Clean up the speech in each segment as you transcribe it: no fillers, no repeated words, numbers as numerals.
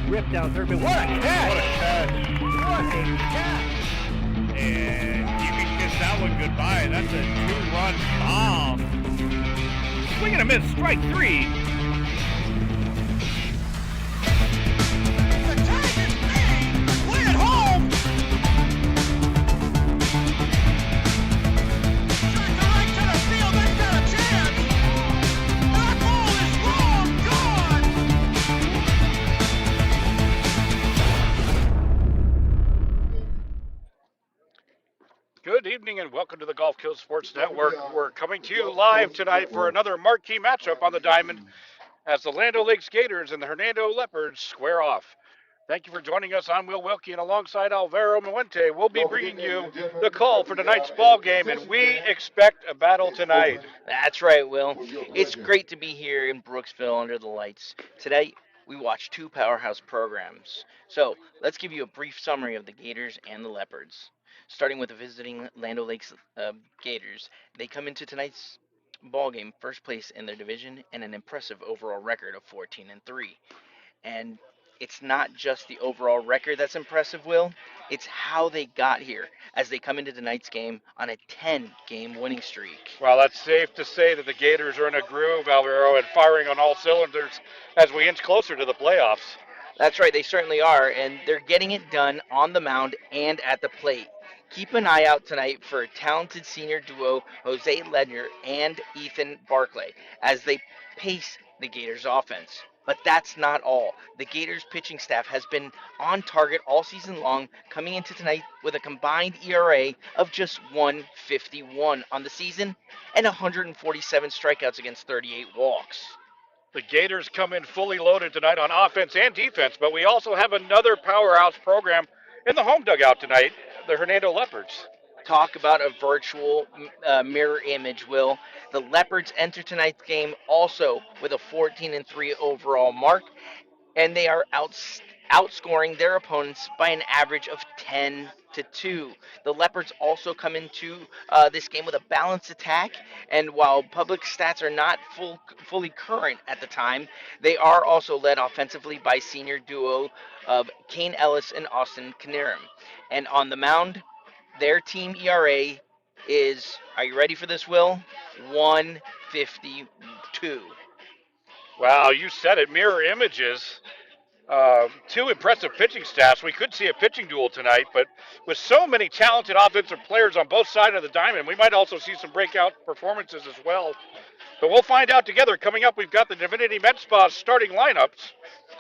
Ripped down third, but what a catch! What a catch. What a catch! And you can kiss that one goodbye. That's a two-run bomb. Swing and a miss, strike three. The Tigers may win at home. Track the right to the field, that's got a chance. That ball is long gone. Good evening and welcome to the Golf Kill Sports Network. We're coming to you live tonight for another marquee matchup on the diamond as the Land O'Lakes Gators and the Hernando Leopards square off. Thank you for joining us. I'm Will Wilkie, and alongside Alvaro Muente, we'll be bringing you the call for tonight's ball game, and we expect a battle tonight. That's right, Will. It's great to be here in Brooksville under the lights. Today, we watch two powerhouse programs. So, let's give you a brief summary of the Gators and the Leopards. Starting with the visiting Land O'Lakes Gators, they come into tonight's ball game first place in their division and an impressive overall record of 14-3. And it's not just the overall record that's impressive, Will. It's how they got here as they come into tonight's game on a 10-game winning streak. Well, that's safe to say that the Gators are in a groove, Alvaro, and firing on all cylinders as we inch closer to the playoffs. That's right, they certainly are, and they're getting it done on the mound and at the plate. Keep an eye out tonight for a talented senior duo, Jose Ledger and Ethan Barclay, as they pace the Gators' offense. But that's not all. The Gators pitching staff has been on target all season long, coming into tonight with a combined ERA of just 151 on the season and 147 strikeouts against 38 walks. The Gators come in fully loaded tonight on offense and defense, but we also have another powerhouse program in the home dugout tonight, the Hernando Leopards. Talk about a virtual mirror image, Will. The Leopards enter tonight's game also with a 14-3 overall mark, and they are outscoring their opponents by an average of 10-2. The Leopards also come into this game with a balanced attack, and while public stats are not fully current at the time, they are also led offensively by senior duo of Kane Ellis and Austin Knierim. And on the mound, their team ERA is, are you ready for this, Will? 152. Wow, you said it, mirror images. Two impressive pitching staffs. We could see a pitching duel tonight, but with so many talented offensive players on both sides of the diamond, we might also see some breakout performances as well. But we'll find out together. Coming up, we've got the Divinity Med Spa starting lineups.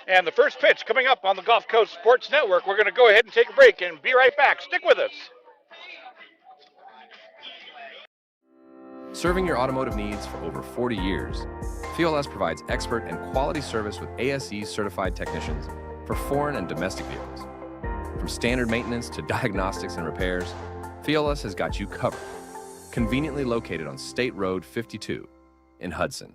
And the first pitch coming up on the Gulf Coast Sports Network. We're going to go ahead and take a break and be right back. Stick with us. Serving your automotive needs for over 40 years, FIOLS provides expert and quality service with ASE certified technicians for foreign and domestic vehicles. From standard maintenance to diagnostics and repairs, FIOLS has got you covered. Conveniently located on State Road 52 in Hudson.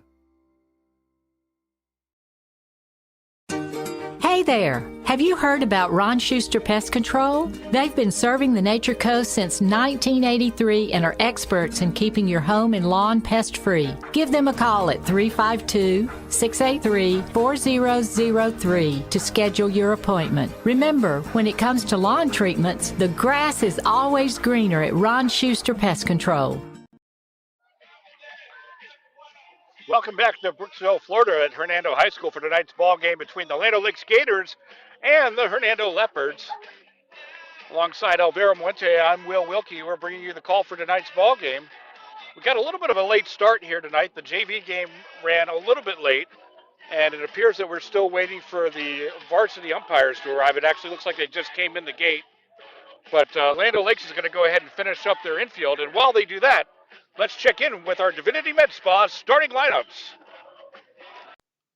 Hey there! Have you heard about Ron Schuster Pest Control? They've been serving the Nature Coast since 1983 and are experts in keeping your home and lawn pest-free. Give them a call at 352-683-4003 to schedule your appointment. Remember, when it comes to lawn treatments, the grass is always greener at Ron Schuster Pest Control. Welcome back to Brooksville, Florida at Hernando High School for tonight's ball game between the Land O'Lakes Gators and the Hernando Leopards. Alongside Alvaro Muente, I'm Will Wilkie. We're bringing you the call for tonight's ball game. We got a little bit of a late start here tonight. The JV game ran a little bit late, and it appears that we're still waiting for the varsity umpires to arrive. It actually looks like they just came in the gate. But Land O'Lakes is going to go ahead and finish up their infield, and while they do that, let's check in with our Divinity Med Spa starting lineups.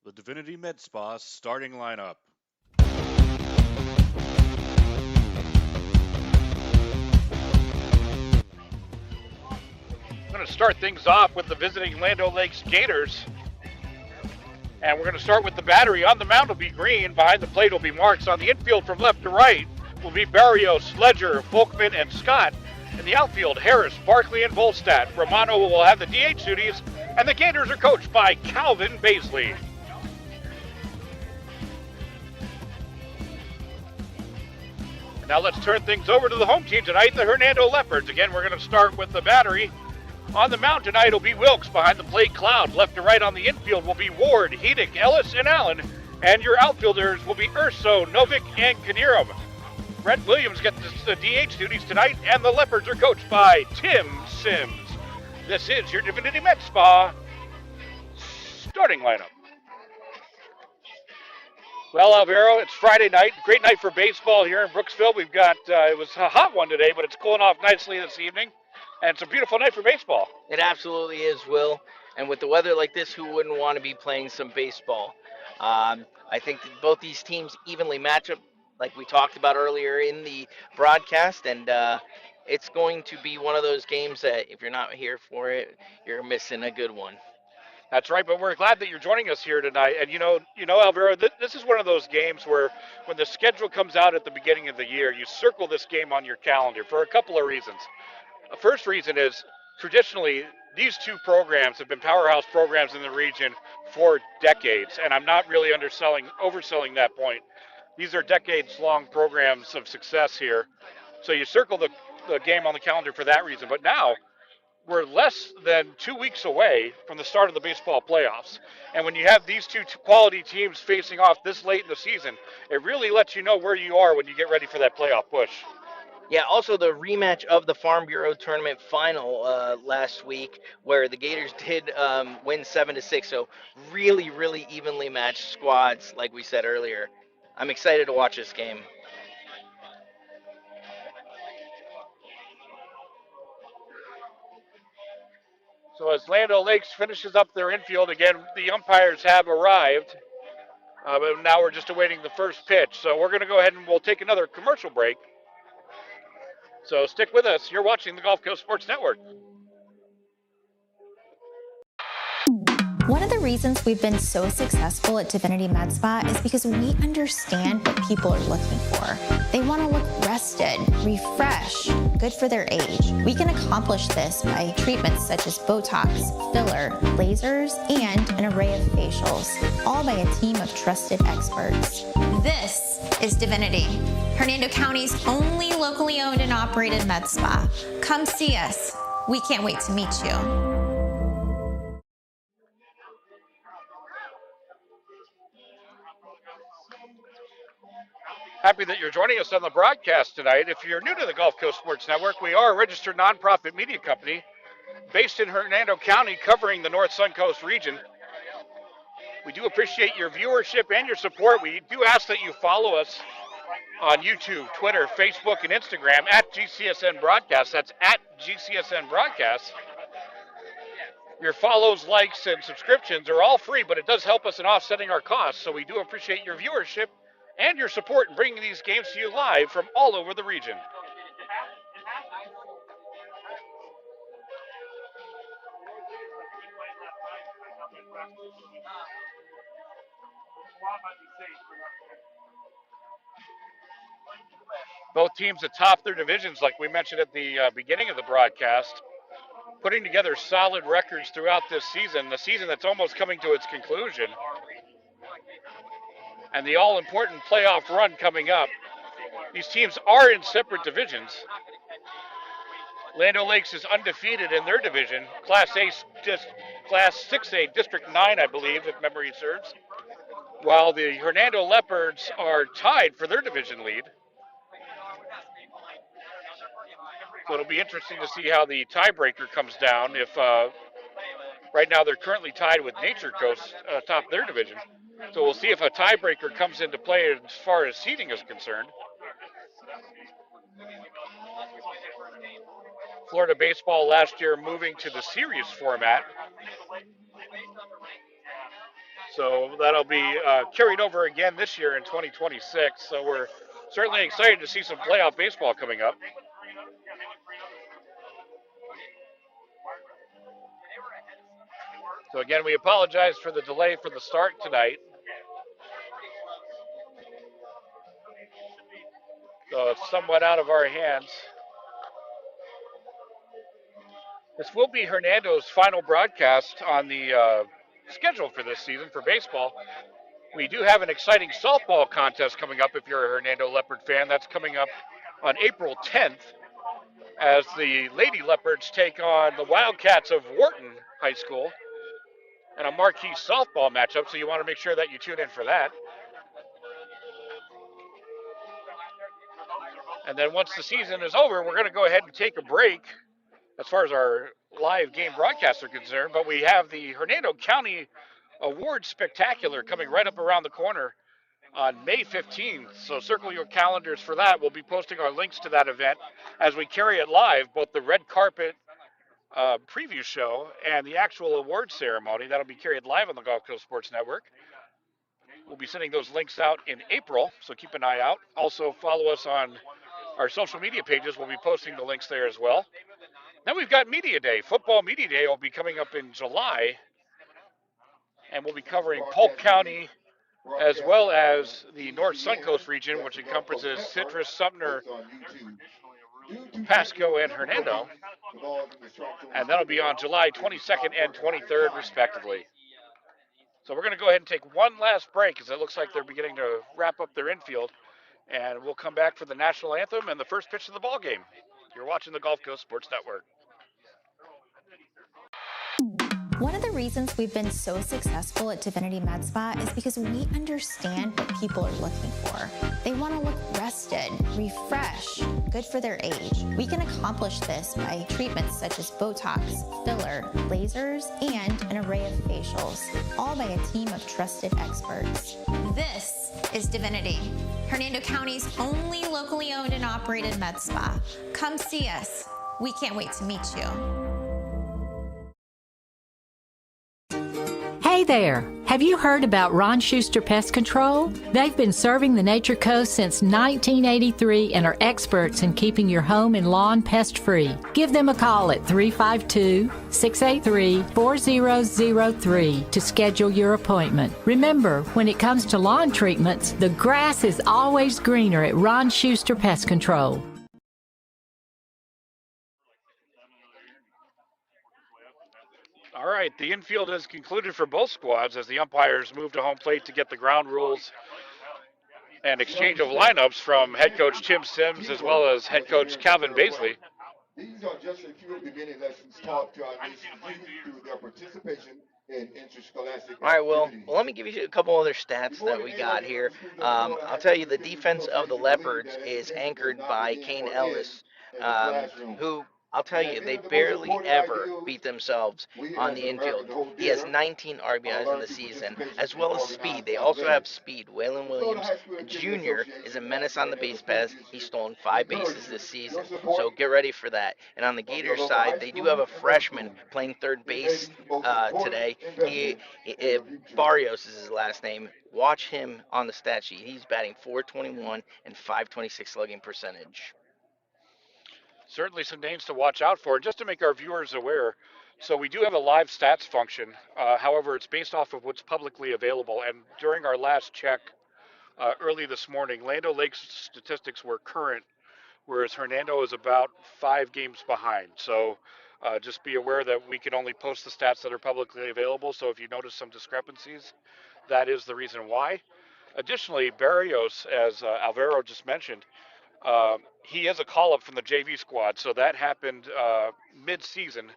The Divinity Med Spa starting lineup. I'm going to start things off with the visiting Land O'Lakes Gators. And we're going to start with the battery. On the mound will be Green. Behind the plate will be Marks. On the infield from left to right will be Barrios, Ledger, Volkman, and Scott. In the outfield, Harris, Barkley, and Volstadt. Romano will have the DH duties, and the Gators are coached by Calvin Baisley. And now let's turn things over to the home team tonight, the Hernando Leopards. Again, we're going to start with the battery. On the mound tonight will be Wilkes. Behind the plate, Cloud. Left to right on the infield will be Ward, Hedick, Ellis, and Allen. And your outfielders will be Urso, Novik, and Knierim. Brett Williams gets the DH duties tonight, and the Leopards are coached by Tim Sims. This is your Divinity Med Spa starting lineup. Well, Alvaro, it's Friday night. Great night for baseball here in Brooksville. We've got, it was a hot one today, but it's cooling off nicely this evening. And it's a beautiful night for baseball. It absolutely is, Will. And with the weather like this, who wouldn't want to be playing some baseball? I think that both these teams evenly match up, like we talked about earlier in the broadcast, and it's going to be one of those games that if you're not here for it, you're missing a good one. That's right, but we're glad that you're joining us here tonight. And Alvaro, this is one of those games where when the schedule comes out at the beginning of the year, you circle this game on your calendar for a couple of reasons. The first reason is traditionally these two programs have been powerhouse programs in the region for decades, and I'm not really overselling that point. These are decades-long programs of success here. So you circle the game on the calendar for that reason. But now we're less than 2 weeks away from the start of the baseball playoffs. And when you have these two quality teams facing off this late in the season, it really lets you know where you are when you get ready for that playoff push. Yeah, also the rematch of the Farm Bureau tournament final last week, where the Gators did win 7-6. So really, really evenly matched squads, like we said earlier. I'm excited to watch this game. So as Lando Lakes finishes up their infield, again, the umpires have arrived. But now we're just awaiting the first pitch. So we're going to go ahead and we'll take another commercial break. So stick with us. You're watching the Gulf Coast Sports Network. One of the reasons we've been so successful at Divinity Med Spa is because we understand what people are looking for. They want to look rested, refreshed, good for their age. We can accomplish this by treatments such as Botox, filler, lasers, and an array of facials, all by a team of trusted experts. This is Divinity, Hernando County's only locally owned and operated med spa. Come see us. We can't wait to meet you. Happy that you're joining us on the broadcast tonight. If you're new to the Gulf Coast Sports Network, we are a registered nonprofit media company based in Hernando County, covering the North Suncoast region. We do appreciate your viewership and your support. We do ask that you follow us on YouTube, Twitter, Facebook, and Instagram at GCSN Broadcast. That's at GCSN Broadcast. Your follows, likes, and subscriptions are all free, but it does help us in offsetting our costs. So we do appreciate your viewership and your support in bringing these games to you live from all over the region. Both teams atop their divisions, like we mentioned at the beginning of the broadcast, putting together solid records throughout this season, the season that's almost coming to its conclusion, and the all-important playoff run coming up. These teams are in separate divisions. Lando Lakes is undefeated in their division, Class 6A, District 9, I believe, if memory serves, while the Hernando Leopards are tied for their division lead. So it'll be interesting to see how the tiebreaker comes down. If right now they're currently tied with Nature Coast atop their division. So we'll see if a tiebreaker comes into play as far as seeding is concerned. Florida baseball last year moving to the series format. So that'll be carried over again this year in 2026. So we're certainly excited to see some playoff baseball coming up. So again, we apologize for the delay for the start tonight. So it's somewhat out of our hands. This will be Hernando's final broadcast on the schedule for this season for baseball. We do have an exciting softball contest coming up if you're a Hernando Leopard fan. That's coming up on April 10th as the Lady Leopards take on the Wildcats of Wharton High School and a marquee softball matchup, so you want to make sure that you tune in for that. And then once the season is over, we're going to go ahead and take a break as far as our live game broadcasts are concerned, but we have the Hernando County Awards Spectacular coming right up around the corner on May 15th, so circle your calendars for that. We'll be posting our links to that event as we carry it live, both the red carpet preview show and the actual award ceremony. That'll be carried live on the Gulf Coast Sports Network. We'll be sending those links out in April, so keep an eye out. Also, follow us on our social media pages. We'll be posting the links there as well. Then we've got Media Day. Football Media Day will be coming up in July, and we'll be covering Polk County as well as the North Suncoast region, which encompasses Citrus, Sumner, Pasco, and Hernando. And that'll be on July 22nd and 23rd, respectively. So we're going to go ahead and take one last break, as it looks like they're beginning to wrap up their infield. And we'll come back for the national anthem and the first pitch of the ball game. You're watching the Gulf Coast Sports Network. One of the reasons we've been so successful at Divinity Med Spa is because we understand what people are looking for. They want to look rested, refreshed, good for their age. We can accomplish this by treatments such as Botox, filler, lasers, and an array of facials, all by a team of trusted experts. This is Divinity, Hernando County's only locally owned and operated med spa. Come see us. We can't wait to meet you. Hey there! Have you heard about Ron Schuster Pest Control? They've been serving the Nature Coast since 1983 and are experts in keeping your home and lawn pest-free. Give them a call at 352-683-4003 to schedule your appointment. Remember, when it comes to lawn treatments, the grass is always greener at Ron Schuster Pest Control. All right, the infield has concluded for both squads as the umpires move to home plate to get the ground rules and exchange of lineups from head coach Tim Sims as well as head coach Calvin Baisley. These are just a few of the many lessons taught to our nation's youth through their participation in interscholastic. All right, well, let me give you a couple other stats that we got here. I'll tell you, the defense of the Leopards is anchored by Kane Ellis, who, I'll tell you, they barely ever beat themselves on the infield. He has 19 RBIs in the season, as well as speed. They also have speed. Waylon Williams Jr. is a menace on the base paths. He's stolen 5 bases this season, so get ready for that. And on the Gators side, they do have a freshman playing third base today. Barrios is his last name. Watch him on the stat sheet. He's batting .421 and .526 slugging percentage. Certainly some names to watch out for. Just to make our viewers aware, so we do have a live stats function. However, it's based off of what's publicly available. And during our last check early this morning, Land O'Lakes statistics were current, whereas Hernando is about 5 games behind. So just be aware that we can only post the stats that are publicly available. So if you notice some discrepancies, that is the reason why. Additionally, Barrios, as Alvaro just mentioned, he is a call-up from the JV squad, so that happened mid-season,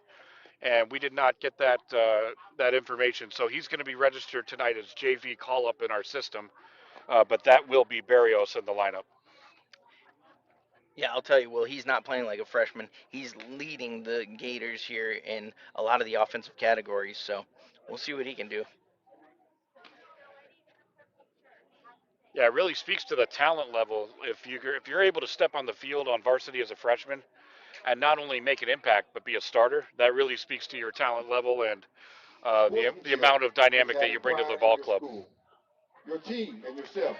and we did not get that information. So he's going to be registered tonight as JV call-up in our system, but that will be Barrios in the lineup. Yeah, I'll tell you, well, he's not playing like a freshman. He's leading the Gators here in a lot of the offensive categories, so we'll see what he can do. Yeah, it really speaks to the talent level. If you're able to step on the field on varsity as a freshman and not only make an impact but be a starter, that really speaks to your talent level and the amount of dynamic that you bring to the ball club. Your team and yourself.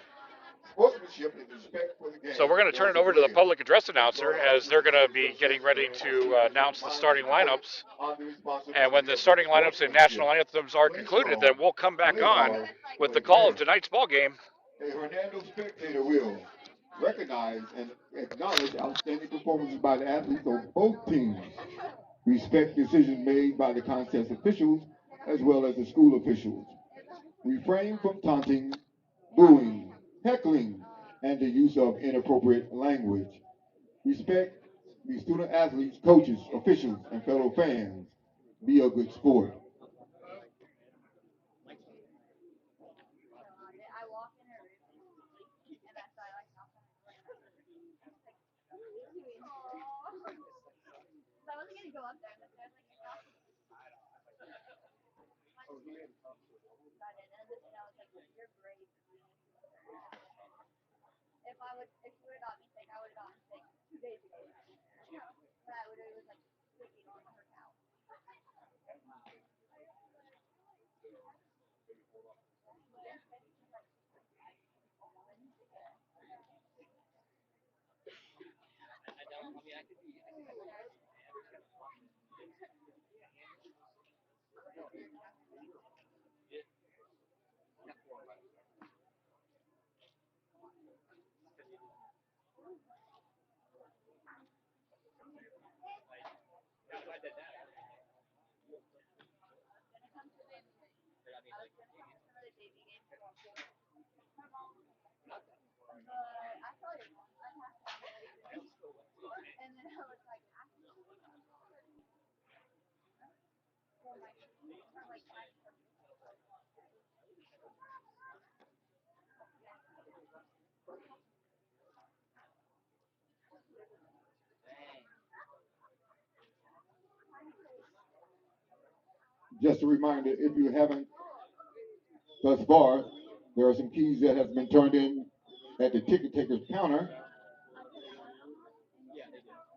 Sportsmanship and respect for the game. So we're going to turn it over to the public address announcer as they're going to be getting ready to announce the starting lineups. And when the starting lineups and national anthems are concluded, then we'll come back on with the call of tonight's ball game. A Hernando spectator will recognize and acknowledge outstanding performances by the athletes of both teams. Respect decisions made by the contest officials as well as the school officials. Refrain from taunting, booing, heckling, and the use of inappropriate language. Respect the student athletes, coaches, officials, and fellow fans. Be a good sport. Just a reminder, if you haven't thus far, there are some keys that have been turned in at the ticket taker's counter.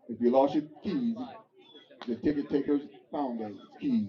If you lost your keys, the ticket takers found those keys.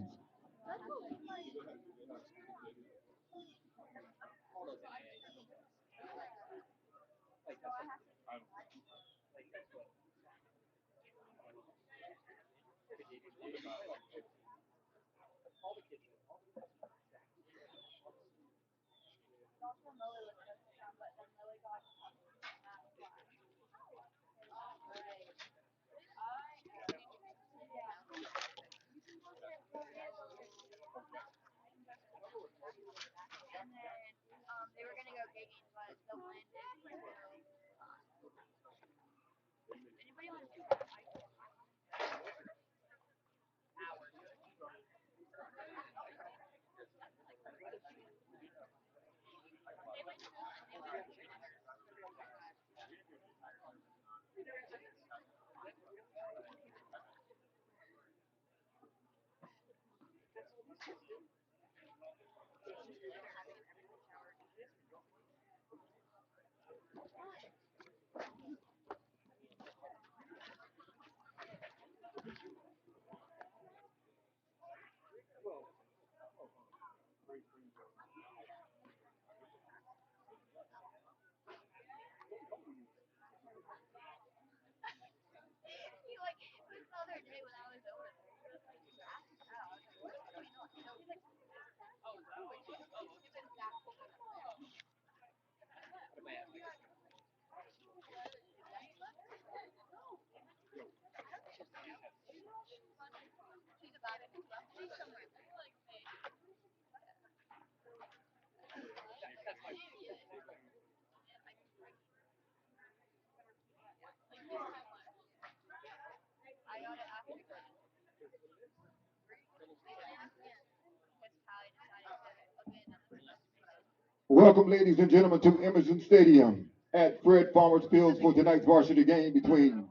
Welcome, ladies and gentlemen, to Emerson Stadium at Fred Farmers Field for tonight's varsity game between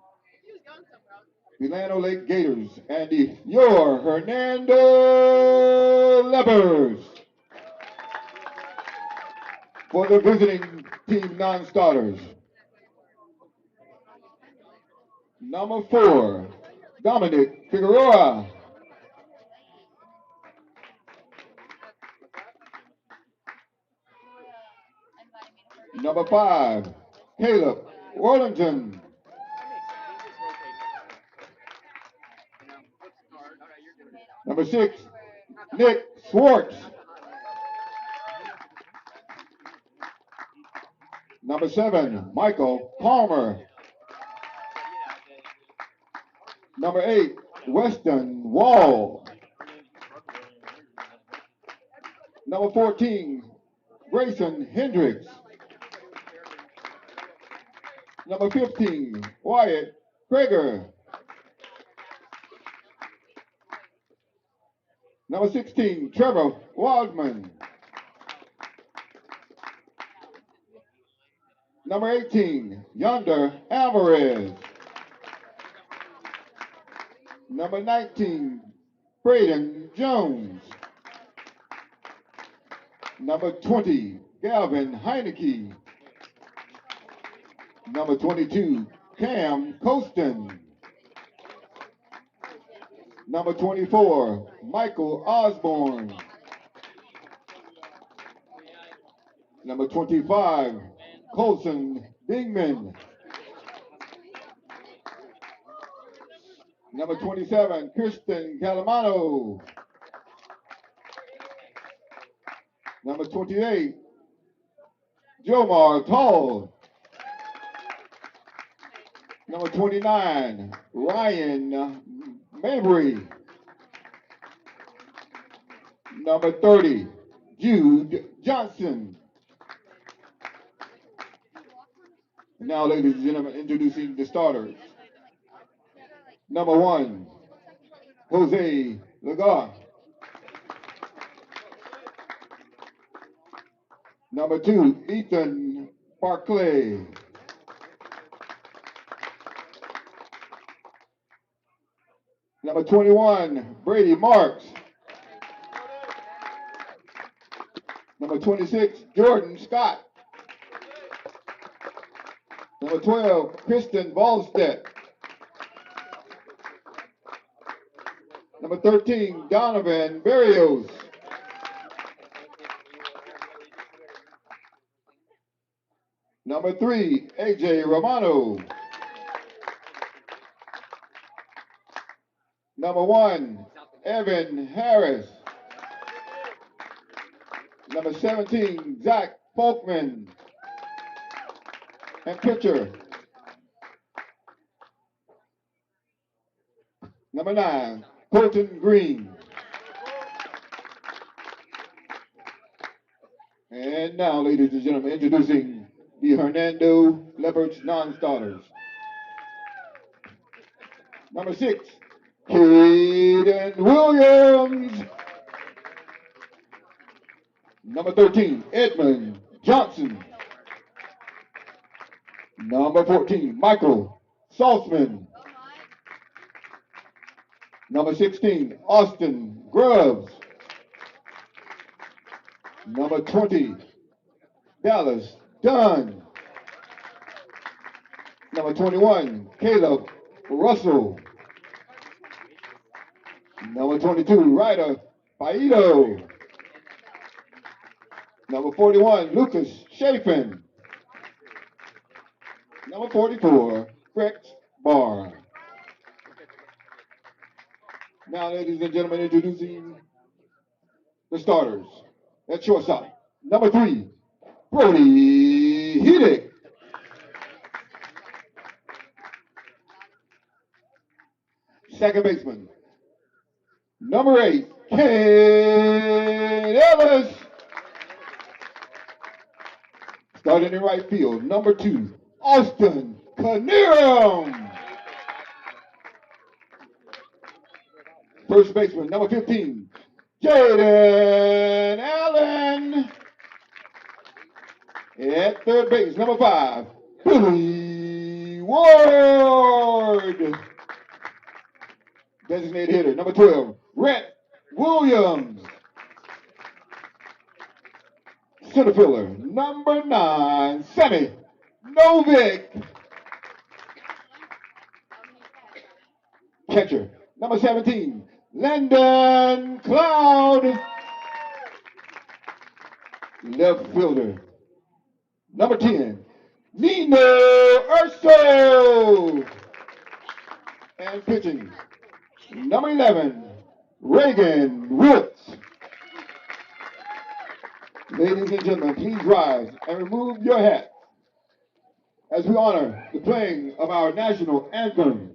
the Lano Lake Gators and your Hernando Leopards. For the visiting team non-starters, number 4, Dominic Figueroa. Number 5, Caleb Worthington. Number 6, Nick Swartz. Number 7, Michael Palmer. Number 8, Weston Wall. Number 14, Grayson Hendricks. Number 15, Wyatt Krager. Number 16, Trevor Waldman. Number 18, Yonder Alvarez. Number 19, Braden Jones. Number 20, Galvin Heineke. Number 22, Cam Costin. Number 24, Michael Osborne. Number 25, Colson Dingman. Number 27, Kristen Calamano. Number 28, Jomar Tall. Number 29, Ryan Mabry. Number 30, Jude Johnson. And now, ladies and gentlemen, introducing the starters. Number 1, Jose Lagar. Number 2, Ethan Barclay. Number 21, Brady Marks. Number 26, Jordan Scott. Number 12, Kristen Ballstedt. Number 13, Donovan Berrios. Number 3, AJ Romano. Number 1, Evan Harris. Number 17, Zach Folkman. And pitcher, number 9, Colton Green. And now, ladies and gentlemen, introducing the Hernando Leopards non-starters. Number 6, Caden Williams. Number 13, Edmund Johnson. Number 14, Michael Saltzman. Number 16, Austin Grubbs. Number 20, Dallas Dunn. Number 21, Caleb Russell. Number 22, Ryder Paito. Number 41, Lucas Chafin. Number 44, Rex Barr. Now, ladies and gentlemen, introducing the starters. At shortstop, number 3, Brody Hedick. Second baseman, number 8, Kane Ellis. Starting in right field, number 2, Austin Canirum. First baseman, number 15, Jaden Allen. At third base, number 5, Billy Ward. Designated hitter, number 12, Rhett Williams. Center fielder, number 9, Sammy Novick. Catcher, number 17, Landon Cloud. Left fielder, number 10, Nino Urso. And pitching, number 11, Reagan Woods. Ladies and gentlemen, please rise and remove your hats as we honor the playing of our national anthem.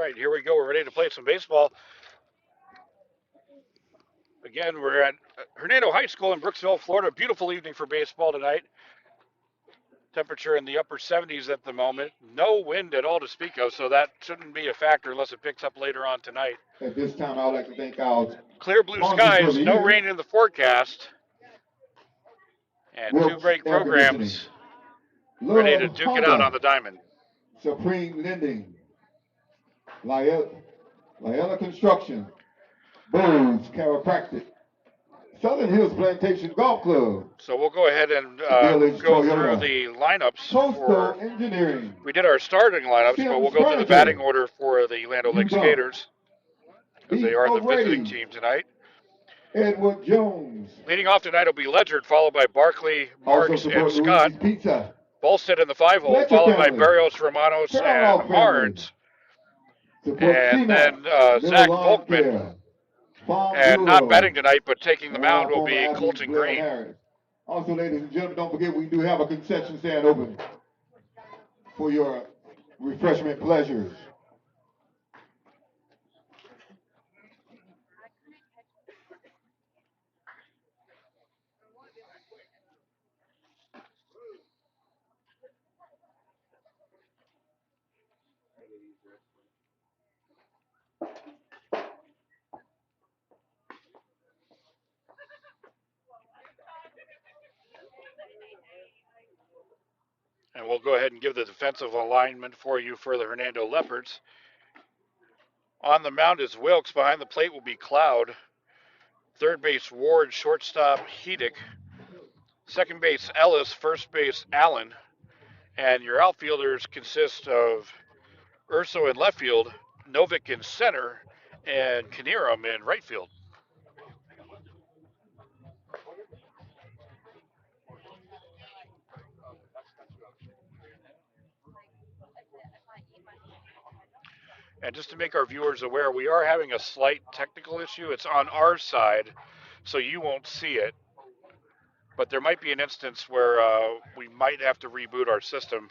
right, here we go. We're ready to play some baseball. Again, we're at Hernando High School in Brooksville, Florida. Beautiful evening for baseball tonight. Temperature in the upper 70s at the moment. No wind at all to speak of, so that shouldn't be a factor unless it picks up later on tonight. At this time, I would like to thank our Clear blue skies, no rain in the forecast. And two great programs ready to duke it out on the diamond. Supreme Lending, Lyella Construction, Bowes Chiropractic, Southern Hills Plantation Golf Club. So we'll go ahead and go through the lineups. Coastal Engineering. We did our starting lineups, but we'll go through the batting order for the Land O'Lakes Gators, because they are the visiting team tonight. Edward Jones. Leading off tonight will be Ledger, followed by Barkley, Marks, and Scott. Bolstead in the 5-hole, followed by Barrios, Romanos, and Harns. And then Zach Volkman. And not betting tonight, but taking the mound will be Colton Green. Also, ladies and gentlemen, don't forget we do have a concession stand open for your refreshment pleasures. And we'll go ahead and give the defensive alignment for you for the Hernando Leopards. On the mound is Wilkes. Behind the plate will be Cloud. Third base, Ward. Shortstop, Hedick. Second base, Ellis. First base, Allen. And your outfielders consist of Urso in left field, Novick in center, and Knierim in right field. And just to make our viewers aware, we are having a slight technical issue. It's on our side, so you won't see it. But there might be an instance where we might have to reboot our system.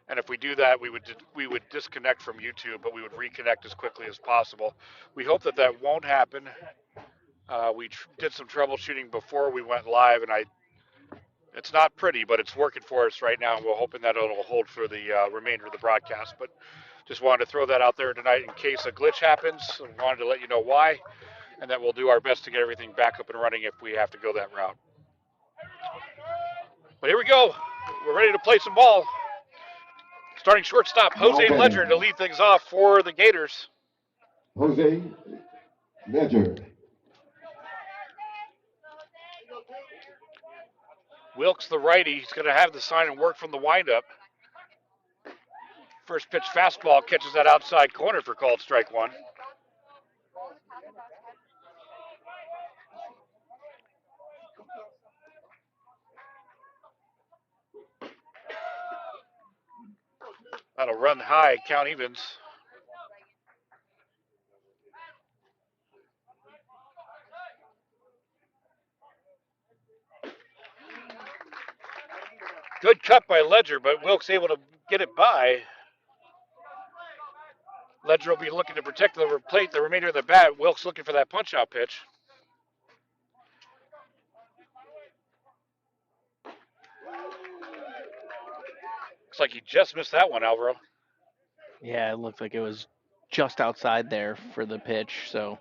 And if we do that, we would disconnect from YouTube, but we would reconnect as quickly as possible. We hope that that won't happen. We did some troubleshooting before we went live, and it's not pretty, but it's working for us right now, and we're hoping that it'll hold for the remainder of the broadcast. But just wanted to throw that out there tonight in case a glitch happens. I wanted to let you know why, and that we'll do our best to get everything back up and running if we have to go that route. But here we go. We're ready to play some ball. Starting shortstop, Jose Ledger to lead things off for the Gators. Jose Ledger. Wilkes, the righty, he's going to have the sign and work from the windup. First pitch fastball catches that outside corner for called strike one. That'll run high, count evens. Good cut by Ledger, but Wilkes able to get it by. Ledger will be looking to protect the plate the remainder of the bat. Wilkes looking for that punch-out pitch. Looks like he just missed that one, Alvaro. Yeah, it looked like it was just outside there for the pitch. So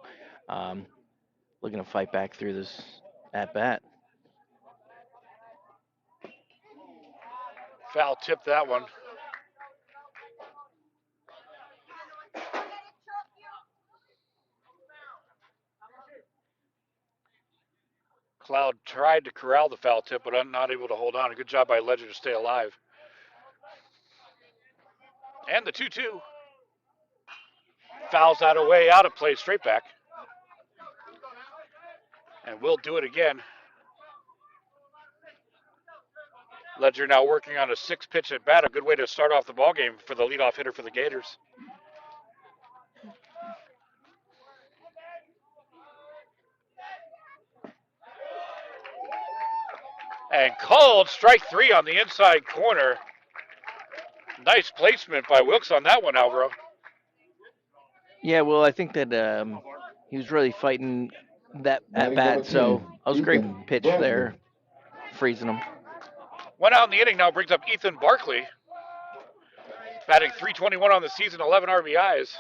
looking to fight back through this at-bat. Foul tip that one. Cloud tried to corral the foul tip, but not able to hold on. A good job by Ledger to stay alive. And the 2-2. Fouls that away, out of play, straight back. And we'll do it again. Ledger now working on a 6-pitch at bat. A good way to start off the ballgame for the leadoff hitter for the Gators. And called strike three on the inside corner. Nice placement by Wilkes on that one, Alvaro. Yeah, well, I think that he was really fighting that at Batting number bat, so 10, that was a great Ethan pitch Bradley. there, freezing him. One out in the inning now brings up Ethan Barkley, batting .321 on the season, 11 RBIs.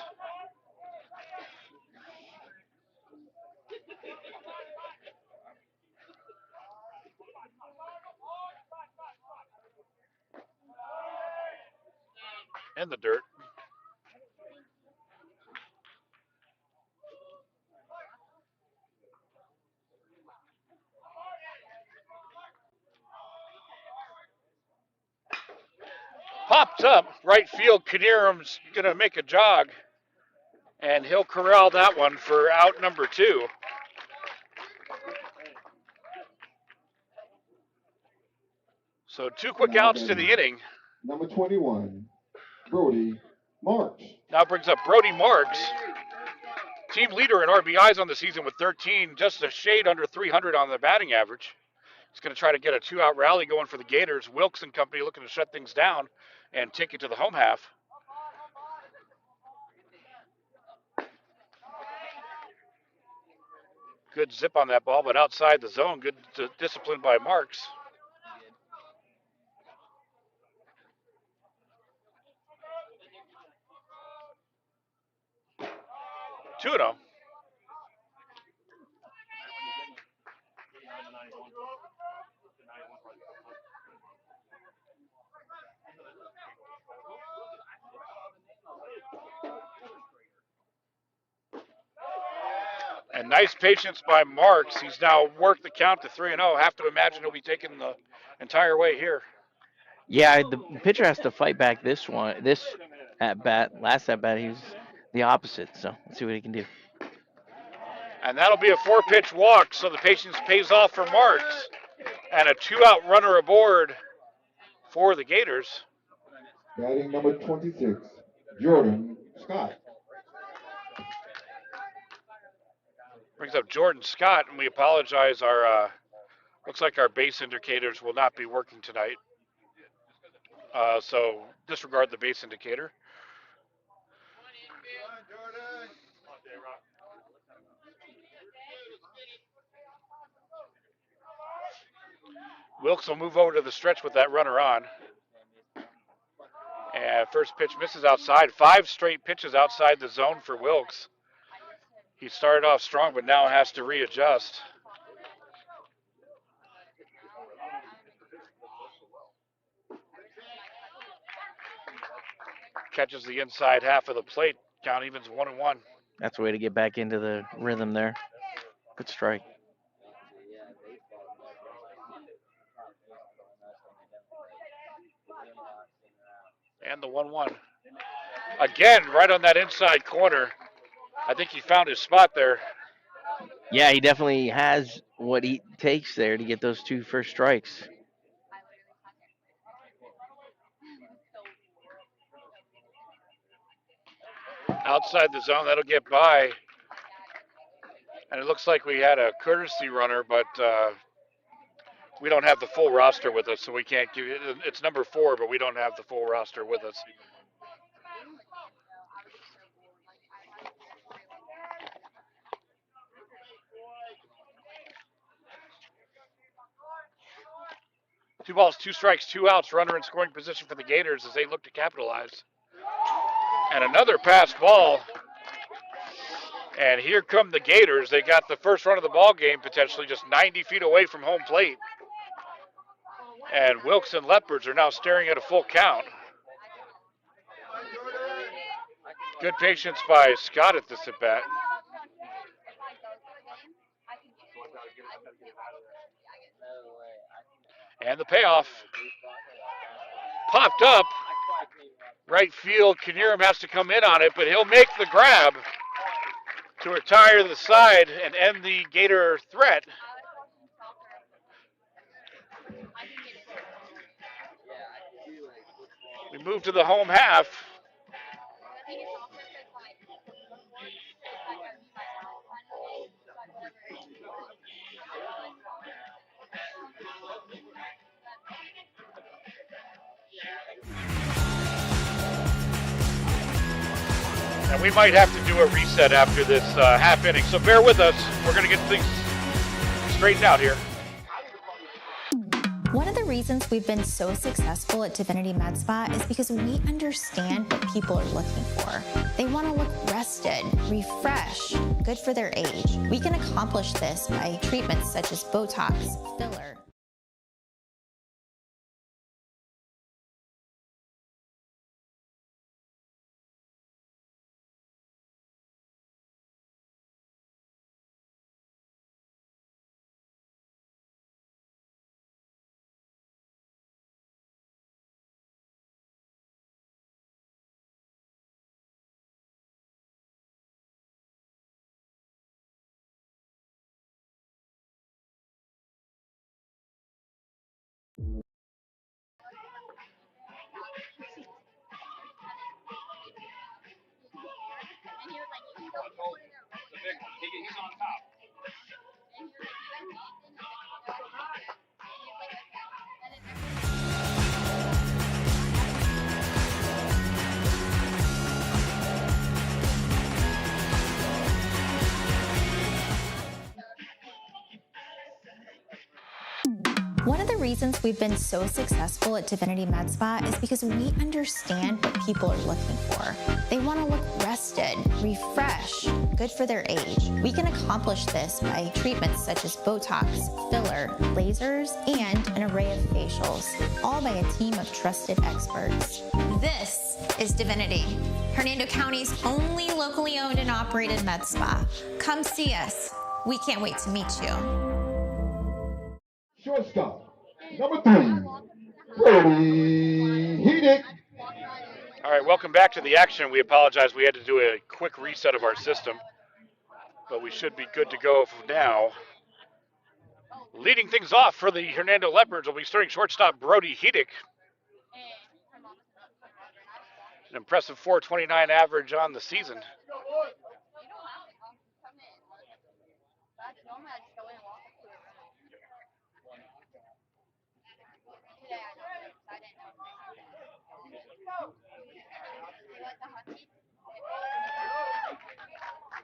In the dirt. Popped up, right field. Knierim's going to make a jog, and he'll corral that one for out number 2. So 2 quick outs to the inning. Number 21, Brody Marks. Now brings up Brody Marks, team leader in RBIs on the season with 13, just a shade under 300 on the batting average. He's going to try to get a 2-out rally going for the Gators. Wilkes and company looking to shut things down and take it to the home half. Good zip on that ball, but outside the zone. Good discipline by Marks. Two and oh. And nice patience by Marks. He's now worked the count to 3-0. Have to imagine he'll be taking the entire way here. Yeah, the pitcher has to fight back this at bat. Last at bat, he was the opposite. So let's see what he can do. And that'll be a 4-pitch walk, so the patience pays off for Marks. And a 2-out runner aboard for the Gators. Batting number 26, Jordan Scott. Brings up Jordan Scott, and we apologize. Our looks like our base indicators will not be working tonight. So disregard the base indicator. Wilkes will move over to the stretch with that runner on. And first pitch misses outside. 5 straight pitches outside the zone for Wilkes. He started off strong, but now has to readjust. Catches the inside half of the plate. Count evens 1-1. That's the way to get back into the rhythm there. Good strike. And the 1-1. Again, right on that inside corner. I think he found his spot there. Yeah, he definitely has what he takes there to get those 2 first strikes. Outside the zone, that'll get by. And it looks like we had a courtesy runner, but we don't have the full roster with us, so we can't give it. It's number 4, but we don't have the full roster with us. Two balls, 2 strikes, 2 outs. Runner in scoring position for the Gators as they look to capitalize. And another pass ball. And here come the Gators. They got the first run of the ball game, potentially just 90 feet away from home plate. And Wilkes and Leopards are now staring at a full count. Good patience by Scott at this at bat. And the payoff. Popped up. Right field. Knierim has to come in on it, but he'll make the grab to retire to the side and end the Gator threat. We move to the home half. And we might have to do a reset after this half inning, so bear with us. We're going to get things straightened out here. One of the reasons we've been so successful at Divinity Med Spa is because we understand what people are looking for. They want to look rested, refreshed, good for their age. We can accomplish this by treatments such as Botox, filler. One of the reasons we've been so successful at Divinity Med Spa is because we understand what people are looking for. They want to look rested, refreshed, good for their age. We can accomplish this by treatments such as Botox, filler, lasers, and an array of facials, all by a team of trusted experts. This is Divinity, Hernando County's only locally owned and operated med spa. Come see us. We can't wait to meet you. Shortstop, number 3, Brody Heedick. All right, welcome back to the action. We apologize. We had to do a quick reset of our system, but we should be good to go for now. Leading things off for the Hernando Leopards will be starting shortstop Brody Heedick. An impressive .429 average on the season.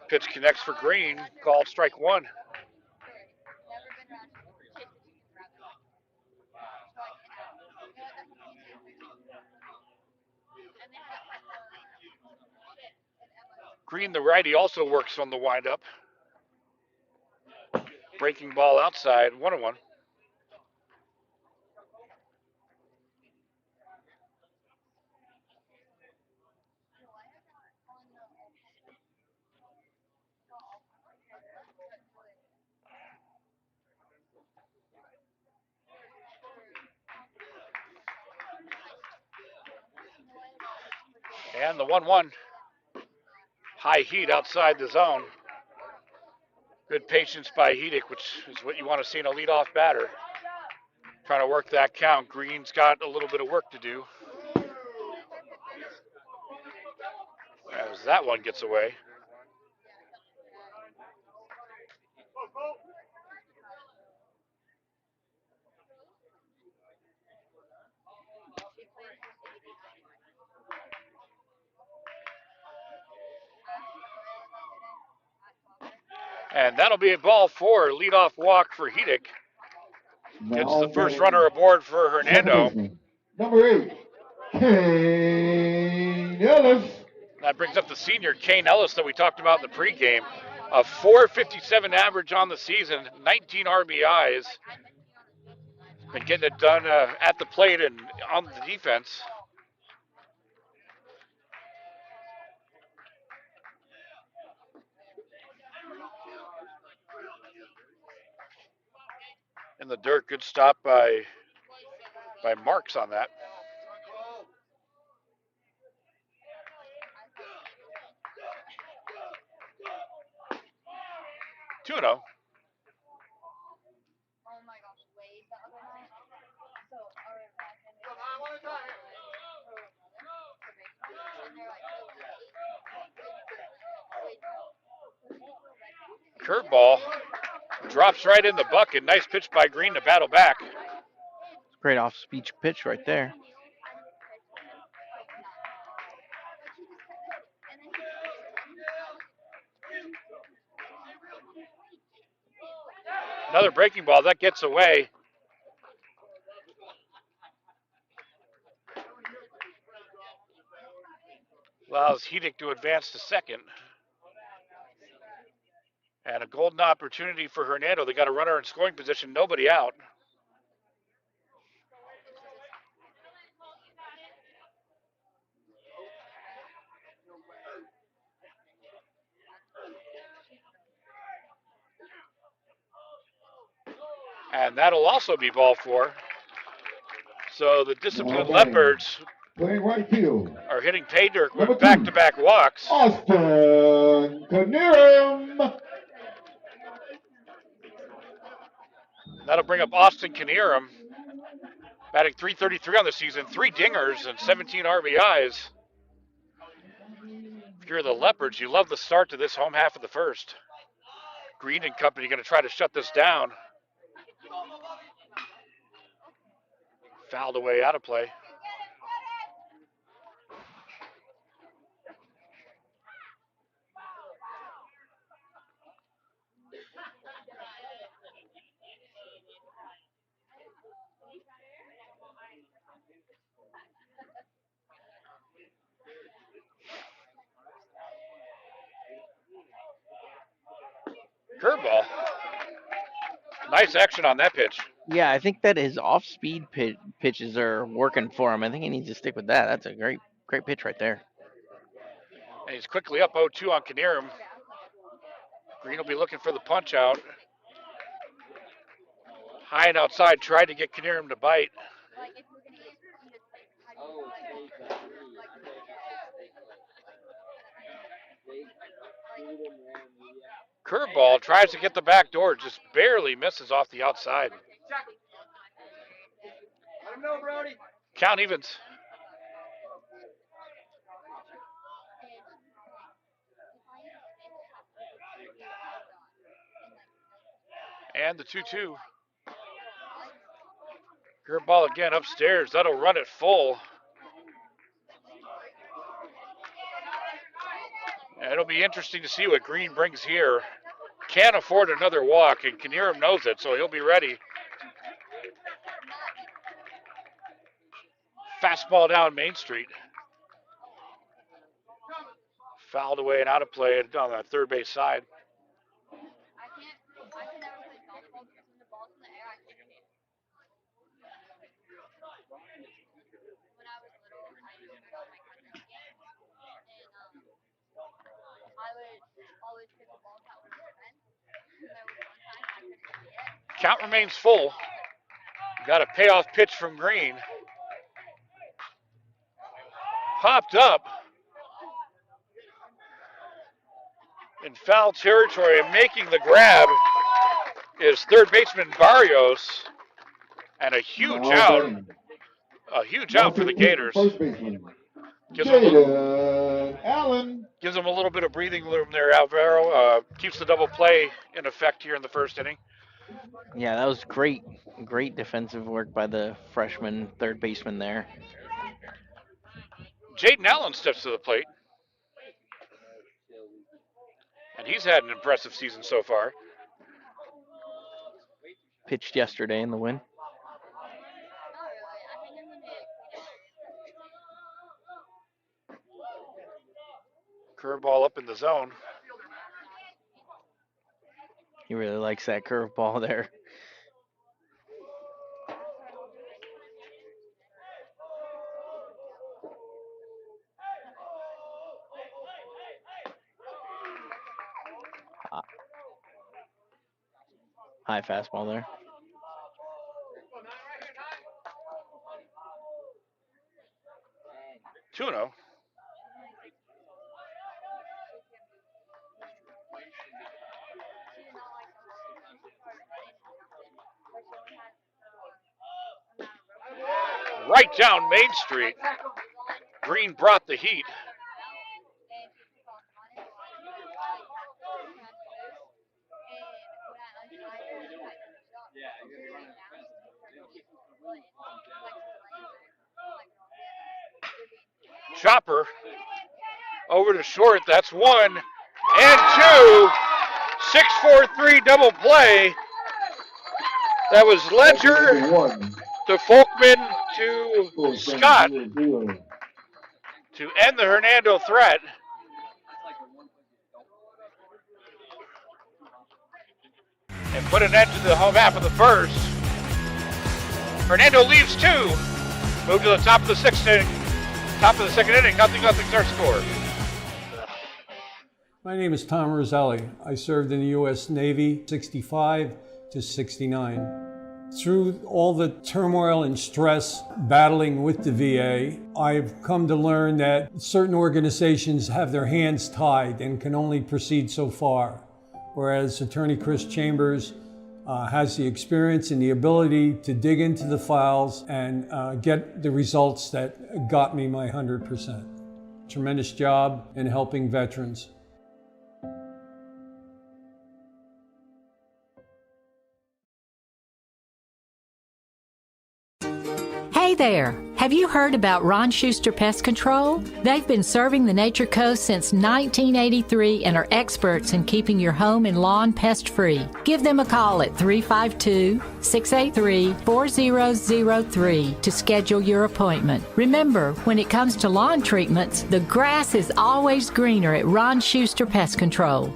Pitch connects for Green, called strike one. Green, the righty, also works on the windup. Breaking ball outside, 1-1. And the 1-1. High heat outside the zone. Good patience by Heedick, which is what you want to see in a leadoff batter. Trying to work that count. Green's got a little bit of work to do. As that one gets away. And that'll be a ball four. Leadoff walk for Heedick. Gets the first runner aboard for Hernando. Number 8, Kane Ellis. That brings up the senior, Kane Ellis, that we talked about in the pregame. A .457 average on the season, 19 RBIs. Been getting it done at the plate and on the defense. In the dirt, good stop by Marks on that. Two and 0. Curveball drops right in the bucket. Nice pitch by Green to battle back. Great off-speed pitch right there. Another breaking ball. That gets away. Allows Hedick to advance to second. And a golden opportunity for Hernando. They got a runner in scoring position, nobody out. And that'll also be ball four. So the disciplined Leopards Playing right field. are hitting pay dirt Number with 2, back-to-back walks. Austin Canirum. That'll bring up Austin Canirum, batting .333 on the season, 3 dingers and 17 RBIs. If you're the Leopards, you love the start to this home half of the first. Green and company going to try to shut this down. Fouled away, out of play. Curveball. Nice action on that pitch. Yeah, I think that his off-speed pitches are working for him. I think he needs to stick with that. That's a great pitch right there. And he's quickly up 0-2 on Canirum. Green will be looking for the punch out. High and outside, tried to get Canirum to bite. Curveball, tries to get the back door, just barely misses off the outside. Count evens. And the 2-2. Curveball again upstairs. That'll run it full. And it'll be interesting to see what Green brings here. Can't afford another walk, and Canirum knows it, so he'll be ready. Fastball down Main Street. Fouled away and out of play on the third base side. Count remains full. Got a payoff pitch from Green. Popped up in foul territory, and making the grab is third baseman Barrios. And a huge out. A huge out for the Gators. Gives them a little bit of breathing room there, Alvaro. Keeps the double play in effect here in the first inning. Yeah, that was great defensive work by the freshman third baseman there. Jaden Allen steps to the plate. And he's had an impressive season so far. Pitched yesterday in the win. Curveball up in the zone. He really likes that curveball there. High fastball there. Tuno. Right down Main Street. Green brought the heat. Chopper over to short. That's 1 and 2. 6-4-3 double play. That was Ledger Number 1. to Folkman to Score Scott 0-0. to end the Hernando threat. And put an end to the home half of the first. Hernando leaves 2. Move to the top of the sixth inning. Top of the second inning. Nothing's our score. My name is Tom Roselli. I served in the U.S. Navy 65 to 69. Through all the turmoil and stress battling with the VA, I've come to learn that certain organizations have their hands tied and can only proceed so far, whereas Attorney Chris Chambers has the experience and the ability to dig into the files and get the results that got me my 100%. Tremendous job in helping veterans. Hey there! Have you heard about Ron Schuster Pest Control? They've been serving the Nature Coast since 1983 and are experts in keeping your home and lawn pest-free. Give them a call at 352-683-4003 to schedule your appointment. Remember, when it comes to lawn treatments, the grass is always greener at Ron Schuster Pest Control.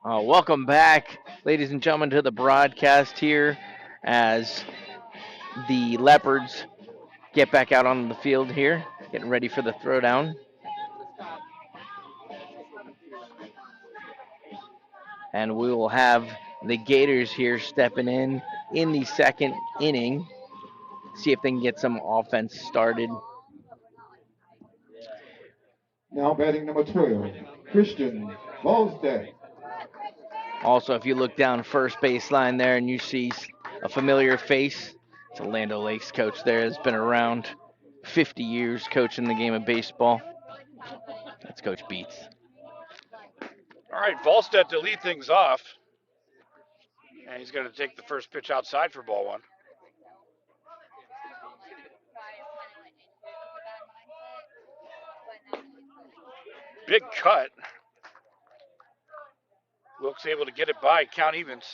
Welcome back, ladies and gentlemen, to the broadcast here as the Leopards get back out on the field here, getting ready for the throwdown. And we will have the Gators here stepping in the second inning, see if they can get some offense started. Now batting number 12, Christian Volstead. Also, if you look down first baseline there and you see a familiar face, it's a Land O'Lakes coach there. Has been around 50 years coaching the game of baseball. That's Coach Beats. All right, Volstead to lead things off. And he's going to take the first pitch outside for ball 1. Big cut. Wilkes able to get it by, count evens.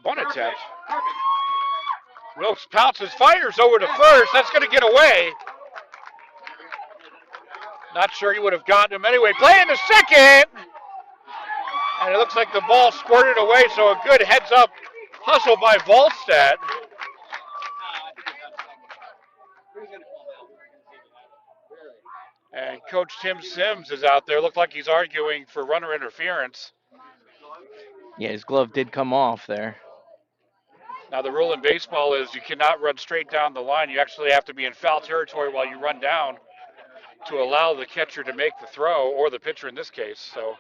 Bunt attempt. Wilkes pounces, fires over to first. That's going to get away. Not sure he would have gotten him anyway. Play in the second. And it looks like the ball squirted away, so a good heads-up hustle by Volstead. And Coach Tim Sims is out there. Looked like he's arguing for runner interference. Yeah, his glove did come off there. Now, the rule in baseball is you cannot run straight down the line. You actually have to be in foul territory while you run down to allow the catcher to make the throw, or the pitcher in this case. So,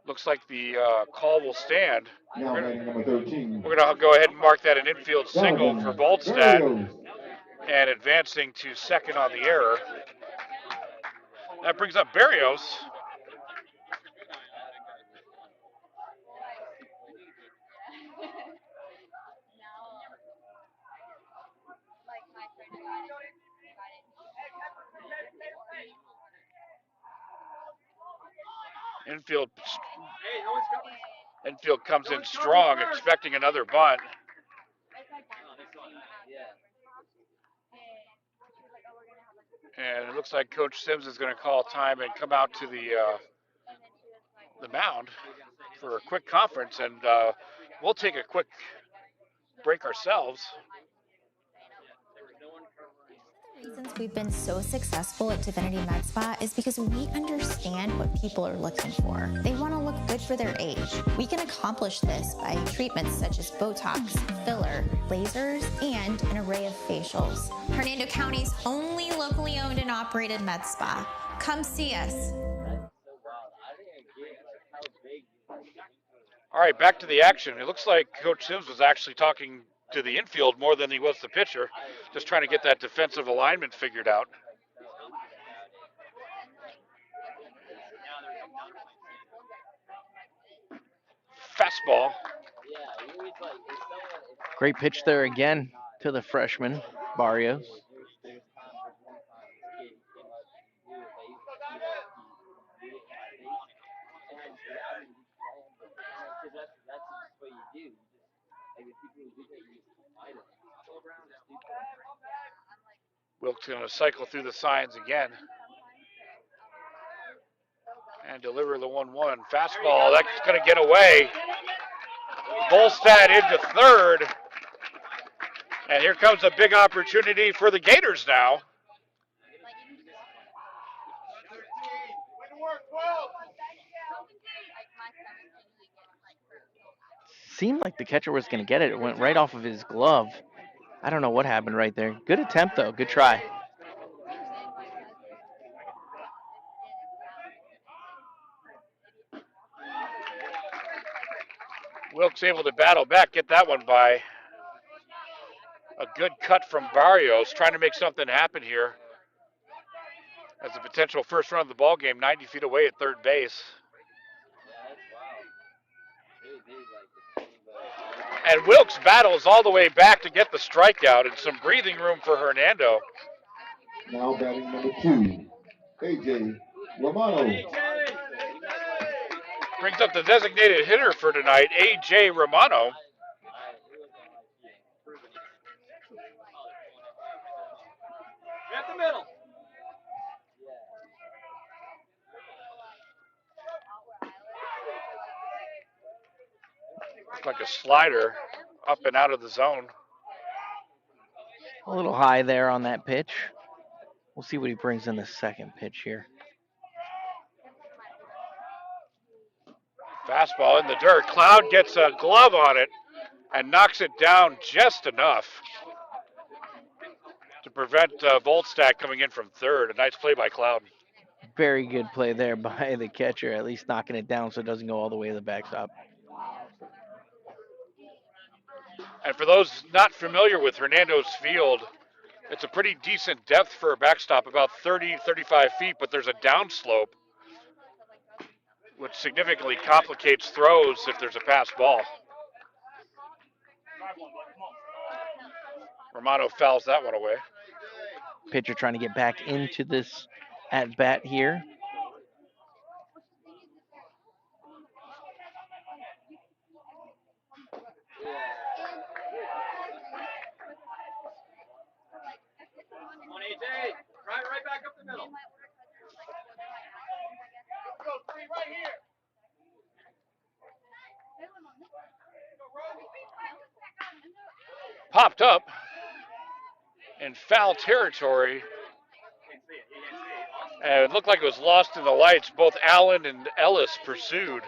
looks like the call will stand. Now batting number 13. We're going to go ahead and mark that an infield single for Volstead. And advancing to second on the error. That brings up Barrios. Infield comes in strong, expecting another bunt. And it looks like Coach Sims is going to call time and come out to the mound for a quick conference, and we'll take a quick break ourselves. One of the reasons we've been so successful at Divinity Med Spa is because we understand what people are looking for. They want to look good for their age. We can accomplish this by treatments such as Botox, filler, lasers, and an array of facials. Hernando County's only locally owned and operated med spa. Come see us. All right, back to the action. It looks like Coach Sims was actually talking to the infield more than he was the pitcher, just trying to get that defensive alignment figured out. Fastball. Great pitch there again to the freshman, Barrios. Wilkes going to cycle through the signs again and deliver the 1-1. Fastball, that's going to get away. Volstad into third. And here comes a big opportunity for the Gators now. Seemed like the catcher was going to get it. It went right off of his glove. I don't know what happened right there. Good attempt, though. Good try. Wilkes able to battle back, get that one by. A good cut from Barrios, trying to make something happen here. As a potential first run of the ball game, 90 feet away at third base. And Wilkes battles all the way back to get the strikeout and some breathing room for Hernando. Now batting number 2, A.J. Romano. Brings up the designated hitter for tonight, A.J. Romano. At the middle. Looks like a slider up and out of the zone. A little high there on that pitch. We'll see what he brings in the second pitch here. Fastball in the dirt. Cloud gets a glove on it and knocks it down just enough to prevent Volstad coming in from third. A nice play by Cloud. Very good play there by the catcher, at least knocking it down so it doesn't go all the way to the backstop. And for those not familiar with Hernando's field, it's a pretty decent depth for a backstop, about 30, 35 feet, but there's a downslope, which significantly complicates throws if there's a pass ball. Romano fouls that one away. Pitcher trying to get back into this at bat here. On AJ. Right back up the middle. Go 3 right here. Popped up in foul territory. And it looked like it was lost in the lights. Both Allen and Ellis pursued.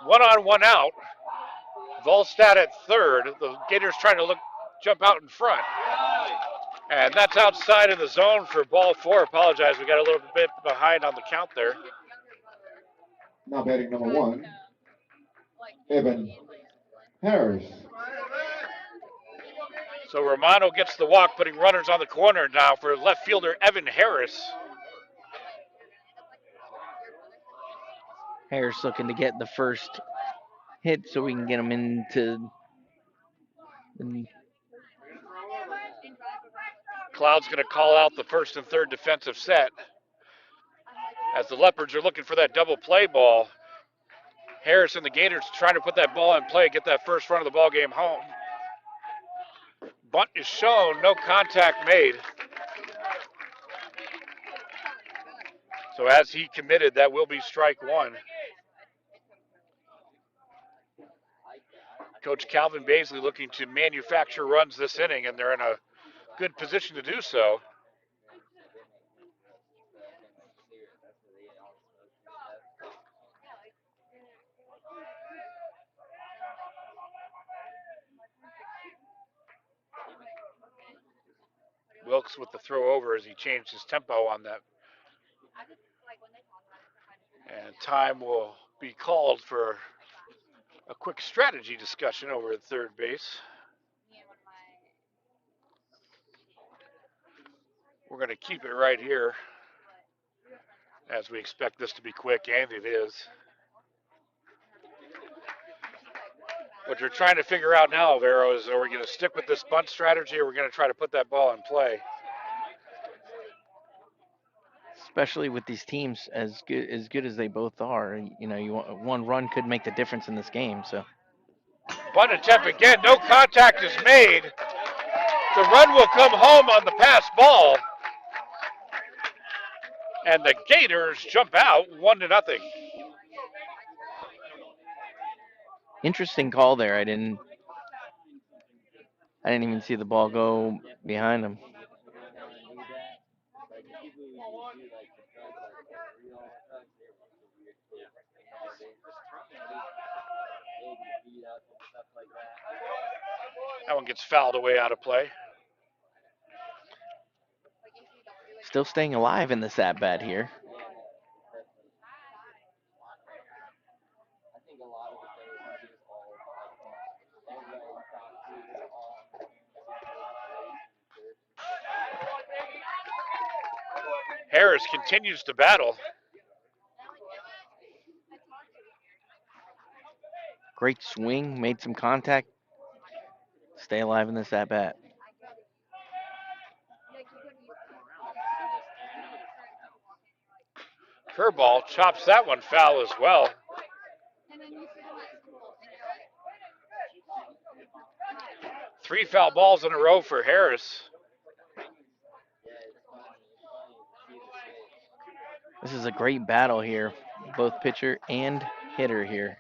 One on, one out. Volstad at third. The Gators trying to jump out in front. And that's outside of the zone for ball 4. Apologize, we got a little bit behind on the count there. Now batting number 1, Evan Harris. So Romano gets the walk, putting runners on the corner now for left fielder Evan Harris. Harris looking to get the first hit so we can get him into. Cloud's going to call out the first and third defensive set as the Leopards are looking for that double play ball. Harris and the Gators trying to put that ball in play, get that first run of the ball game home. Bunt is shown, no contact made. So as he committed, that will be strike 1. Coach Calvin Baisley looking to manufacture runs this inning, and they're in a good position to do so. Wilkes with the throw over as he changed his tempo on that. And time will be called for a quick strategy discussion over at third base. We're going to keep it right here as we expect this to be quick, and it is. What you're trying to figure out now, Vero, is are we going to stick with this bunt strategy or are we going to try to put that ball in play? Especially with these teams as good as they both are. You know, one run could make the difference in this game. So Bunt attempt again. No contact is made. The run will come home on the pass ball. And the Gators jump out 1-0. interesting call there. I didn't even see the ball go behind him. That one gets fouled away out of play. Still staying alive in this at-bat here. Harris continues to battle. Great swing, made some contact. Stay alive in this at-bat. Curveball chops that one foul as well. Three foul balls in a row for Harris. This is a great battle here, both pitcher and hitter here.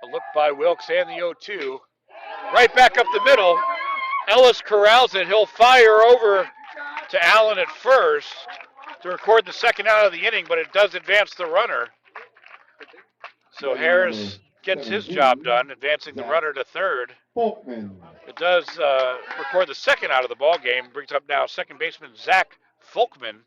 A look by Wilkes and the 0-2. Right back up the middle. Ellis corrals it. He'll fire over to Allen at first to record the second out of the inning, but it does advance the runner. So Harris gets his job done, advancing the runner to third. It does record the second out of the ball game. Brings up now second baseman Zach Folkman.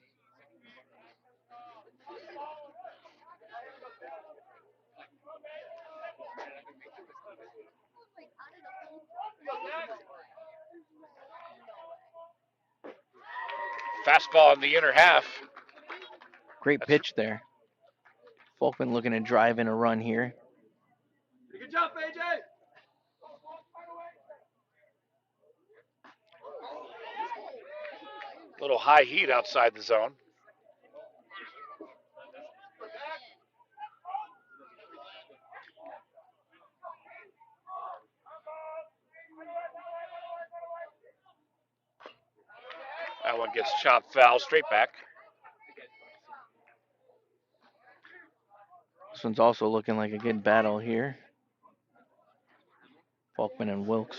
Fastball in the inner half. Great pitch there. Folkman looking to drive in a run here. Good job, AJ. Little high heat outside the zone. That one gets chopped foul straight back. This one's also looking like a good battle here. Folkman and Wilkes.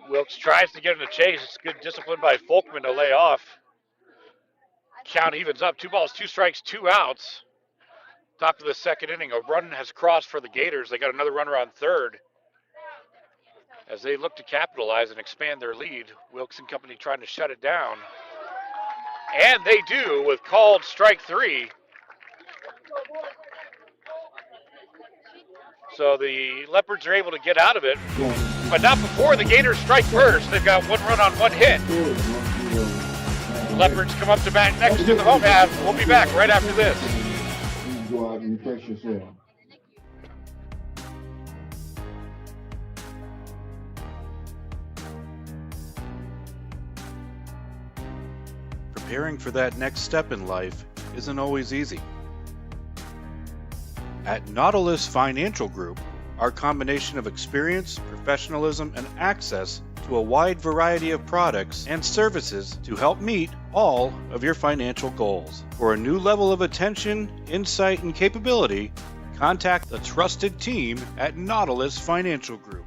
Wilkes tries to get in the chase. It's good discipline by Folkman to lay off. Count evens up. 2 balls, 2 strikes, 2 outs. Top of the second inning. A run has crossed for the Gators. They got another runner on third as they look to capitalize and expand their lead. Wilkes and company trying to shut it down. And they do with called strike 3. So the Leopards are able to get out of it, but not before the Gators strike first. They've got 1 run on 1 hit. Leopards come up to bat next to the home half. We'll be back right after this. Go out and refresh yourself. Preparing for that next step in life isn't always easy. At Nautilus Financial Group, our combination of experience, professionalism, and access to a wide variety of products and services to help meet all of your financial goals. For a new level of attention, insight, and capability, contact the trusted team at Nautilus Financial Group.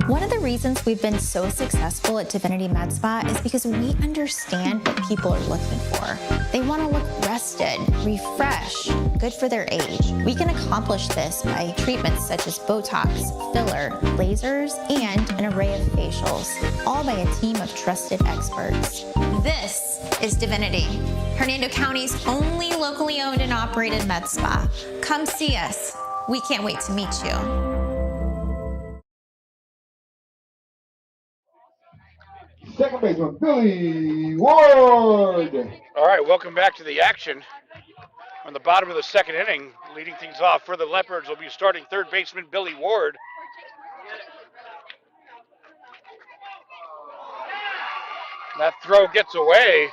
One of the reasons we've been so successful at Divinity Med Spa is because we understand what people are looking for. They want to look rested, refreshed, good for their age. We can accomplish this by treatments such as Botox, filler, lasers, and an array of facial officials, all by a team of trusted experts. This is Divinity, Hernando County's only locally owned and operated med spa. Come see us. We can't wait to meet you. Second baseman, Billy Ward. All right, welcome back to the action. On the bottom of the second inning, leading things off for the Leopards will be starting third baseman Billy Ward. That throw gets away.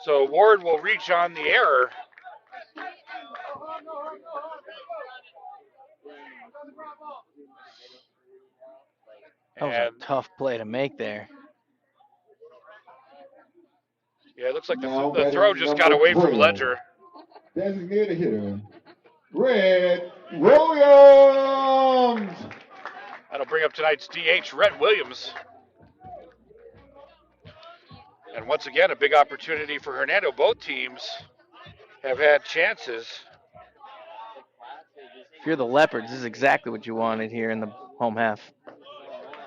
So Ward will reach on the error. That was a tough play to make there. Yeah, it looks like Now the throw just got away from Ledger. Designated hitter, Rhett Williams. That'll bring up tonight's DH, Rhett Williams. And once again, a big opportunity for Hernando. Both teams have had chances. If you're the Leopards, this is exactly what you wanted here in the home half.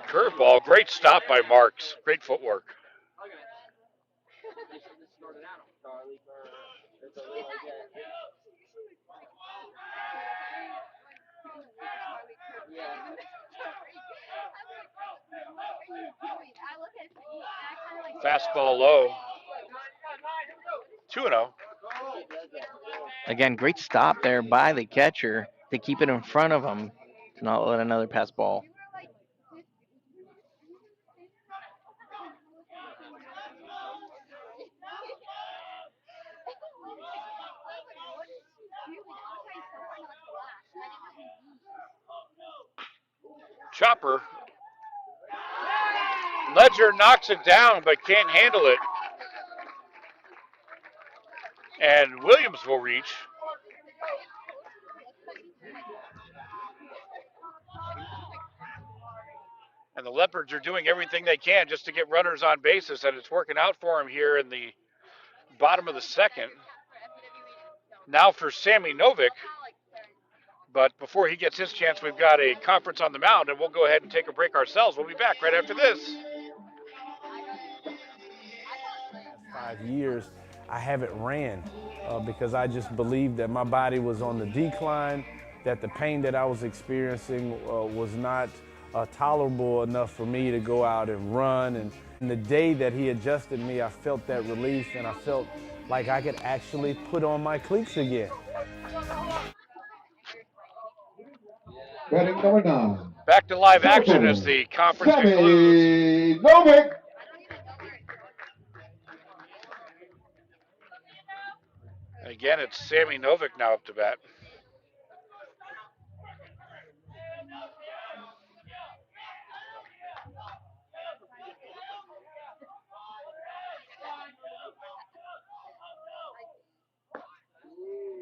Curveball, great stop by Marks. Great footwork. Fastball low. 2-0. Again, great stop there by the catcher to keep it in front of him to not let another pass ball. Chopper. Ledger knocks it down but can't handle it. And Williams will reach. And the Leopards are doing everything they can just to get runners on bases, and it's working out for them here in the bottom of the second. Now for Sammy Novick. But before he gets his chance, we've got a conference on the mound, and we'll go ahead and take a break ourselves. We'll be back right after this. 5 years, I haven't ran because I just believed that my body was on the decline, that the pain that I was experiencing was not tolerable enough for me to go out and run. And the day that he adjusted me, I felt that relief, and I felt like I could actually put on my cleats again. Batting number 9. Back to live action as the conference concludes. Novick. Again, it's Sammy Novick now up to bat.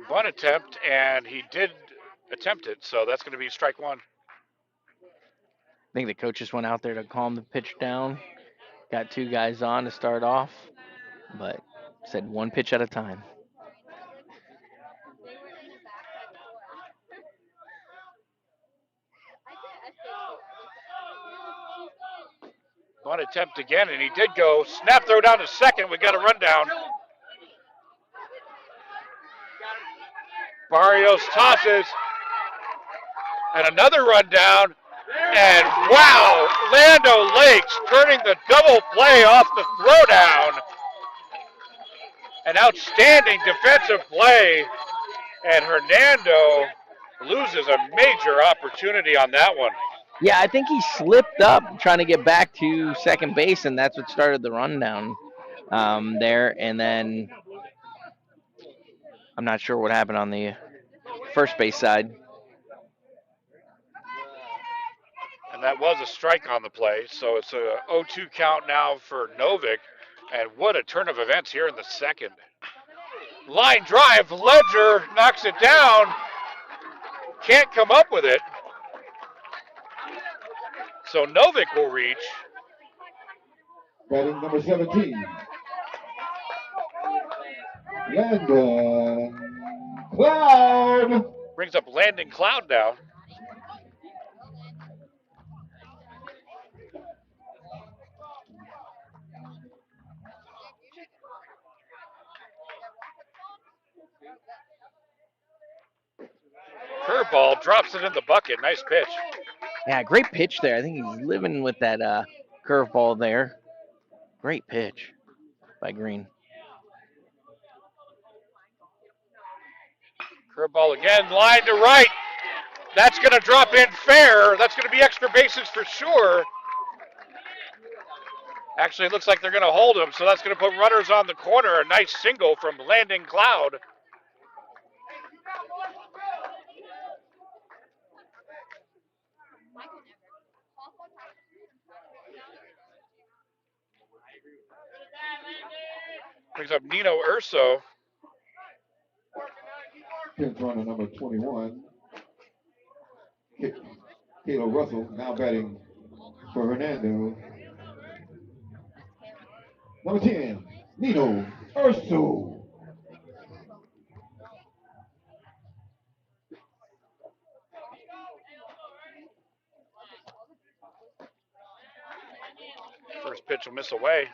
One attempt, and he did attempt it, so that's going to be strike one. I think the coach just went out there to calm the pitch down. Got 2 guys on to start off, but said 1 pitch at a time. One attempt again, and he did go. Snap throw down to second. We got a rundown. Barrios tosses. And another rundown. And wow, Lando Lakes turning the double play off the throwdown. An outstanding defensive play. And Hernando loses a major opportunity on that one. Yeah, I think he slipped up trying to get back to second base, and that's what started the rundown there. And then I'm not sure what happened on the first base side. And that was a strike on the play, so it's a 0-2 count now for Novick. And what a turn of events here in the second. Line drive, Ledger knocks it down. Can't come up with it. So Novick will reach. Batting number 17. Landon Cloud. Brings up Landon Cloud now. Curveball drops it in the bucket. Nice pitch. Yeah, great pitch there. I think he's living with that curveball there. Great pitch by Green. Curveball again, line to right. That's going to drop in fair. That's going to be extra bases for sure. Actually, it looks like they're going to hold him, so that's going to put runners on the corner. A nice single from Landon Cloud. Brings up Nino Urso. Pinch runner number 21. Kayla Russell now batting for Hernando. Number 10, Nino Urso. First pitch will miss away.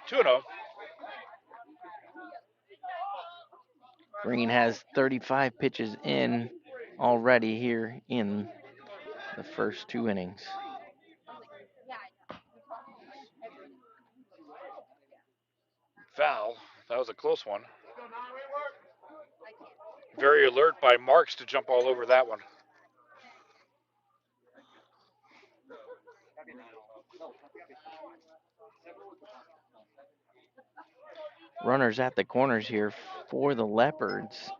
Two and 0. Green has 35 pitches in already here in the first 2 innings. Foul. That was a close one. Very alert by Marks to jump all over that one. Runners at the corners here for the Leopards.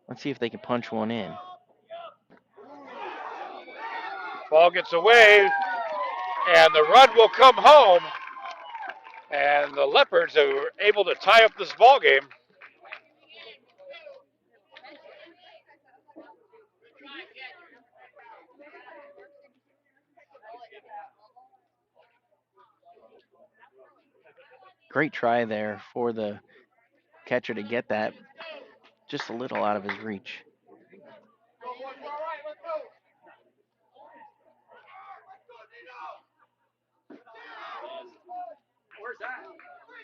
Let's see if they can punch one in. Ball gets away, and the run will come home. And the Leopards are able to tie up this ball game. Great try there for the catcher to get that just a little out of his reach.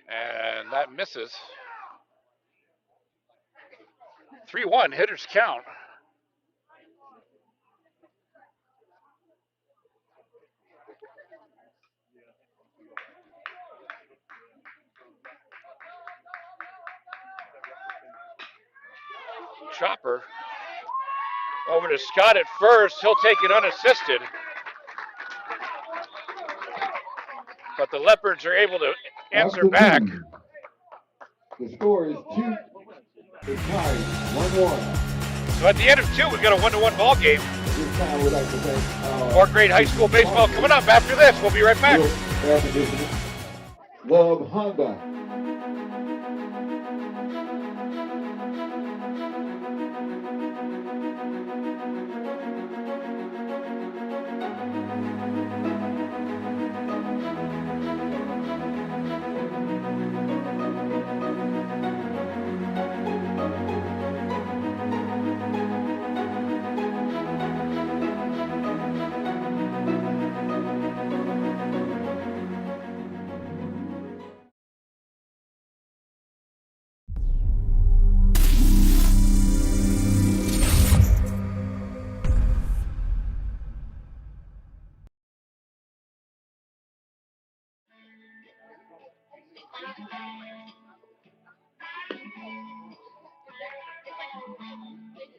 And that misses. 3-1, hitters count. Chopper over to Scott at first. He'll take it unassisted. But the Leopards are able to answer back. The score is 2. It's tied 1-1. So at the end of 2, we've got a 1-1 ball game. This time we'd like to thank More great high school baseball coming up after this. We'll be right back. Love Honda.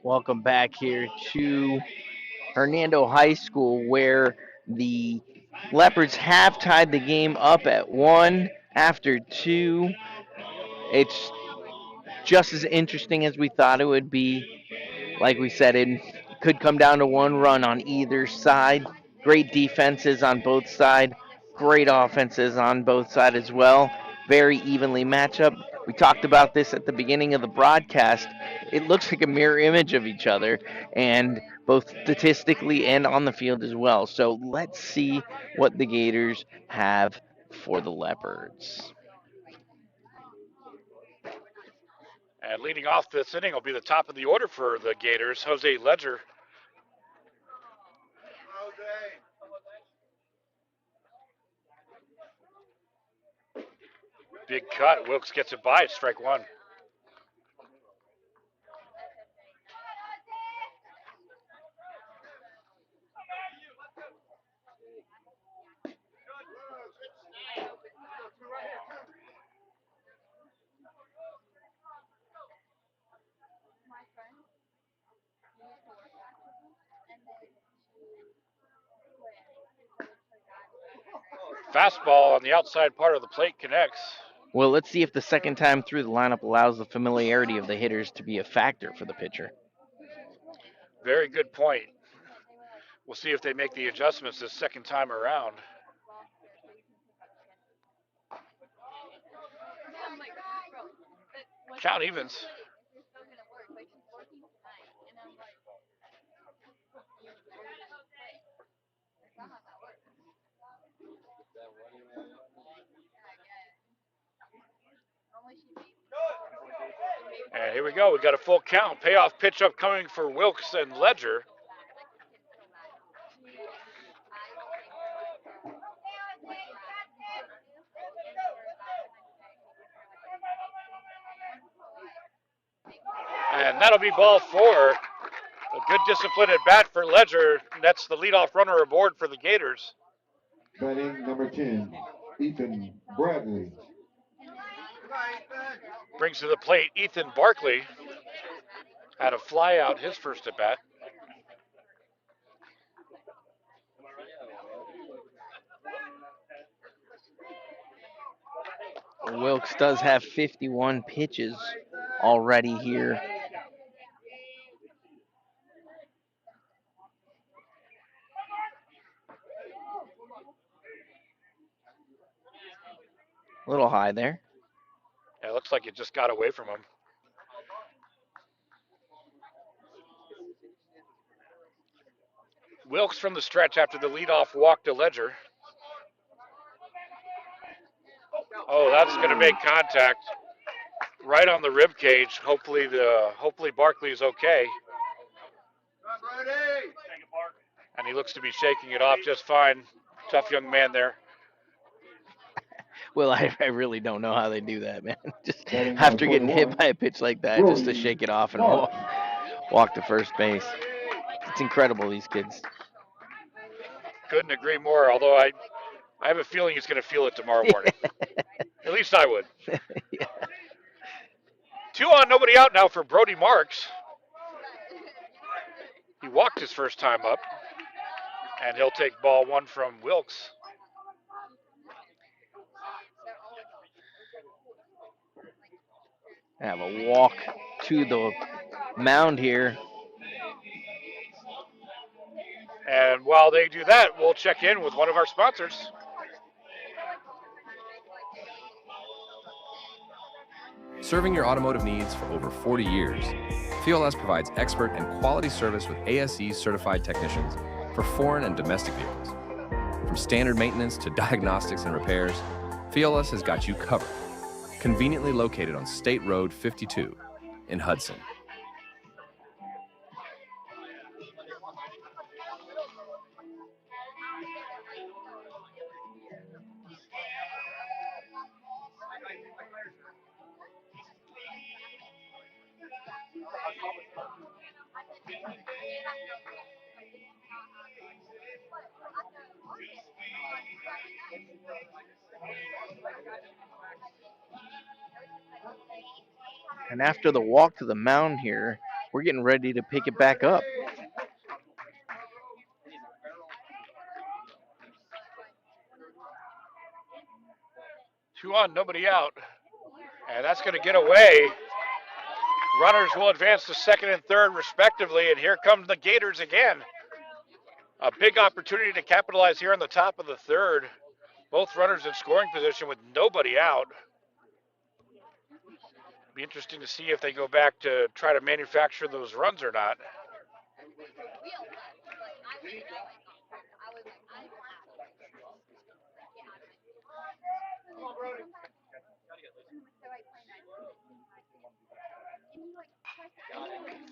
Welcome back here to Hernando High School, where the Leopards have tied the game up at 1 after 2. It's just as interesting as we thought it would be. Like we said, it could come down to 1 run on either side. Great defenses on both sides. Great offenses on both sides as well. Very evenly matched up. We talked about this at the beginning of the broadcast. It looks like a mirror image of each other, and both statistically and on the field as well. So let's see what the Gators have for the Leopards. And leading off this inning will be the top of the order for the Gators, Jose Ledger. Big cut. Wilkes gets it by. Strike one. Fastball on the outside part of the plate connects. Well, let's see if the second time through the lineup allows the familiarity of the hitters to be a factor for the pitcher. Very good point. We'll see if they make the adjustments this second time around. Count evens. And here we go. We got a full count. Payoff pitch upcoming for Wilkes and Ledger. And that'll be ball four. A good disciplined at bat for Ledger. That's the leadoff runner aboard for the Gators. Batting number 10, Ethan Bradley. Brings to the plate Ethan Barkley. Had a fly out his first at bat. Wilkes does have 51 pitches already here. A little high there. Yeah, it looks like it just got away from him. Wilkes from the stretch after the leadoff walk to Ledger. Oh, that's going to make contact right on the rib cage. Hopefully Barkley's okay. And he looks to be shaking it off just fine. Tough young man there. Well, I really don't know how they do that, man. Just after getting hit by a pitch like that, just to shake it off and walk to first base. It's incredible, these kids. Couldn't agree more, although I have a feeling he's going to feel it tomorrow morning. At least I would. Yeah. 2 on, nobody out now for Brody Marks. He walked his first time up, and he'll take ball one from Wilkes. I have a walk to the mound here. And while they do that, we'll check in with one of our sponsors. Serving your automotive needs for over 40 years, FIOLS provides expert and quality service with ASE certified technicians for foreign and domestic vehicles. From standard maintenance to diagnostics and repairs, FIOLS has got you covered. Conveniently located on State Road 52 in Hudson. And after the walk to the mound here, we're getting ready to pick it back up. Two on, nobody out. And that's going to get away. Runners will advance to second and third respectively, and here come the Gators again. A big opportunity to capitalize here on the top of the third. Both runners in scoring position with nobody out. Be interesting to see if they go back to try to manufacture those runs or not.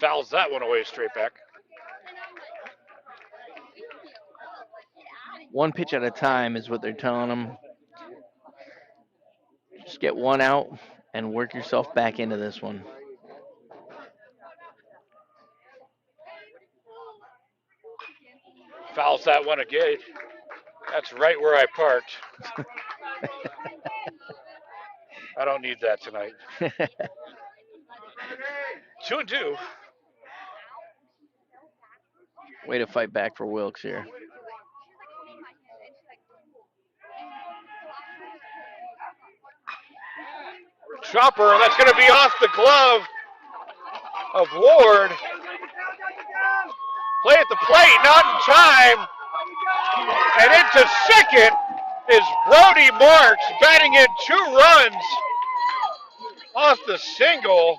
Fouls that one away straight back. One pitch at a time is what they're telling them. Just get one out and work yourself back into this one. Fouls that one again. That's right where I parked. I don't need that tonight. 2-2. Way to fight back for Wilkes here. Chopper, that's going to be off the glove of Ward. Play at the plate, not in time. And into second is Brody Marks, batting in 2 runs off the single.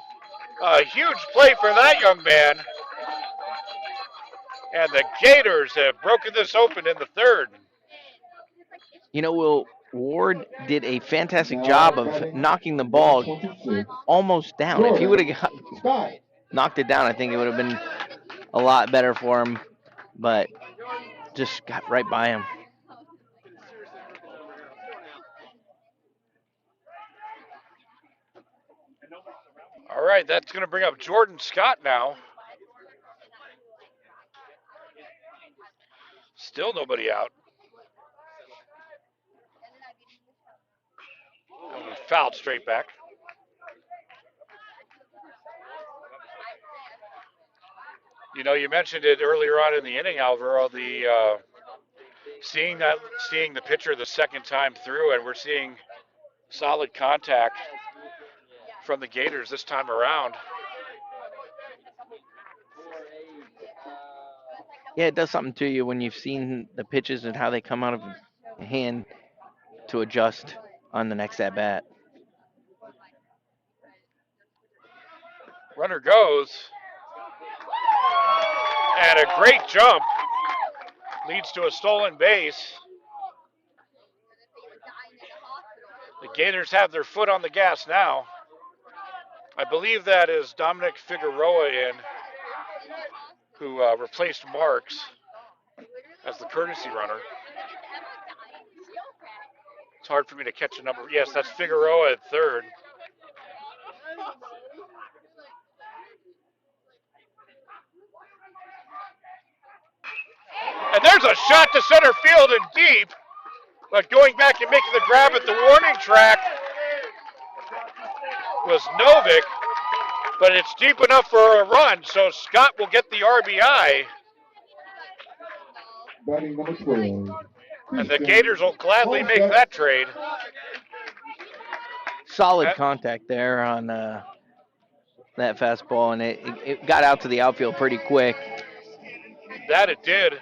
A huge play for that young man. And the Gators have broken this open in the 3rd. You know, Will, Ward did a fantastic job of knocking the ball almost down. If he would have knocked it down, I think it would have been a lot better for him. But just got right by him. All right, that's going to bring up Jordan Scott now. Still nobody out. Fouled straight back. You know, you mentioned it earlier on in the inning, Alvaro, the seeing the pitcher the second time through, and we're seeing solid contact from the Gators this time around. Yeah, it does something to you when you've seen the pitches and how they come out of hand to adjust on the next at bat. Runner goes. And a great jump leads to a stolen base. The Gators have their foot on the gas now. I believe that is Dominic Figueroa who replaced Marks as the courtesy runner. It's hard for me to catch a number. Yes, that's Figueroa at 3rd. And there's a shot to center field and deep. But going back and making the grab at the warning track was Novick. But it's deep enough for a run, so Scott will get the RBI. Batting number 12. And the Gators will gladly make that trade. Solid contact there on that fastball, and it got out to the outfield pretty quick. That it did.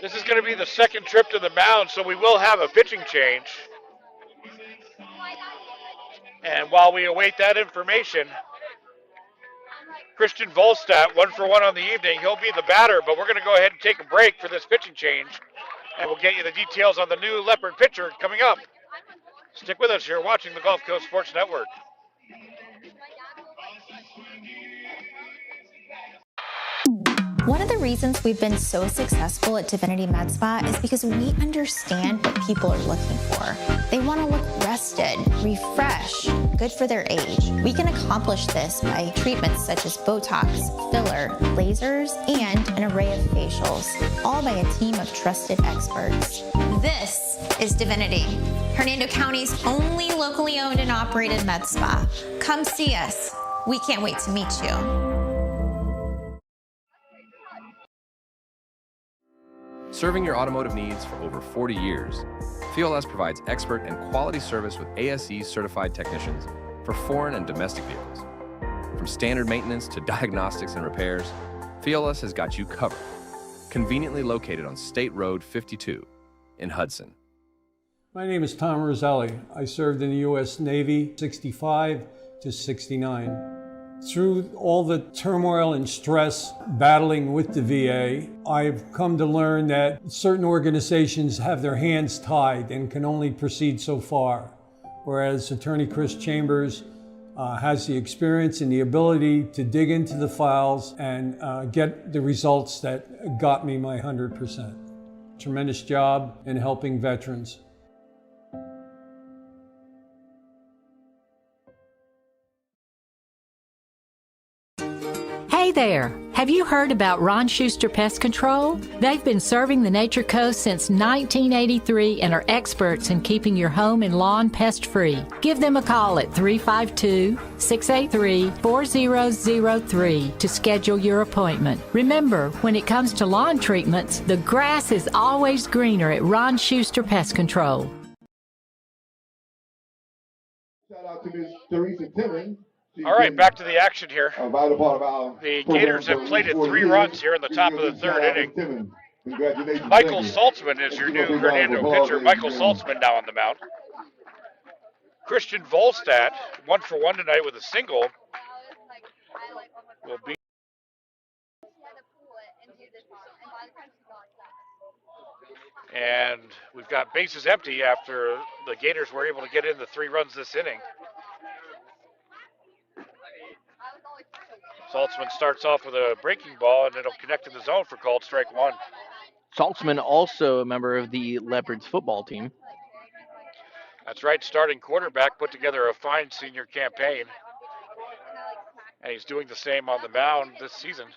This is going to be the second trip to the mound, so we will have a pitching change. And while we await that information, Christian Volstadt, 1 for 1 on the evening. He'll be the batter, but we're going to go ahead and take a break for this pitching change. And we'll get you the details on the new Leopard pitcher coming up. Stick with us. You're watching the Gulf Coast Sports Network. One of the reasons we've been so successful at Divinity Med Spa is because we understand what people are looking for. They want to look rested, refreshed, good for their age. We can accomplish this by treatments such as Botox, filler, lasers, and an array of facials, all by a team of trusted experts. This is Divinity, Hernando County's only locally owned and operated med spa. Come see us. We can't wait to meet you. Serving your automotive needs for over 40 years, FIOLS provides expert and quality service with ASE certified technicians for foreign and domestic vehicles. From standard maintenance to diagnostics and repairs, FIOLS has got you covered. Conveniently located on State Road 52 in Hudson. My name is Tom Roselli. I served in the U.S. Navy 65 to 69. Through all the turmoil and stress battling with the VA, I've come to learn that certain organizations have their hands tied and can only proceed so far, whereas Attorney Chris Chambers has the experience and the ability to dig into the files and get the results that got me my 100%. Tremendous job in helping veterans. Hey there! Have you heard about Ron Schuster Pest Control? They've been serving the Nature Coast since 1983 and are experts in keeping your home and lawn pest-free. Give them a call at 352-683-4003 to schedule your appointment. Remember, when it comes to lawn treatments, the grass is always greener at Ron Schuster Pest Control. Shout out to Ms. Teresa Timmons. All right, back to the action here. A vital part of our The program Gators have for played at 4 3 years. runs here in the top of the Shout third out to inning. Timmons. Congratulations. Michael Thank you. Saltzman is your new Hernando pitcher. Michael Saltzman now on the mound. Christian Volstadt, 1 for 1 tonight with a single, will be. And we've got bases empty after the Gators were able to get in the 3 runs this inning. Saltzman starts off with a breaking ball, and it'll connect to the zone for called strike 1. Saltzman, also a member of the Leopards football team. That's right, starting quarterback, put together a fine senior campaign. And he's doing the same on the mound this season.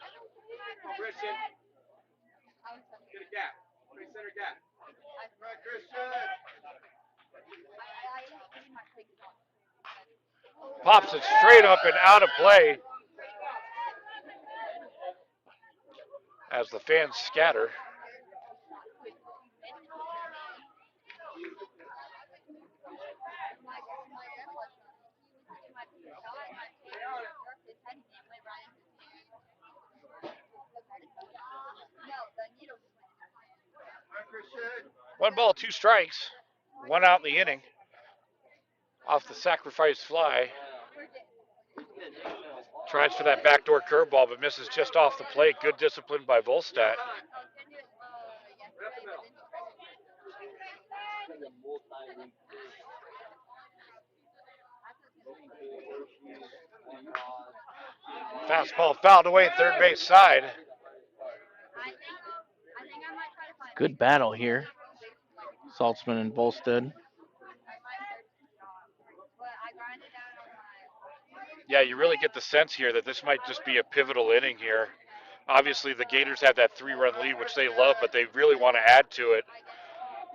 Pops it straight up and out of play as the fans scatter. One ball, 2 strikes, 1 out in the inning. Off the sacrifice fly. Tries for that backdoor curveball, but misses just off the plate. Good discipline by Volstadt. Fastball fouled away at third base side. Good battle here. Saltzman and Volstead. Yeah, you really get the sense here that this might just be a pivotal inning here. Obviously, the Gators have that 3-run lead, which they love, but they really want to add to it.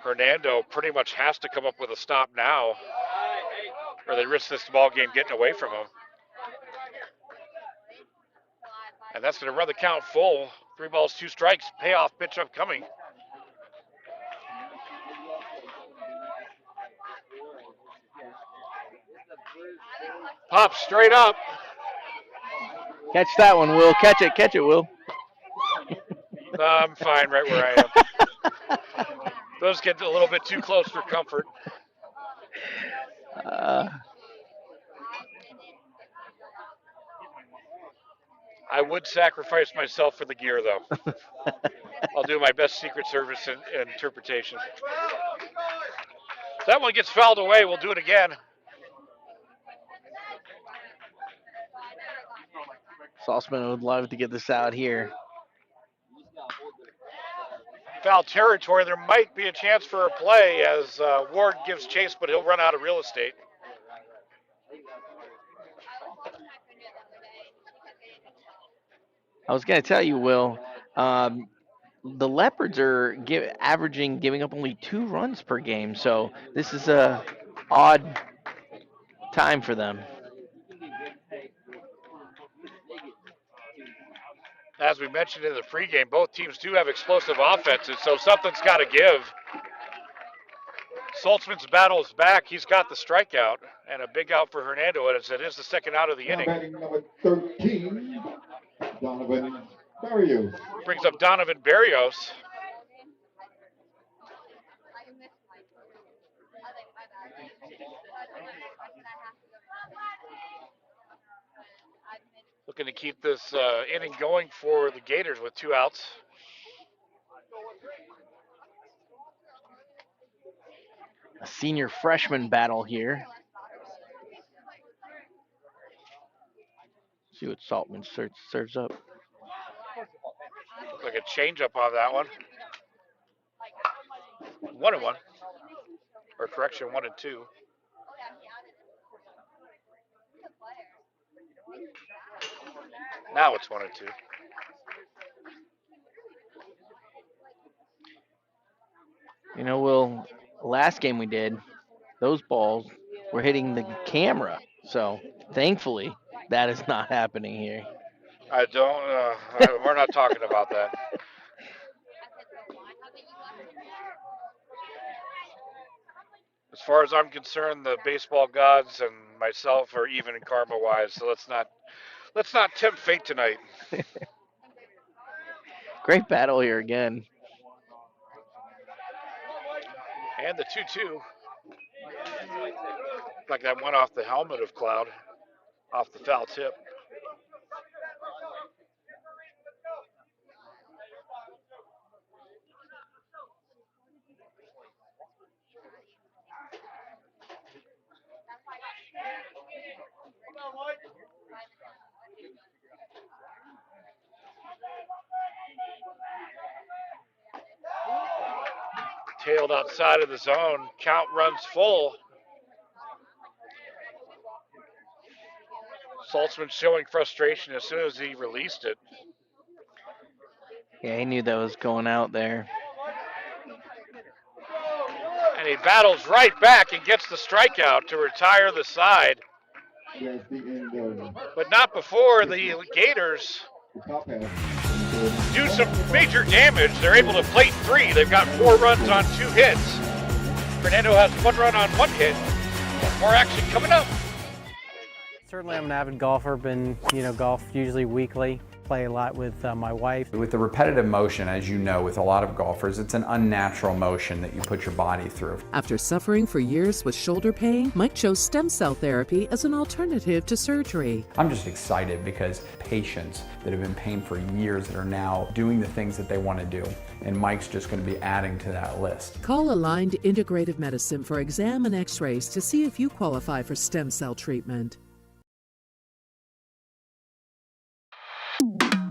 Hernando pretty much has to come up with a stop now, or they risk this ball game getting away from them. And that's going to run the count full. 3 balls, 2 strikes. Payoff pitch upcoming. Pop straight up. Catch that one, Will. Catch it, Will. I'm fine right where I am. Those get a little bit too close for comfort. I would sacrifice myself for the gear, though. I'll do my best Secret Service interpretation. That one gets fouled away. We'll do it again. Saltzman would love to get this out here. Foul territory. There might be a chance for a play as Ward gives chase, but he'll run out of real estate. I was going to tell you, Will, the Leopards are giving up only 2 runs per game, so this is a odd time for them. As we mentioned in the pregame, both teams do have explosive offenses, so something's got to give. Saltzman's battle is back. He's got the strikeout and a big out for Hernando, as it is the second out of the inning. Batting number 13, Donovan Barrios. Brings up Donovan Barrios. Looking to keep this inning going for the Gators with 2 outs. A senior freshman battle here. See what Saltman serves up. Looks like a changeup on that one. 1-1. Or correction, 1-2. Now it's 1-2. You know, Will, last game we did, those balls were hitting the camera. So thankfully, that is not happening here. I don't, we're not talking about that. As far as I'm concerned, the baseball gods and myself are even in karma-wise, so let's not tempt fate tonight. Great battle here again. And the 2-2. Like that went off the helmet of Cloud, off the foul tip. Tailed outside of the zone. Count runs full. Saltzman showing frustration as soon as he released it. Yeah, he knew that was going out there. And he battles right back and gets the strikeout to retire the side. But not before the Gators do some major damage. They're able to plate 3. They've got 4 runs on 2 hits. Hernando has 1 run on 1 hit. More action coming up. Certainly I'm an avid golfer, been, golf usually weekly, play a lot with my wife. With the repetitive motion, as you know, with a lot of golfers, it's an unnatural motion that you put your body through. After suffering for years with shoulder pain, Mike chose stem cell therapy as an alternative to surgery. I'm just excited because patients that have been in pain for years that are now doing the things that they want to do, and Mike's just going to be adding to that list. Call Aligned Integrative Medicine for exam and x-rays to see if you qualify for stem cell treatment.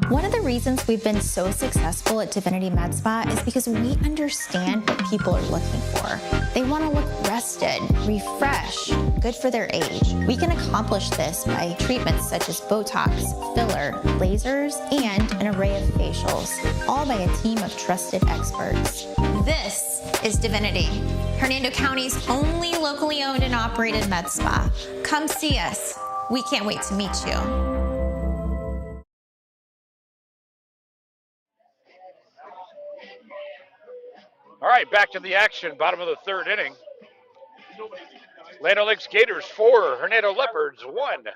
One of the reasons we've been so successful at Divinity Med Spa is because we understand what people are looking for. They want to look rested, refreshed, good for their age. We can accomplish this by treatments such as Botox, filler, lasers, and an array of facials, all by a team of trusted experts. This is Divinity, Hernando County's only locally owned and operated med spa. Come see us. We can't wait to meet you. All right, back to the action, bottom of the 3rd inning. Leopards Lakes Gators 4, Hernando Leopards 1.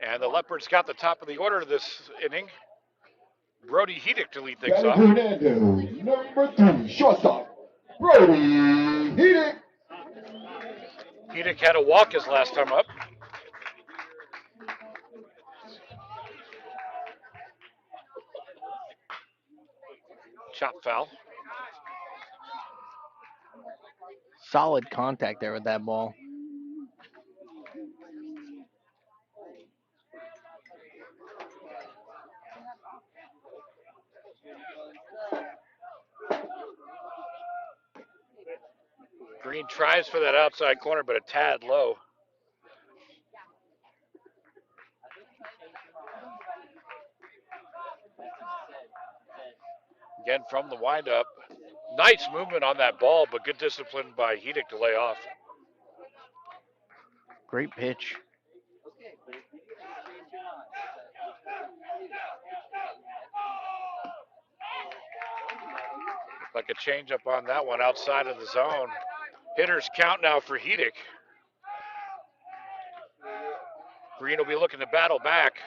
And the Leopards got the top of the order this inning. Brody Hedick to lead things off. Hernando, number 3, shortstop, Brody Hedick. Hedick had a walk his last time up. Chop foul. Solid contact there with that ball. Green tries for that outside corner, but a tad low. Again from the windup. Nice movement on that ball, but good discipline by Hedick to lay off. Great pitch. Like a changeup on that one outside of the zone. Hitters count now for Hedick. Green will be looking to battle back.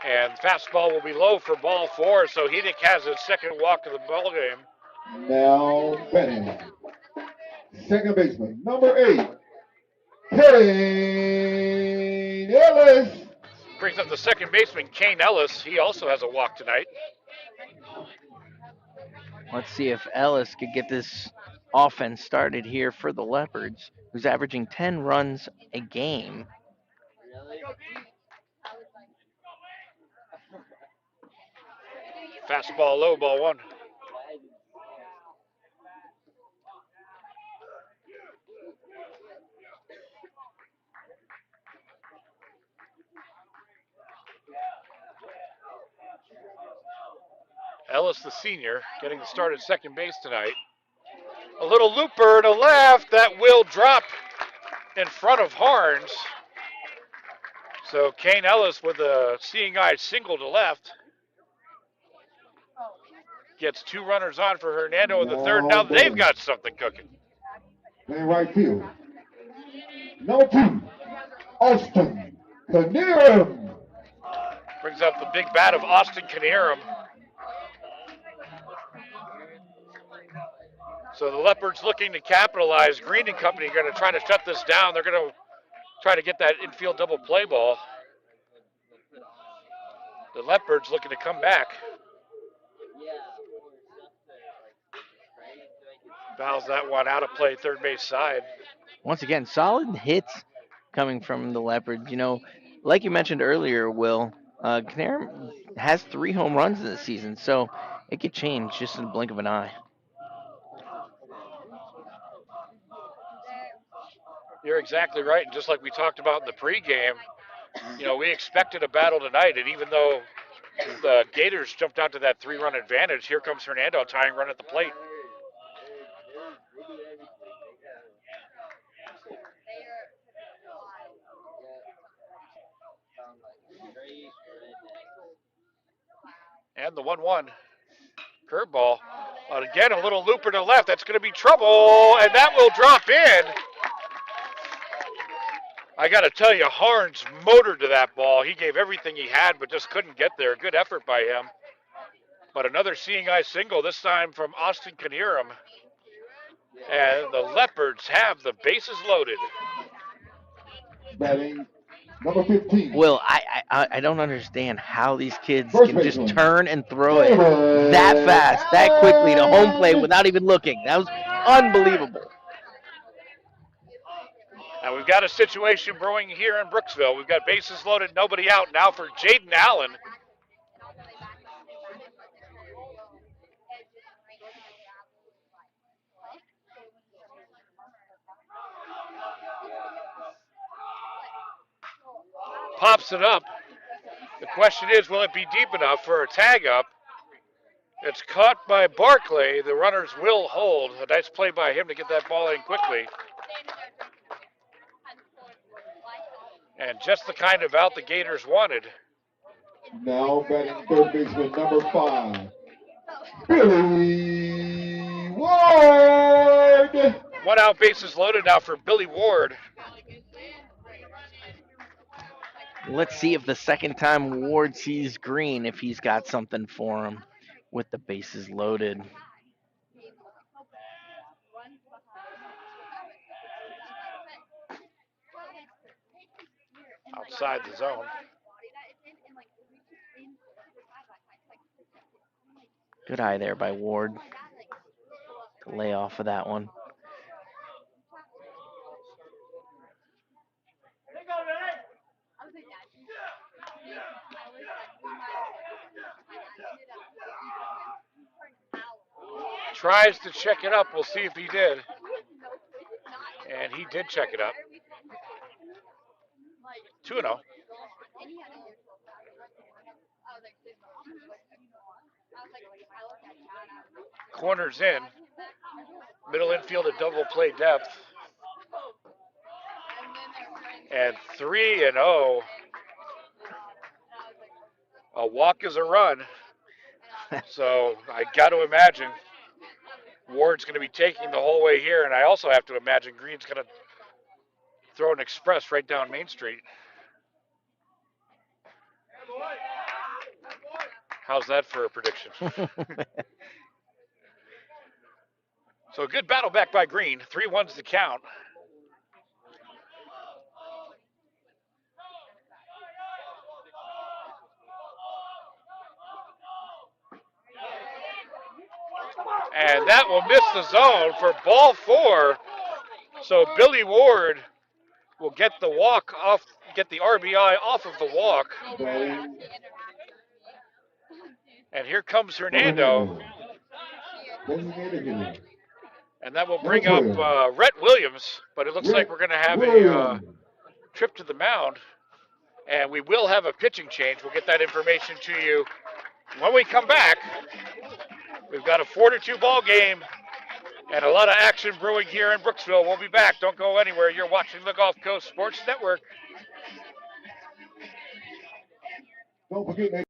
And fastball will be low for ball 4, so Hedick has his second walk of the ball game. Now batting, second baseman, number 8, Kane Ellis. Brings up the second baseman, Kane Ellis. He also has a walk tonight. Let's see if Ellis could get this offense started here for the Leopards, who's averaging 10 runs a game. Fastball low, ball one. Ellis, the senior, getting the start at second base tonight. A little looper to left that will drop in front of Harns. So Kane Ellis with a seeing eye single to left. Gets 2 runners on for Hernando in the third. Now they've got something cooking. Playing right field. Number 2, Austin Canirum. Brings up the big bat of Austin Canirum. So the Leopards looking to capitalize. Green and company are going to try to shut this down. They're going to try to get that infield double play ball. The Leopards looking to come back. Fouls that one out of play, third base side. Once again, solid hits coming from the Leopards. You know, like you mentioned earlier, Will, Canarum has 3 home runs this season, so it could change just in the blink of an eye. You're exactly right. And just like we talked about in the pregame, you know, we expected a battle tonight. And even though the Gators jumped out to that 3-run advantage, here comes Hernando tying run at the plate. And the 1-1 curveball. Again, a little looper to left. That's going to be trouble, and that will drop in. I got to tell you, Harns motored to that ball. He gave everything he had, but just couldn't get there. Good effort by him. But another seeing eye single, this time from Austin Canirum. And the Leopards have the bases loaded. Batting number 15. Will, I don't understand how these kids can just turn and throw it that fast, that quickly to home plate without even looking. That was unbelievable. And we've got a situation brewing here in Brooksville. We've got bases loaded, nobody out now for Jaden Allen. Pops it up. The question is, will it be deep enough for a tag up? It's caught by Barclay. The runners will hold. A nice play by him to get that ball in quickly. And just the kind of out the Gators wanted. Now batting third baseman number 5, Billy Ward. 1 out, bases loaded now for Billy Ward. Let's see if the second time Ward sees green, if he's got something for him with the bases loaded. Outside the zone. Good eye there by Ward to lay off of that one. Tries to check it up. We'll see if he did. And he did check it up. 2-0. Corners in. Middle infield at double play depth. And 3-0. A walk is a run. So I got to imagine Ward's going to be taking the whole way here. And I also have to imagine Green's going to throw an express right down Main Street. How's that for a prediction? So a good battle back by Green. 3-1's the count. And that will miss the zone for ball 4. So Billy Ward will get the walk off, get the RBI off of the walk. And here comes Hernando. And that will bring up Rhett Williams, but it looks like we're going to have a trip to the mound. And we will have a pitching change. We'll get that information to you when we come back. We've got a 4-2 ball game and a lot of action brewing here in Brooksville. We'll be back. Don't go anywhere. You're watching the Gulf Coast Sports Network. Don't forget,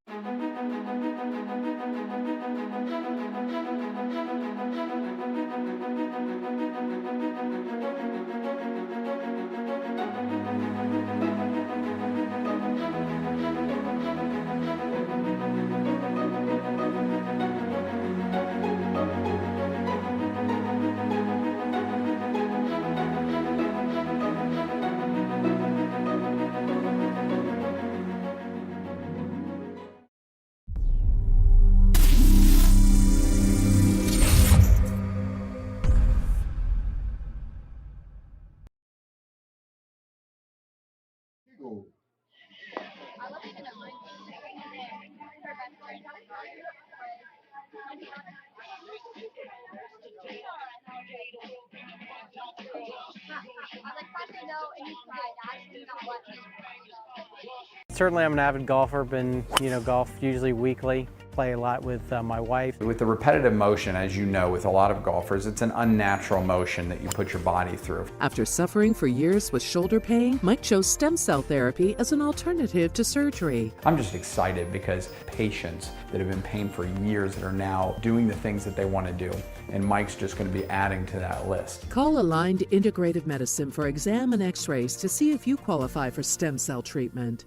Certainly I'm an avid golfer, been, golf usually weekly, play a lot with my wife. With the repetitive motion, as you know, with a lot of golfers, it's an unnatural motion that you put your body through. After suffering for years with shoulder pain, Mike chose stem cell therapy as an alternative to surgery. I'm just excited because patients that have been in pain for years that are now doing the things that they want to do, and Mike's just going to be adding to that list. Call Aligned Integrative Medicine for exam and x-rays to see if you qualify for stem cell treatment.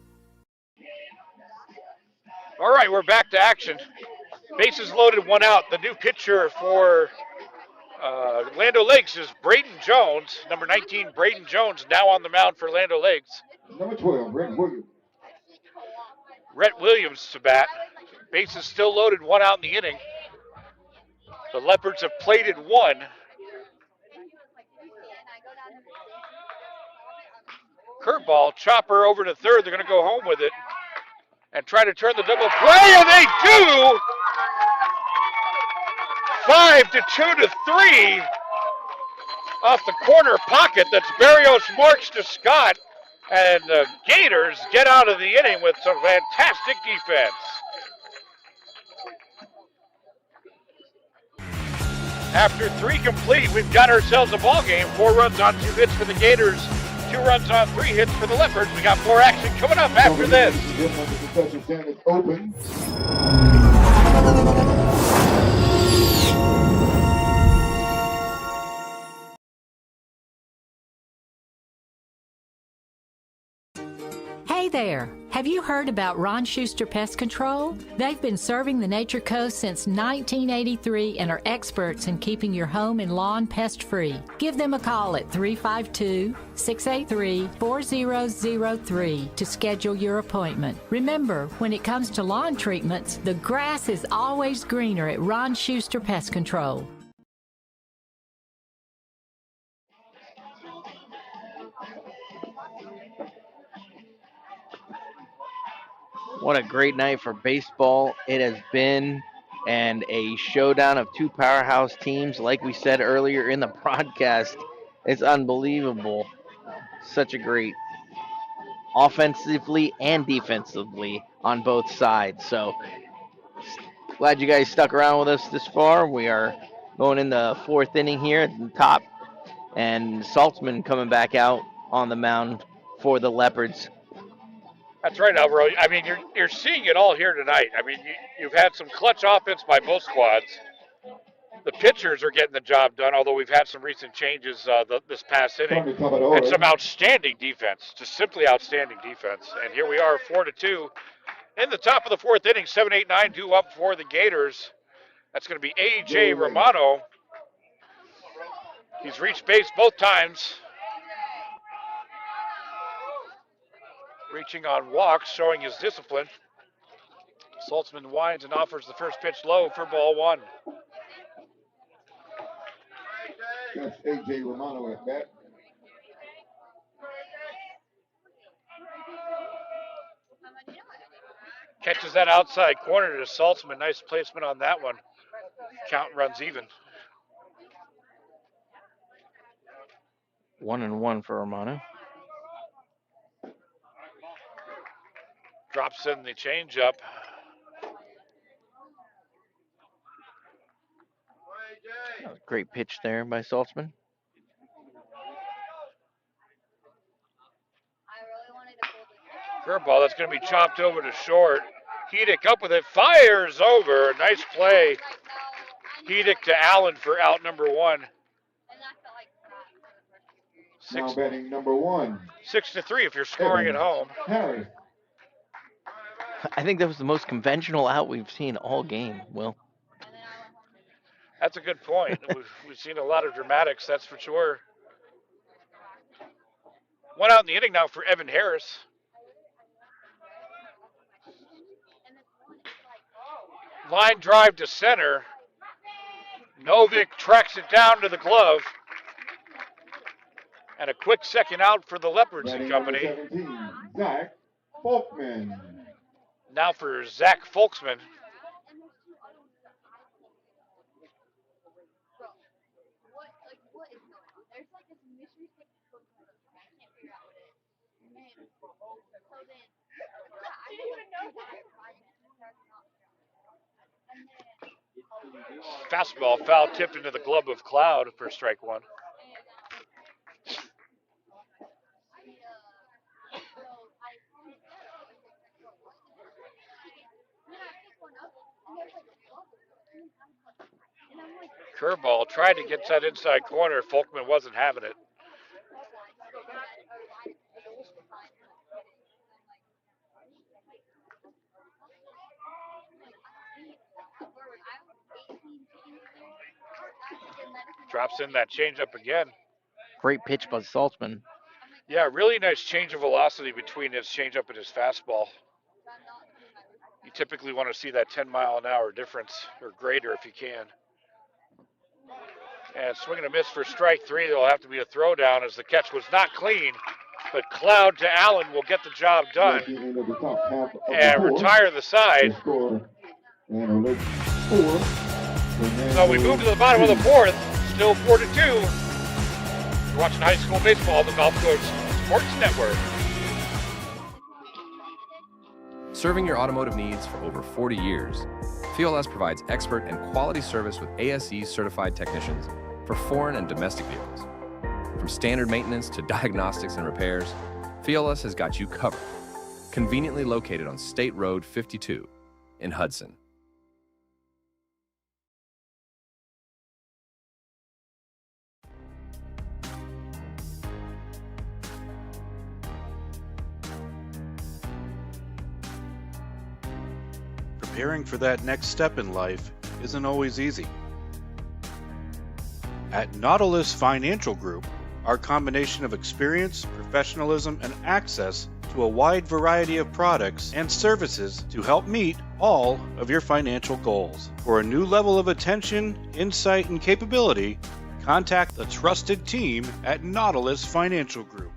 All right, we're back to action. Bases loaded, 1 out. The new pitcher for Land O'Lakes is Braden Jones. Number 19, Braden Jones, now on the mound for Land O'Lakes. Number 12, Brett Williams. Rhett Williams to bat. Bases still loaded, 1 out in the inning. The Leopards have plated 1. Curveball, chopper over to third. They're going to go home with it and try to turn the double play, and they do! 5-2-3 off the corner pocket. That's Barrios Marks to Scott, and the Gators get out of the inning with some fantastic defense. After 3 complete, we've got ourselves a ball game. 4 runs on 2 hits for the Gators, 2 runs on 3 hits for the Leopards. We got more action coming up after this. Open. Hey there! Have you heard about Ron Schuster Pest Control? They've been serving the Nature Coast since 1983 and are experts in keeping your home and lawn pest-free. Give them a call at 352-683-4003 to schedule your appointment. Remember, when it comes to lawn treatments, the grass is always greener at Ron Schuster Pest Control. What a great night for baseball it has been, and a showdown of 2 powerhouse teams. Like we said earlier in the broadcast, it's unbelievable. Such a great offensively and defensively on both sides. So glad you guys stuck around with us this far. We are going in the 4th inning here at the top, and Saltzman coming back out on the mound for the Leopards. That's right, Alvaro. I mean, you're seeing it all here tonight. I mean, you've had some clutch offense by both squads. The pitchers are getting the job done, although we've had some recent changes this past inning. And some outstanding defense, just simply outstanding defense. And here we are, 4-2. In the top of the 4th inning, 7-8-9 due up for the Gators. That's going to be A.J. Romano. He's reached base both times. Reaching on walks, showing his discipline. Saltzman winds and offers the first pitch low for ball 1. That's A.J. Romano at bat. Catches that outside corner to Saltzman. Nice placement on that one. Count runs even. 1-1 for Romano. Drops in the changeup. Great pitch there by Saltzman. Curveball that's going to be chopped over to short. Hedick up with it, fires over. Nice play. Hedick to Allen for out number one. Now batting number 1. 6-3 if you're scoring at home. Harris. I think that was the most conventional out we've seen all game, Will. That's a good point. We've seen a lot of dramatics, that's for sure. One out in the inning now for Evan Harris. Line drive to center. Novick tracks it down to the glove. And a quick second out for the Leopards and company. 17, Zach Folkman. Now for Zach Folksman. Fastball foul tipped into the glove of Cloud for strike one. Curveball tried to get that inside corner. Folkman wasn't having it. Drops in that changeup again. Great pitch by Saltzman. Yeah, really nice change of velocity between his changeup and his fastball. You typically want to see that 10-mile-an-hour difference, or greater if you can. And swing and a miss for strike three. There'll have to be a throwdown as the catch was not clean. But Cloud to Allen will get the job done and retire the side. So we move to the bottom of the fourth. Still 4-2. You're watching high school baseball on the Gulf Coast Sports Network. Serving your automotive needs for over 40 years, FIOLS provides expert and quality service with ASE certified technicians for foreign and domestic vehicles. From standard maintenance to diagnostics and repairs, FIOLS has got you covered. Conveniently located on State Road 52 in Hudson. Preparing for that next step in life isn't always easy. At Nautilus Financial Group, our combination of experience, professionalism, and access to a wide variety of products and services to help meet all of your financial goals. For a new level of attention, insight, and capability, contact the trusted team at Nautilus Financial Group.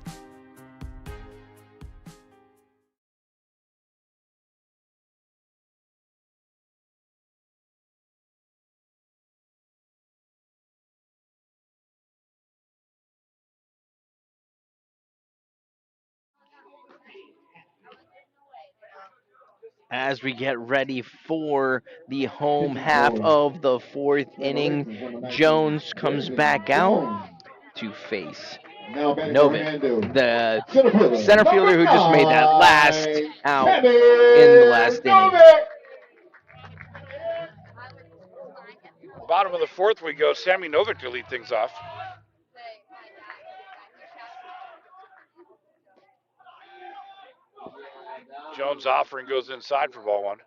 As we get ready for the home half of the fourth inning, Jones comes back out to face Novik, the center fielder who just made that last out in the last inning. Bottom of the fourth we go. Sammy Novik to lead things off. Jones offering goes inside for ball one.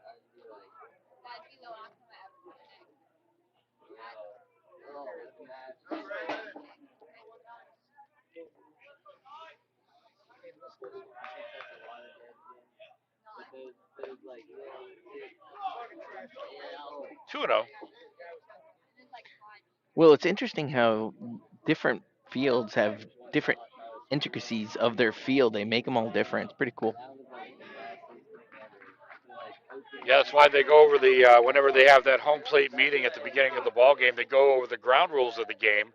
Two 2-0. Well, it's interesting how different fields have different intricacies of their field. They make them all different. It's pretty cool. Yeah, that's why they go over the whenever they have that home plate meeting at the beginning of the ball game, they go over the ground rules of the game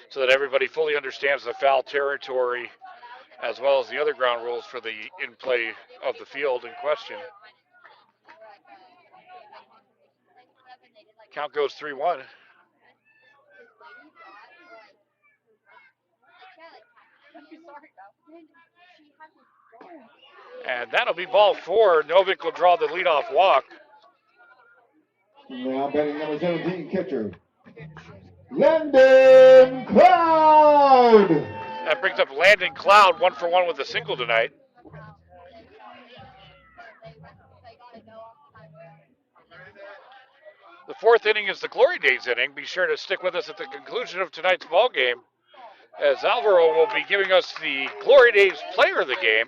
so that everybody fully understands the foul territory as well as the other ground rules for the in play of the field in question. Count goes 3-1. And that'll be ball 4. Novick will draw the leadoff walk. Now batting number 17, catcher, Landon Cloud. That brings up Landon Cloud, 1-for-1 with a single tonight. The 4th inning is the Glory Days inning. Be sure to stick with us at the conclusion of tonight's ball game, as Alvaro will be giving us the Glory Days player of the game.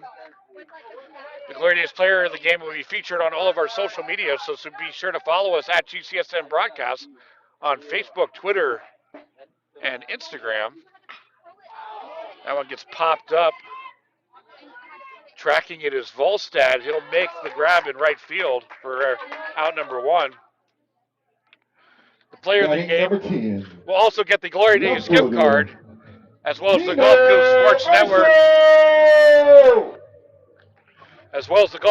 The Glory Days player of the game will be featured on all of our social media, so be sure to follow us at GCSN Broadcast on Facebook, Twitter, and Instagram. That one gets popped up. Tracking it is Volstad. He'll make the grab in right field for out number 1. The player of the game will also get the Glory Days gift card, as well as the Gulf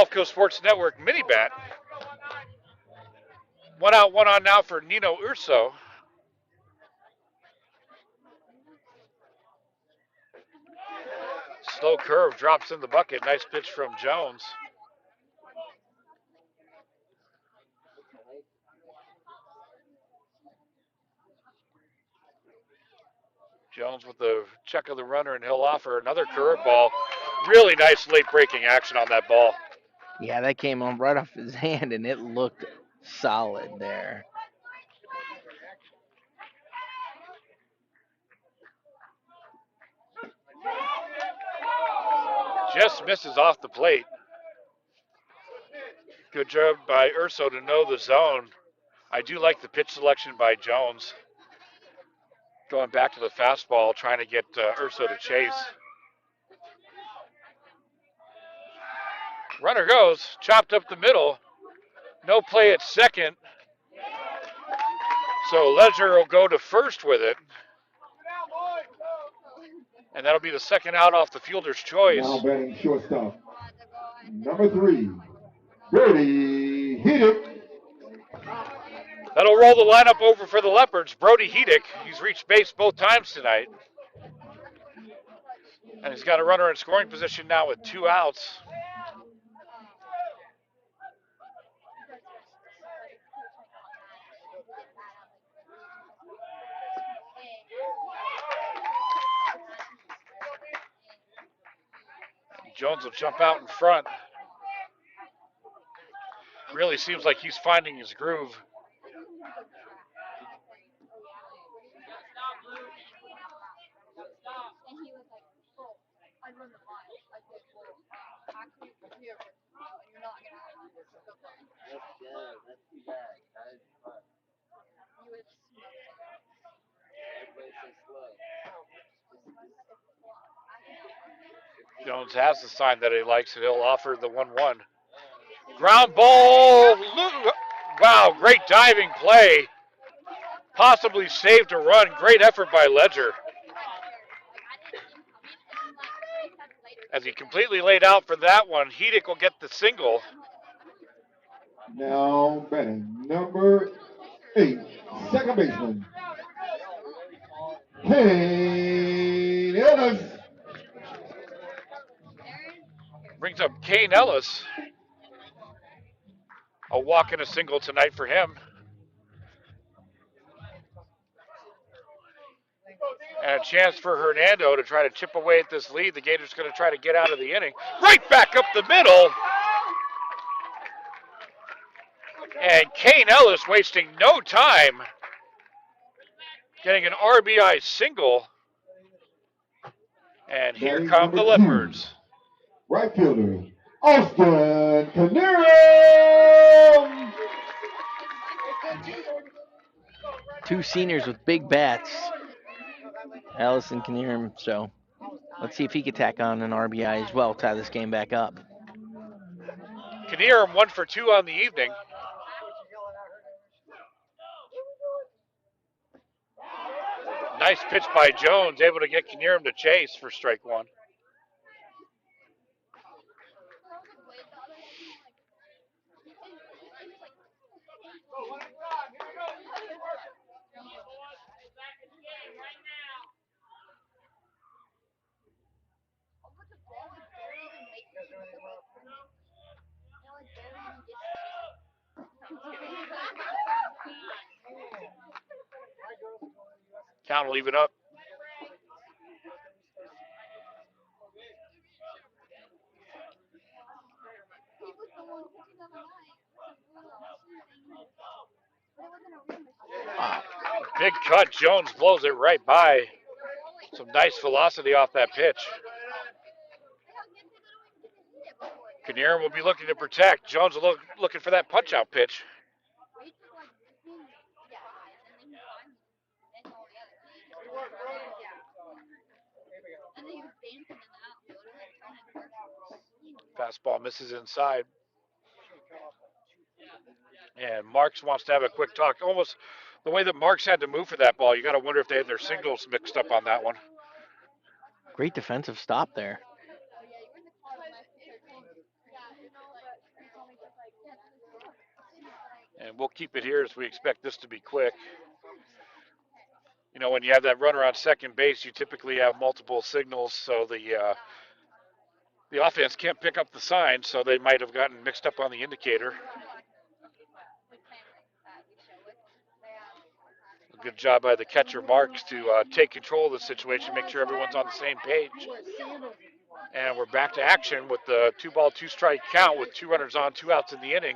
Coast Sports Network, mini bat. 1 out, 1 on now for Nino Urso. Slow curve drops in the bucket. Nice pitch from Jones. Jones with the check of the runner, and he'll offer another curveball. Really nice late breaking action on that ball. Yeah, that came on right off his hand, and it looked solid there. Just misses off the plate. Good job by Urso to know the zone. I do like the pitch selection by Jones. Going back to the fastball, trying to get Urso to chase. Runner goes, chopped up the middle. No play at second. So Ledger will go to first with it. And that'll be the second out off the fielder's choice. Now batting shortstop, number 3, Brody Heedick. That'll roll the lineup over for the Leopards. Brody Heedick, he's reached base both times tonight. And he's got a runner in scoring position now with 2 outs. Jones will jump out in front. Really seems like he's finding his groove. Jones has the sign that he likes, and he'll offer the 1-1. Ground ball. Wow, great diving play. Possibly saved a run. Great effort by Ledger. As he completely laid out for that one, Heedick will get the single. Now batting number 8, second baseman, Kane Ellis. Brings up Kane Ellis. A walk and a single tonight for him. And a chance for Hernando to try to chip away at this lead. The Gators going to try to get out of the inning. Right back up the middle. And Kane Ellis wasting no time getting an RBI single. And here come the Leopards. Right fielder, Austin Canero. 2 seniors with big bats. Allison Knierim. So let's see if he can tack on an RBI as well, tie this game back up. Knierim 1 for 2 on the evening. Nice pitch by Jones, able to get Knierim to chase for strike 1. Count will leave it up. Big cut. Jones blows it right by. Some nice velocity off that pitch. Knierim will be looking to protect. Jones looking for that punch-out pitch. Fastball misses inside. And Marks wants to have a quick talk. Almost the way that Marks had to move for that ball, you got to wonder if they had their signals mixed up on that one. Great defensive stop there. And we'll keep it here as we expect this to be quick. You know, when you have that runner on second base, you typically have multiple signals, so the offense can't pick up the sign, so they might have gotten mixed up on the indicator. Good job by the catcher, Marks, to take control of the situation, make sure everyone's on the same page. And we're back to action with the 2-ball, 2-strike count with 2 runners on, 2 outs in the inning.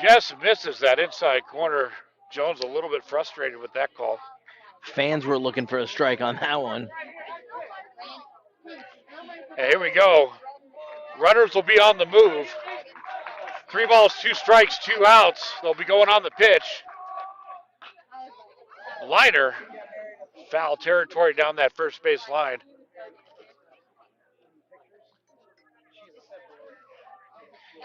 Just misses that inside corner. Jones a little bit frustrated with that call. Fans were looking for a strike on that one. And here we go. Runners will be on the move. 3 balls, 2 strikes, 2 outs. They'll be going on the pitch. Liner, foul territory down that first base line.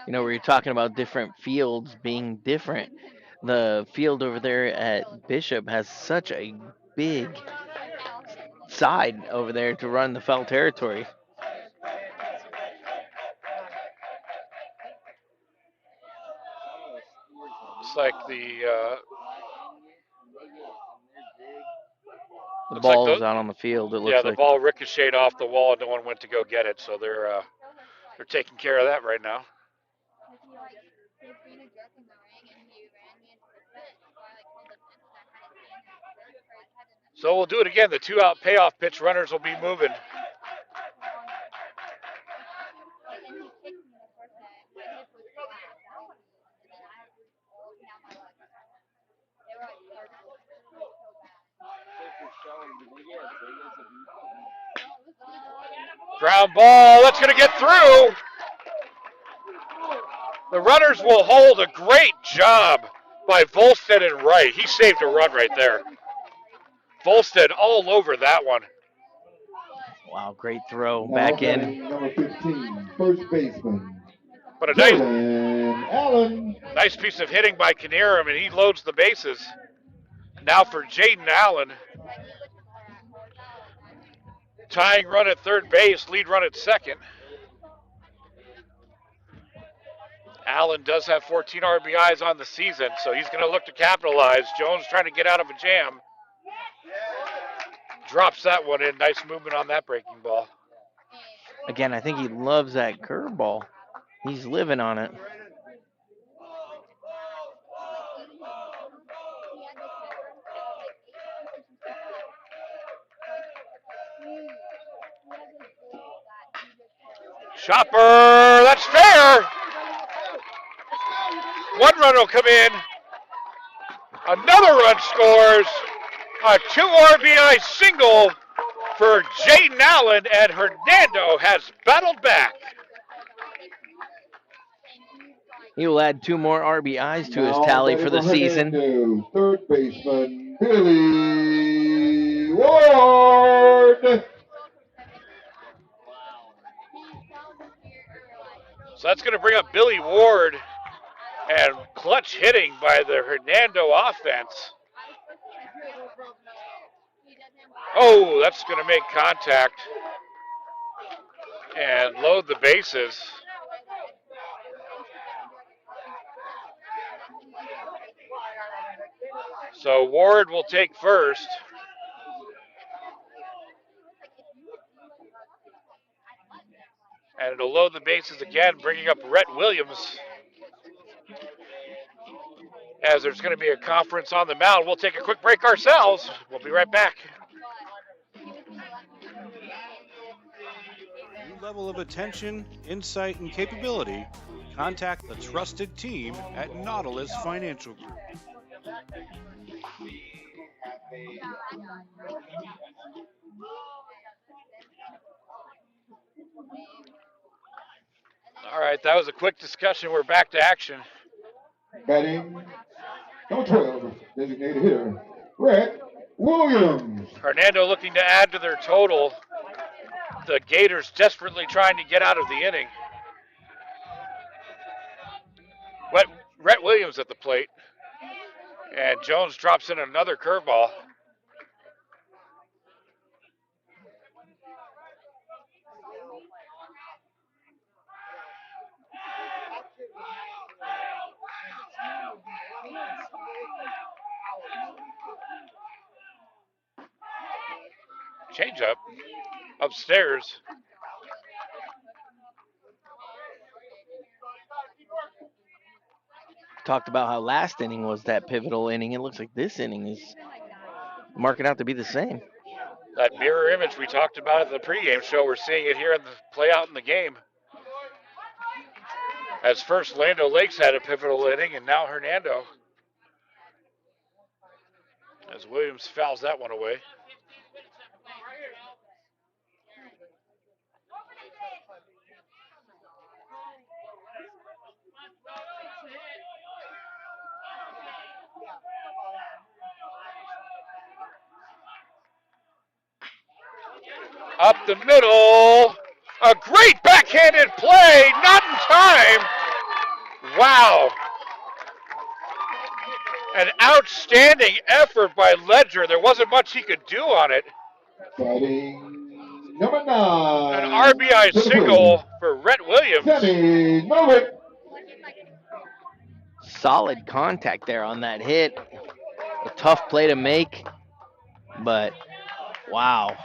You know, we were talking about different fields being different. The field over there at Bishop has such a big side over there to run the foul territory. It's like the ball is out on the field. It looks yeah, the like. ball ricocheted off the wall and no one went to go get it, so they're taking care of that right now. So we'll do it again. The 2-out payoff pitch. Runners will be moving. Ground ball. That's going to get through. The runners will hold. A great job by Volstead and Wright. He saved a run right there. Volstead all over that one. Wow, great throw back in. Number 15, first baseman. But a nice piece of hitting by Knierim, and he loads the bases. Now for Jaden Allen. Tying run at third base, lead run at second. Allen does have 14 RBIs on the season, so he's going to look to capitalize. Jones trying to get out of a jam. Drops that one in. Nice movement on that breaking ball. Again, I think he loves that curveball. He's living on it. Chopper, that's fair. One run will come in. Another run scores. A 2 RBI single for Jaden Allen, and Hernando has battled back. He will add 2 more RBIs to his Now tally for the batting season. Hernando, third baseman Billy Ward. So that's going to bring up Billy Ward, and clutch hitting by the Hernando offense. Oh, that's going to make contact and load the bases. So Ward will take first. And it'll load the bases again, bringing up Rhett Williams. As there's going to be a conference on the mound. We'll take a quick break ourselves. We'll be right back. Your level of attention, insight, and capability, contact the trusted team at Nautilus Financial Group. All right, that was a quick discussion. We're back to action. Batting number 12, designated hitter, Rhett Williams. Hernando looking to add to their total. The Gators desperately trying to get out of the inning. Rhett Williams at the plate. And Jones drops in another curveball. Changeup upstairs. Talked about how last inning was that pivotal inning. It looks like this inning is marking out to be the same. That mirror image we talked about at the pregame show, we're seeing it here in the play out in the game. As first Lando Lakes had a pivotal inning, and now Hernando. As Williams fouls that one away. Up the middle. A great backhanded play, not in time. Wow. An outstanding effort by Ledger. There wasn't much he could do on it. Batting number 9. An RBI single for Rhett Williams. Solid contact there on that hit. A tough play to make, but wow.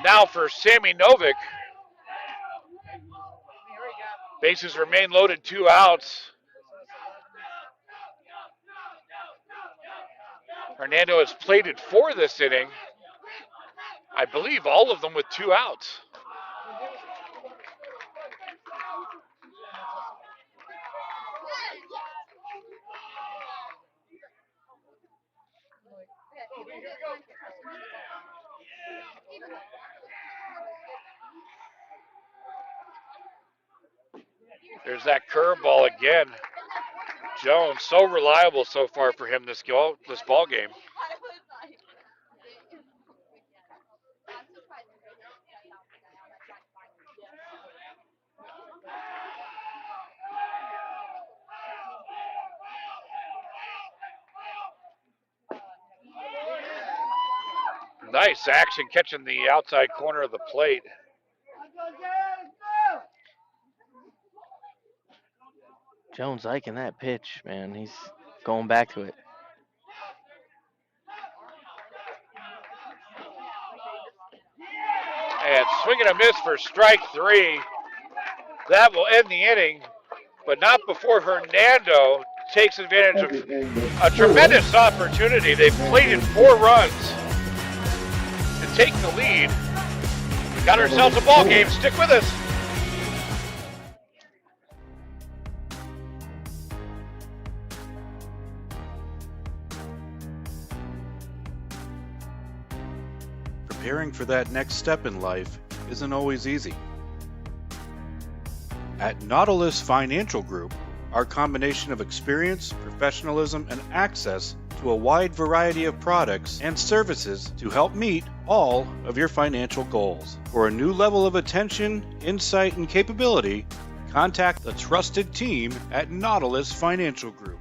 Now for Sammy Novick. Bases remain loaded, 2 outs. Hernando has plated 4 this inning. I believe all of them with 2 outs. There's that curveball again. Jones, so reliable so far for him this ball game. Nice action catching the outside corner of the plate. Jones liking that pitch, man. He's going back to it. And swing and a miss for strike 3. That will end the inning, but not before Hernando takes advantage of a tremendous opportunity. They've plated 4 runs to take the lead. We got ourselves a ball game. Stick with us. Preparing for that next step in life isn't always easy. At Nautilus Financial Group, our combination of experience, professionalism, and access to a wide variety of products and services to help meet all of your financial goals. For a new level of attention, insight, and capability, contact the trusted team at Nautilus Financial Group.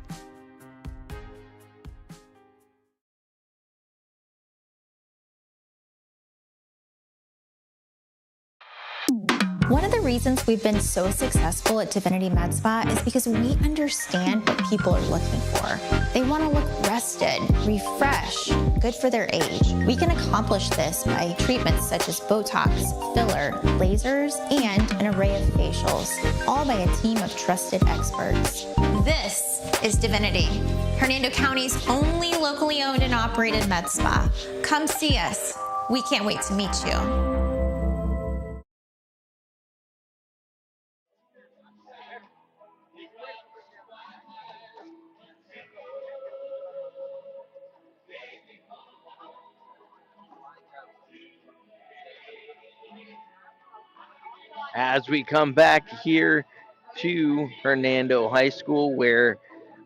One of the reasons we've been so successful at Divinity Med Spa is because we understand what people are looking for. They want to look rested, refreshed, good for their age. We can accomplish this by treatments such as Botox, filler, lasers, and an array of facials, all by a team of trusted experts. This is Divinity, Hernando County's only locally owned and operated med spa. Come see us. We can't wait to meet you. As we come back here to Hernando High School, where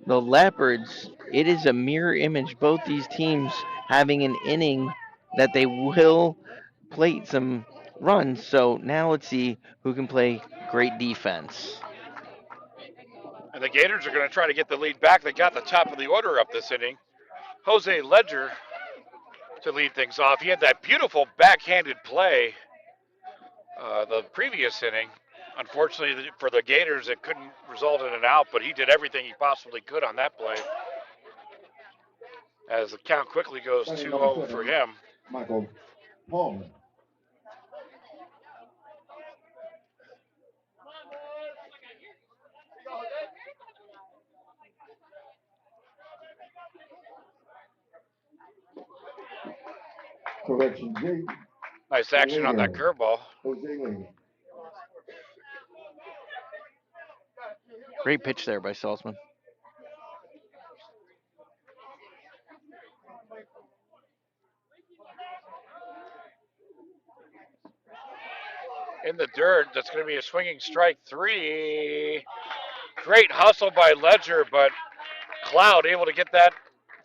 the Leopards, it is a mirror image, both these teams having an inning that they will plate some runs. So now let's see who can play great defense. And the Gators are going to try to get the lead back. They got the top of the order up this inning. Jose Ledger to lead things off. He had that beautiful backhanded play the previous inning. Unfortunately for the Gators, it couldn't result in an out, but he did everything he possibly could on that play. As the count quickly goes 2-0 for him. Michael Palmer. Correction, Jay. Nice action on that curveball. Jose Langer. Great pitch there by Salzman. In the dirt, that's going to be a swinging strike 3. Great hustle by Ledger, but Cloud able to get that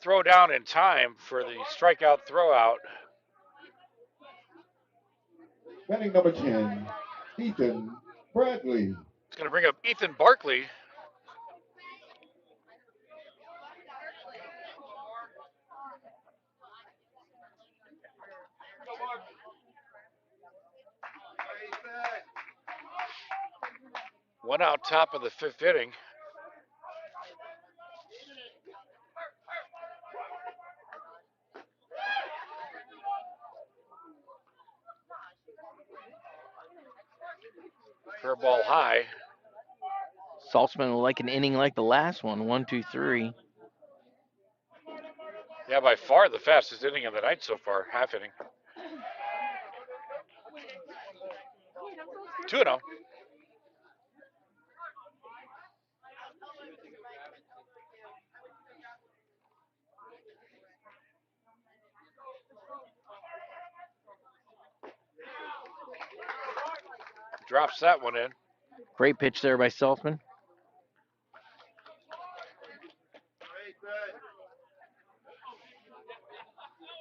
throw down in time for the strikeout throw out. Batting number 10, Ethan Bradley. It's going to bring up Ethan Barkley. One out top of the 5th inning. Curveball high. Saltzman will like an inning like the last one. 1, 2, 3. Yeah, by far the fastest inning of the night so far. Half inning. 2-0. Drops that one in. Great pitch there by Saltzman.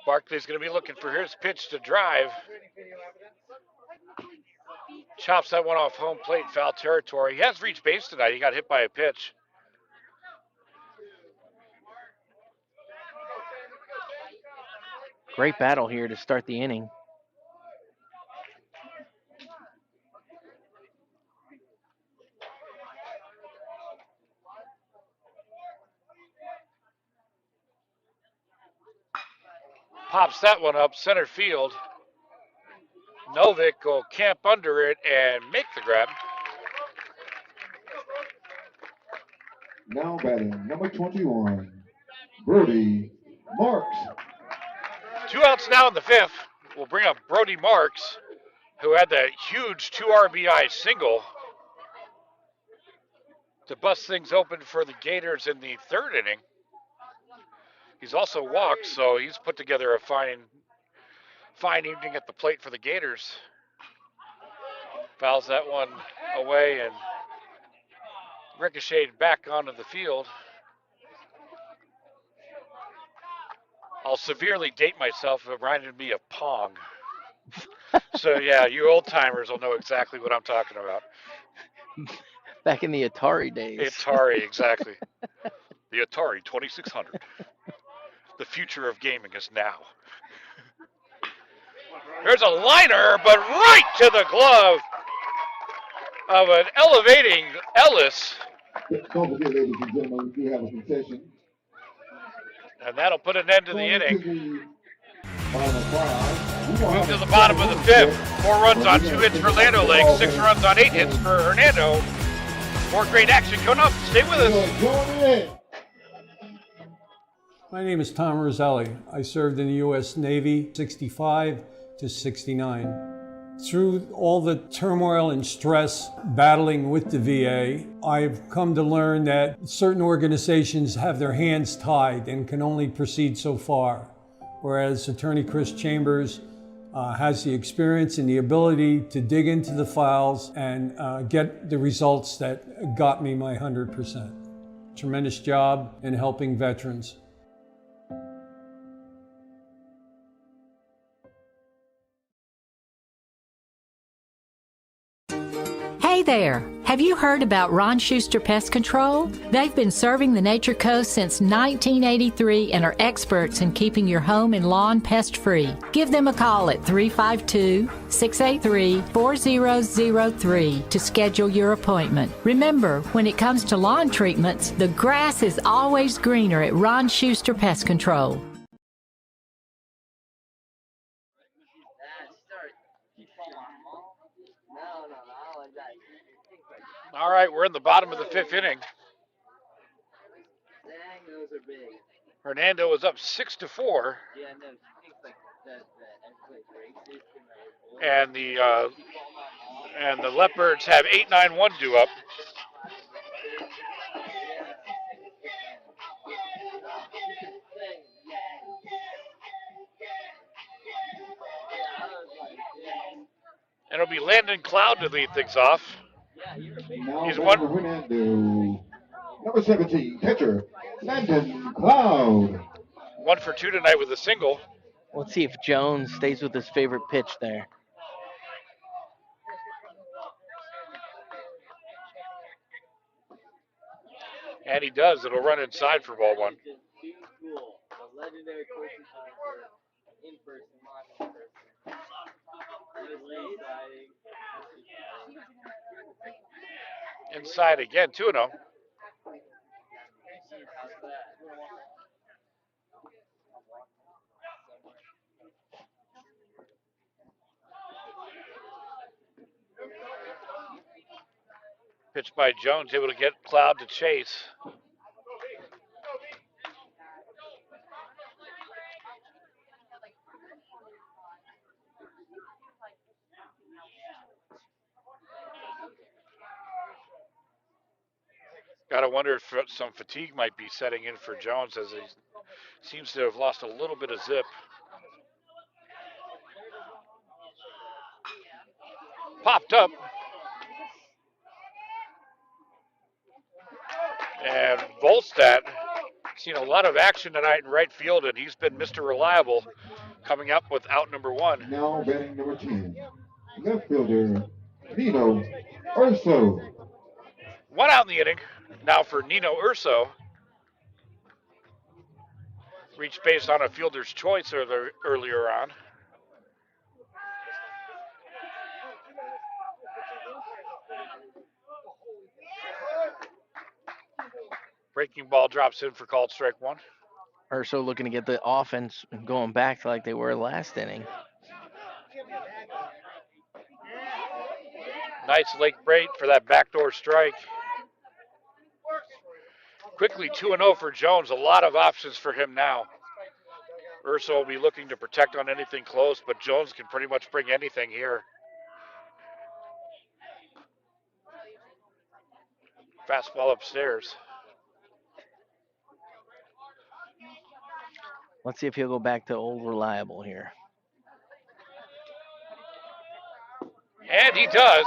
Barkley's going to be looking for his pitch to drive. Chops that one off home plate, foul territory. He has reached base tonight. He got hit by a pitch. Great battle here to start the inning. Pops that one up, center field. Novick will camp under it and make the grab. Now batting number 21, Brody Marks. 2 outs now in the 5th. We'll bring up Brody Marks, who had that huge 2 RBI single to bust things open for the Gators in the 3rd inning. He's also walked, so he's put together a fine evening at the plate for the Gators. Fouls that one away, and Ricocheted back onto the field. I'll severely date myself. It reminded me of Pong. So, yeah, you old timers will know exactly what I'm talking about. Back in the Atari days. Atari, exactly. The Atari 2600. The future of gaming is now. There's a liner, but right to the glove of an elevating Ellis. Don't forget, ladies and gentlemen, we do have a concession. And that'll put an end to the inning. Move to the The bottom of the fifth. 4 runs on 2 hits for Lando Lake, 6 runs on 8 hits for Hernando. More great action coming up. Stay with us. My name is Tom Roselli. I served in the U.S. Navy 65 to 69. Through all the turmoil and stress battling with the VA, I've come to learn that certain organizations have their hands tied and can only proceed so far, whereas Attorney Chris Chambers has the experience and the ability to dig into the files and get the results that got me my 100%. Tremendous job in helping veterans. Hey there! Have you heard about Ron Schuster Pest Control? They've been serving the Nature Coast since 1983 and are experts in keeping your home and lawn pest-free. Give them a call at 352-683-4003 to schedule your appointment. Remember, when it comes to lawn treatments, the grass is always greener at Ron Schuster Pest Control. All right, we're in the bottom of the 5th inning. Hernando is up 6-4. And the Leopards have 8-9-1 due up. And it'll be Landon Cloud to lead things off. He's one. Hernando. Number 17, pitcher, Landon Cloud. 1 for 2 tonight with a single. Let's see if Jones stays with his favorite pitch there. And he does. It'll run inside for ball 1. Inside again, 2-0. Pitch by Jones, able to get Cloud to chase. Got to wonder if some fatigue might be setting in for Jones as he seems to have lost a little bit of zip. Popped up. And Volstad seen a lot of action tonight in right field, and he's been Mr. Reliable coming up with out number 1. Now batting number 10, left fielder, Nino Urso. 1 out in the inning. Now for Nino Urso. Reached base on a fielder's choice earlier on. Breaking ball drops in for called strike 1. Urso looking to get the offense going back to like they were last inning. Nice leg break for that backdoor strike. Quickly 2-0 for Jones. A lot of options for him now. Urso will be looking to protect on anything close, but Jones can pretty much bring anything here. Fastball upstairs. Let's see if he'll go back to old Reliable here. And he does.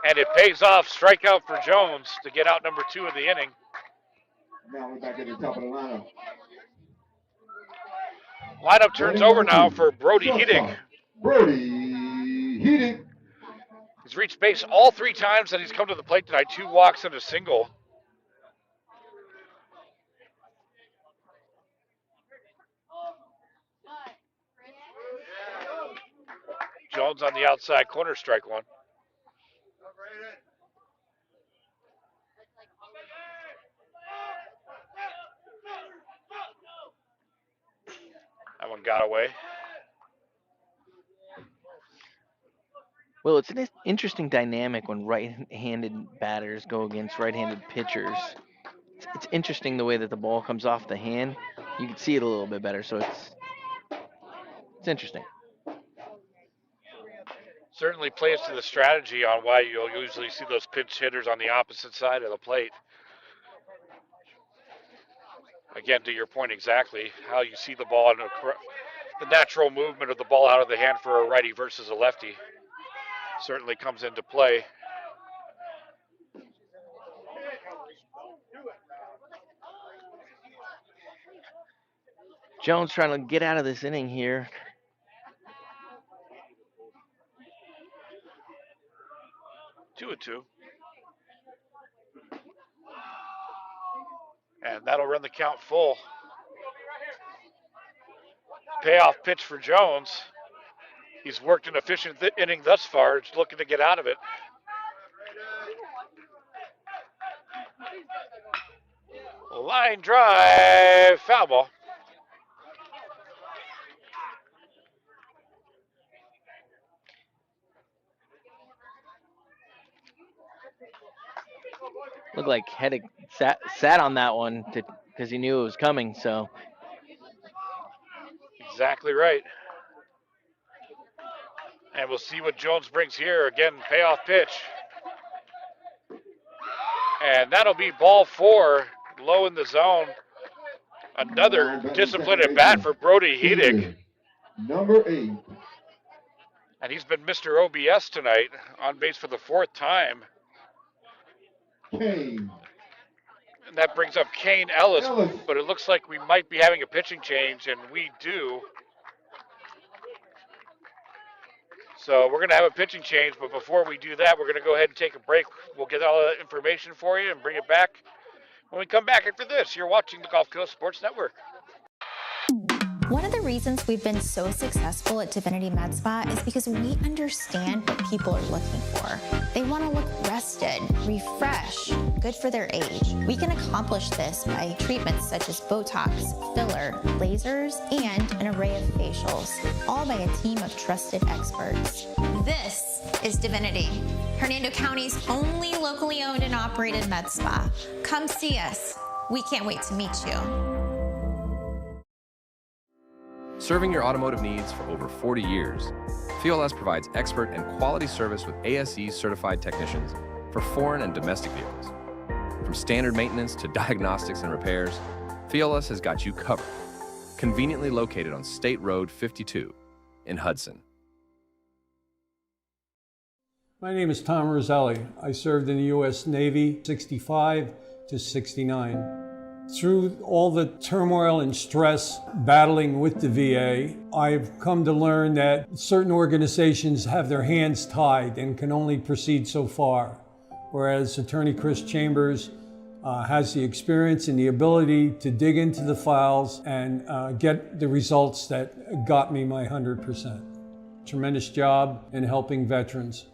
And it pays off. Strikeout for Jones to get out number 2 of the inning. Now we're back at the top of the lineup. Lineup turns over now for Brody Heating. Brody Heating. He's reached base all 3 times that he's come to the plate tonight. 2 walks and a single. Jones on the outside corner, strike 1. That one got away. Well, it's an interesting dynamic when right-handed batters go against right-handed pitchers. It's interesting the way that the ball comes off the hand. You can see it a little bit better, so it's interesting. Certainly plays to the strategy on why you'll usually see those pinch hitters on the opposite side of the plate. Again, to your point exactly, how you see the ball and the natural movement of the ball out of the hand for a righty versus a lefty certainly comes into play. Jones trying to get out of this inning here. Two and two. And that'll run the count full. Payoff pitch for Jones. He's worked an efficient inning thus far. Just looking to get out of it. Line drive, foul ball. Looked like Heddick sat on that one because he knew it was coming. So exactly right. And we'll see what Jones brings here. Again, payoff pitch. And that'll be ball 4, low in the zone. Another disciplined at bat for Brody Heating. Number 8. And he's been Mr. OBS tonight, on base for the 4th time. Kane. And that brings up Kane Ellis, but it looks like we might be having a pitching change, and we do. So we're going to have a pitching change, but before we do that, we're going to go ahead and take a break. We'll get all that information for you and bring it back when we come back after this. You're watching the Gulf Coast Sports Network. One of the reasons we've been so successful at Divinity Med Spa is because we understand what people are looking for. They want to look rested, refreshed, good for their age. We can accomplish this by treatments such as Botox, filler, lasers, and an array of facials, all by a team of trusted experts. This is Divinity, Hernando County's only locally owned and operated med spa. Come see us. We can't wait to meet you. Serving your automotive needs for over 40 years, FIOLS provides expert and quality service with ASE certified technicians for foreign and domestic vehicles. From standard maintenance to diagnostics and repairs, FIOLS has got you covered. Conveniently located on State Road 52 in Hudson. My name is Tom Roselli. I served in the U.S. Navy 65 to 69. Through all the turmoil and stress battling with the VA, I've come to learn that certain organizations have their hands tied and can only proceed so far, whereas Attorney Chris Chambers has the experience and the ability to dig into the files and get the results that got me my 100%. Tremendous job in helping veterans.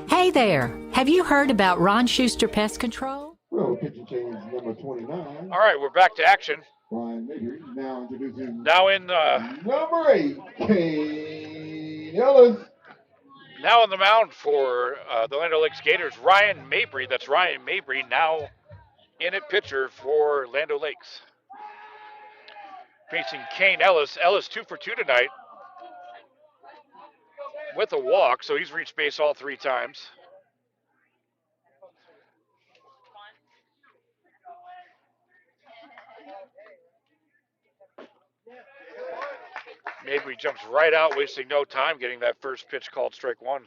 Hey there! Have you heard about Ron Schuster Pest Control? Well, pitching change number 29. All right, we're back to action. Ryan Mabry now introducing Now in number 8, Kane Ellis. Now on the mound for the Land O'Lakes Gators, Ryan Mabry. That's Ryan Mabry now in at pitcher for Land O'Lakes. Facing Kane Ellis. Ellis 2 for 2 tonight with a walk, so he's reached base all 3 times. Mabry jumps right out, wasting no time getting that first pitch called strike one.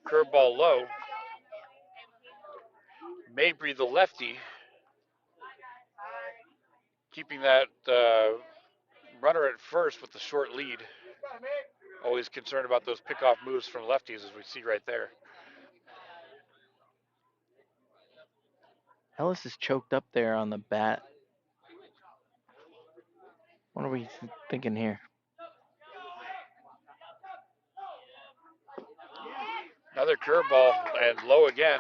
Curveball low. Mabry, the lefty, keeping that runner at first with the short lead. Always concerned about those pickoff moves from lefties, as we see right there. Ellis is choked up there on the bat. What are we thinking here? Another curveball and low again.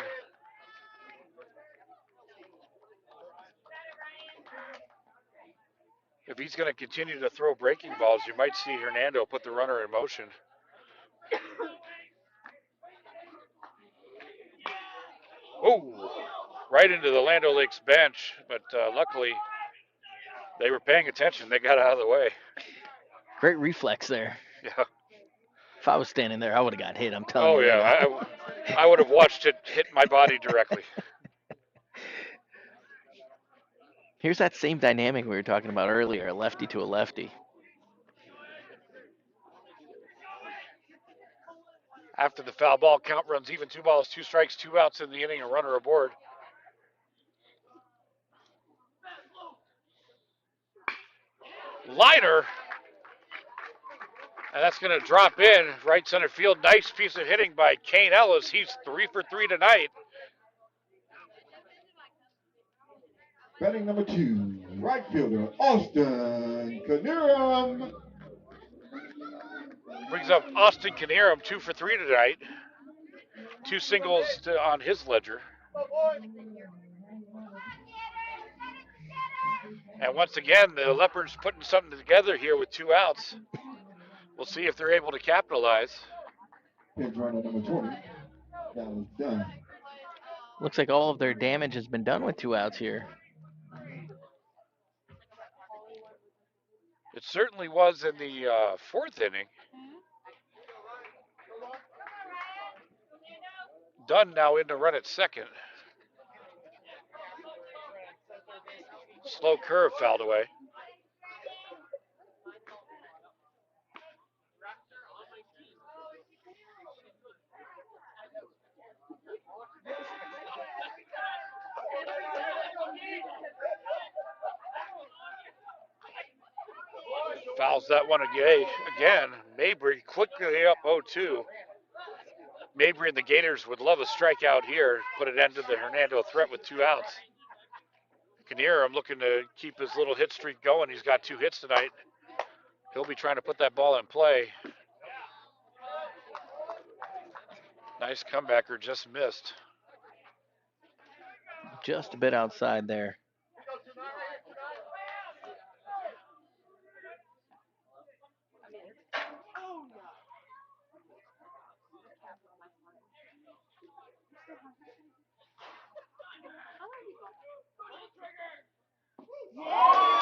If he's going to continue to throw breaking balls, you might see Hernando put the runner in motion. Oh, right into the Land O'Lakes bench, but luckily they were paying attention. They got out of the way. Great reflex there. Yeah. If I was standing there, I would have got hit. I'm telling you. Oh, yeah. I would have watched it hit my body directly. Here's that same dynamic we were talking about earlier, a lefty to a lefty. After the foul ball, count runs even, 2 balls, 2 strikes, 2 outs in the inning, a runner aboard. Liner. And that's going to drop in right center field. Nice piece of hitting by Kane Ellis. He's 3 for 3 tonight. Batting number 2, right fielder Austin Canirum. Brings up Austin Canirum, 2 for 3 tonight. 2 singles on his ledger. And once again, the Leopards putting something together here with 2 outs. We'll see if they're able to capitalize. Pitch runner number 20. That was done. Looks like all of their damage has been done with 2 outs here. It certainly was in the 4th inning. Dunn now in to run at second. Slow curve fouled away. Fouls that one again. Mabry quickly up 0-2. Mabry and the Gators would love a strikeout here. Put an end to the Hernando threat with 2 outs. Canirum looking to keep his little hit streak going. He's got 2 hits tonight. He'll be trying to put that ball in play. Nice comebacker, just missed. Just a bit outside there.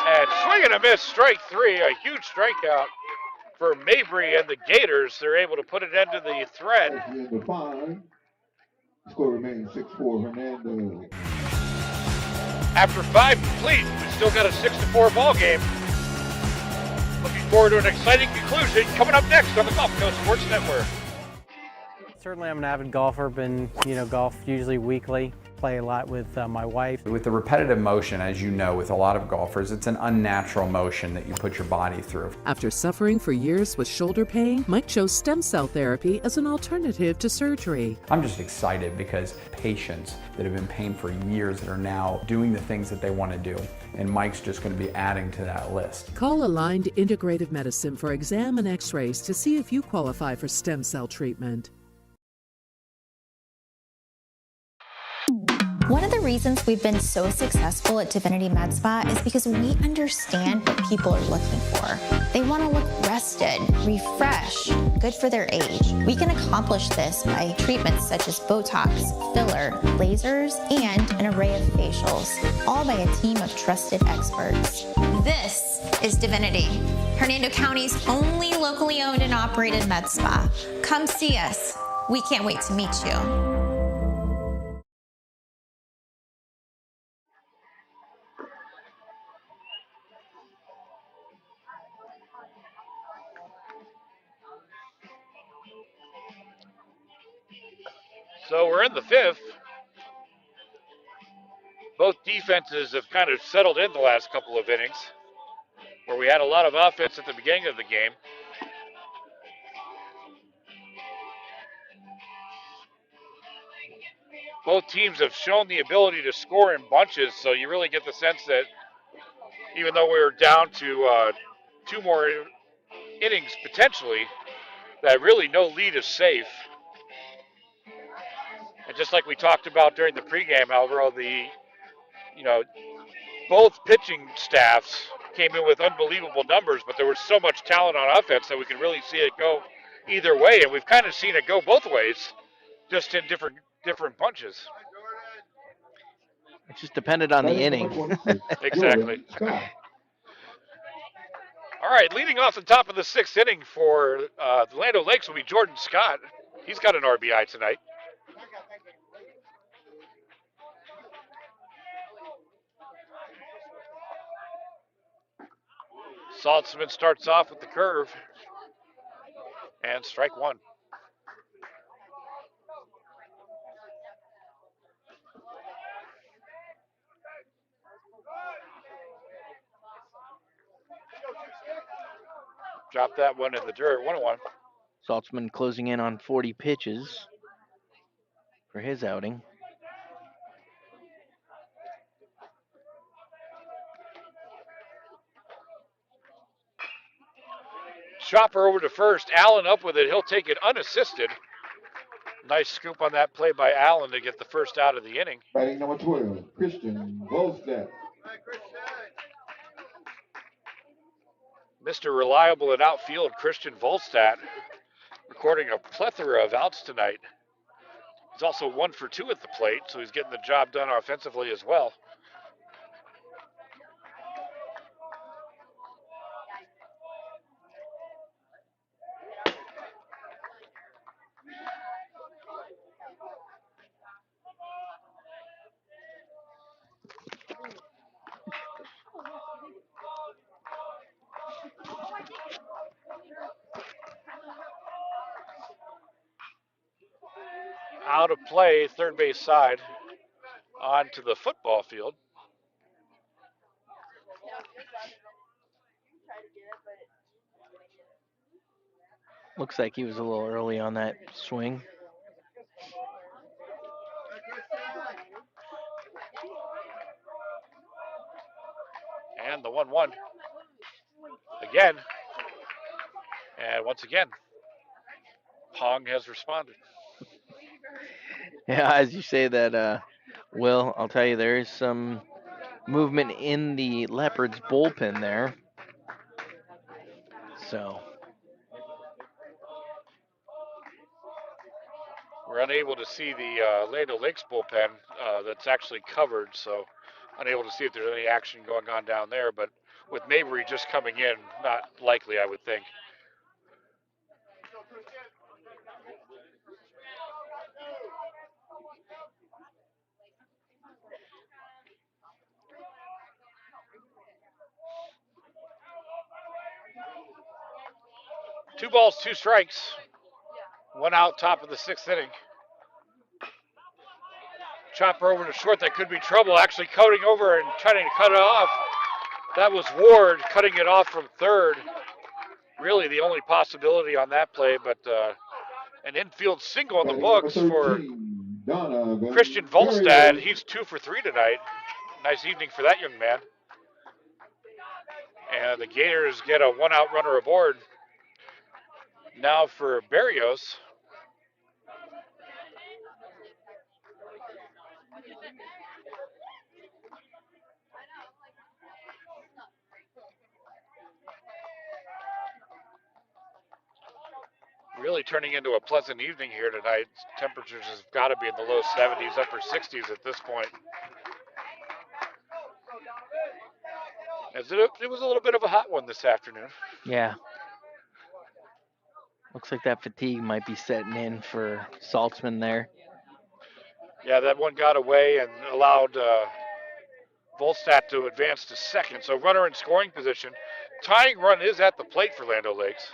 And swing and a miss, strike 3, a huge strikeout for Mabry and the Gators. They're able to put an end to the threat. Number 5. Score remains 6-4 Hernando. After 5 complete, we still got a 6-4 ball game. Looking forward to an exciting conclusion coming up next on the Gulf Coast Sports Network. Certainly, I'm an avid golfer. Been, golf usually weekly. Play a lot with my wife. With the repetitive motion, as you know, with a lot of golfers, it's an unnatural motion that you put your body through. After suffering for years with shoulder pain, Mike chose stem cell therapy as an alternative to surgery. I'm just excited because patients that have been paying for years that are now doing the things that they want to do. And Mike's just going to be adding to that list. Call Aligned Integrative Medicine for exam and x-rays to see if you qualify for stem cell treatment. One of the reasons we've been so successful at Divinity Med Spa is because we understand what people are looking for. They want to look rested, rested, refreshed, good for their age. We can accomplish this by treatments such as Botox, filler, lasers, and an array of facials, all by a team of trusted experts. This is Divinity, Hernando County's only locally owned and operated med spa. Come see us. We can't wait to meet you. So we're in the fifth. Both defenses have kind of settled in the last couple of innings, where we had a lot of offense at the beginning of the game. Both teams have shown the ability to score in bunches, so you really get the sense that even though we were down to 2 more innings potentially, that really no lead is safe. And just like we talked about during the pregame, Alvaro, both pitching staffs came in with unbelievable numbers, but there was so much talent on offense that we could really see it go either way, and we've kind of seen it go both ways, just in different bunches. It just depended on the inning. Exactly. All right, leading off the top of the 6th inning for the Land O'Lakes will be Jordan Scott. He's got an RBI tonight. Saltzman starts off with the curve. And strike one. Drop that one in the dirt. 1-1. Saltzman closing in on 40 pitches for his outing. Chopper over to first. Allen up with it. He'll take it unassisted. Nice scoop on that play by Allen to get the first out of the inning. Batting number 12, Christian Volstead. Mr. Reliable in outfield, Christian Volstad, recording a plethora of outs tonight. He's also 1 for 2 at the plate, so he's getting the job done offensively as well. Out of play, third base side, onto the football field. Looks like he was a little early on that swing. And the 1-1 again. And once again, Pong has responded. Yeah, as you say that, Will, I'll tell you, there is some movement in the Leopards bullpen there. So we're unable to see the Land O'Lakes bullpen that's actually covered, so unable to see if there's any action going on down there. But with Mabry just coming in, not likely, I would think. Two balls, two strikes. 1 out, top of the 6th inning. Chopper over to short. That could be trouble. Actually cutting over and trying to cut it off. That was Ward cutting it off from third. Really the only possibility on that play, but an infield single on the books for Christian Volstad. He's 2 for 3 tonight. Nice evening for that young man. And the Gators get a 1-out runner aboard. Now for Berrios. Really turning into a pleasant evening here tonight. Temperatures have got to be in the low 70s, upper 60s at this point. As it was a little bit of a hot one this afternoon. Yeah. Looks like that fatigue might be setting in for Saltzman there. Yeah, that one got away and allowed Volstat to advance to second. So runner in scoring position. Tying run is at the plate for Land O'Lakes.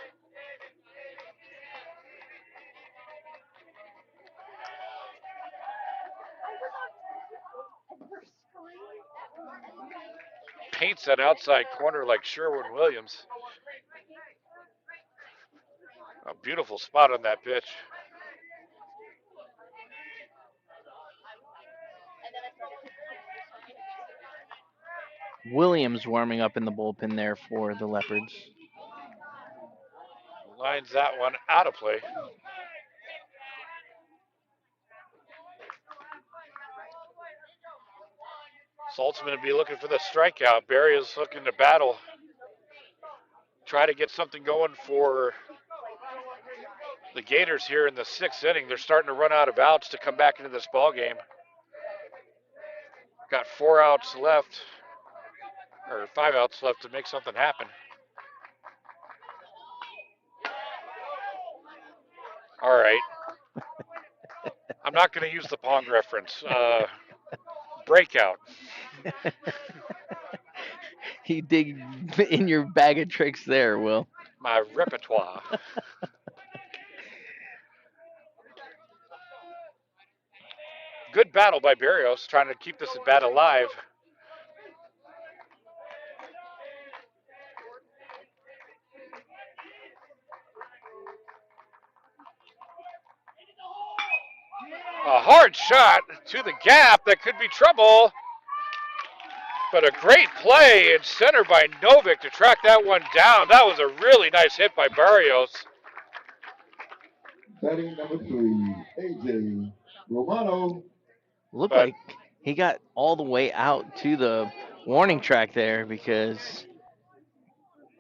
Paints that outside corner like Sherwin Williams. A beautiful spot on that pitch. Williams warming up in the bullpen there for the Leopards. Lines that one out of play. Saltzman would be looking for the strikeout. Barry is looking to battle. Try to get something going for the Gators here in the 6th inning. They're starting to run out of outs to come back into this ball game. Got 4 outs left, or 5 outs left to make something happen. All right. I'm not going to use the Pong reference. Breakout. You dig in your bag of tricks there, Will. My repertoire. Good battle by Barrios, trying to keep this at bat alive. A hard shot to the gap that could be trouble. But a great play in center by Novick to track that one down. That was a really nice hit by Barrios. Batting number 3, AJ Romano. Looked like he got all the way out to the warning track there because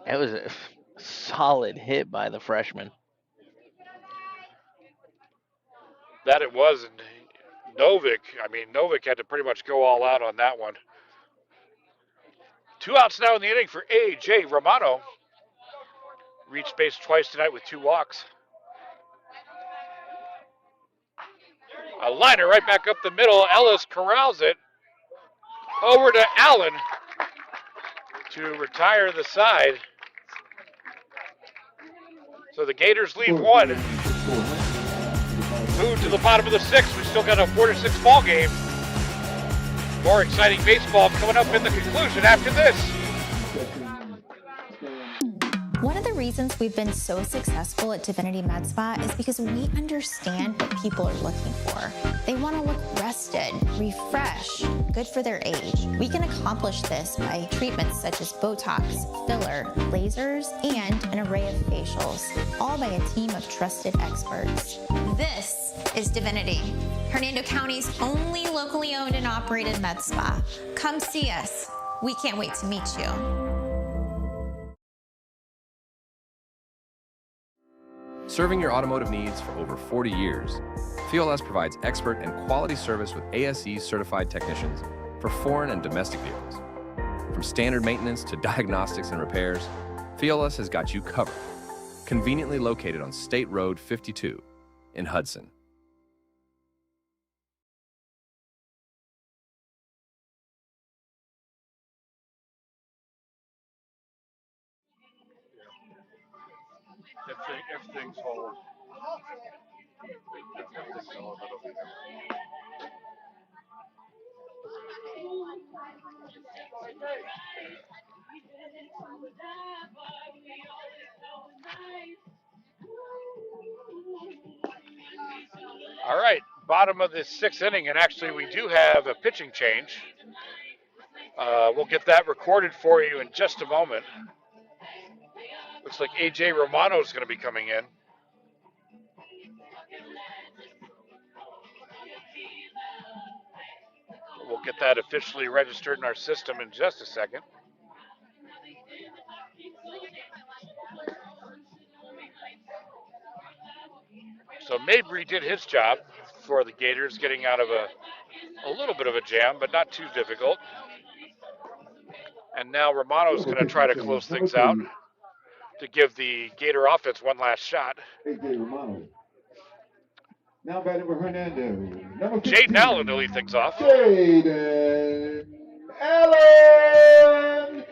it was a solid hit by the freshman. That it was, and Novick had to pretty much go all out on that one. 2 outs now in the inning for A.J. Romano. Reached base twice tonight with 2 walks. A liner right back up the middle. Ellis corrals it over to Allen to retire the side. So the Gators lead 1. Move to the bottom of the 6th. We still got a 4-6 ball game. More exciting baseball coming up in the conclusion after this. One of the reasons we've been so successful at Divinity Med Spa is because we understand what people are looking for. They want to look rested, refreshed, good for their age. We can accomplish this by treatments such as Botox, filler, lasers, and an array of facials, all by a team of trusted experts. This is Divinity, Hernando County's only locally owned and operated med spa. Come see us. We can't wait to meet you. Serving your automotive needs for over 40 years, FIOLS provides expert and quality service with ASE certified technicians for foreign and domestic vehicles. From standard maintenance to diagnostics and repairs, FIOLS has got you covered. Conveniently located on State Road 52 in Hudson. If things hold. All right, bottom of the 6th inning, and actually we do have a pitching change. We'll get that recorded for you in just a moment. Looks like A.J. Romano is going to be coming in. We'll get that officially registered in our system in just a second. So Mabry did his job for the Gators, getting out of a little bit of a jam, but not too difficult. And now Romano's going to try to close things out to give the Gator offense one last shot. AJ Romano. Now batting for Hernando. Number 15. Jaden Allen to lead things off. Jaden Allen.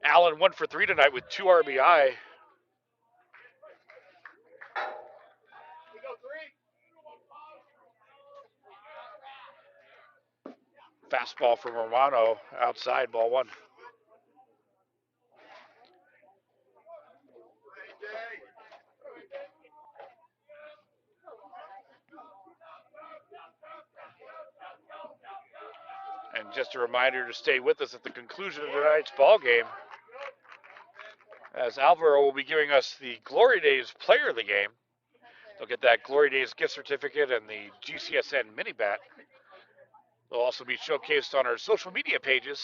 Allen 1 for 3 tonight with 2 RBI. Fastball from Romano, outside, ball 1. And just a reminder to stay with us at the conclusion of tonight's ball game, as Alvaro will be giving us the Glory Days Player of the Game. They'll get that Glory Days gift certificate and the GCSN mini bat. They'll also be showcased on our social media pages,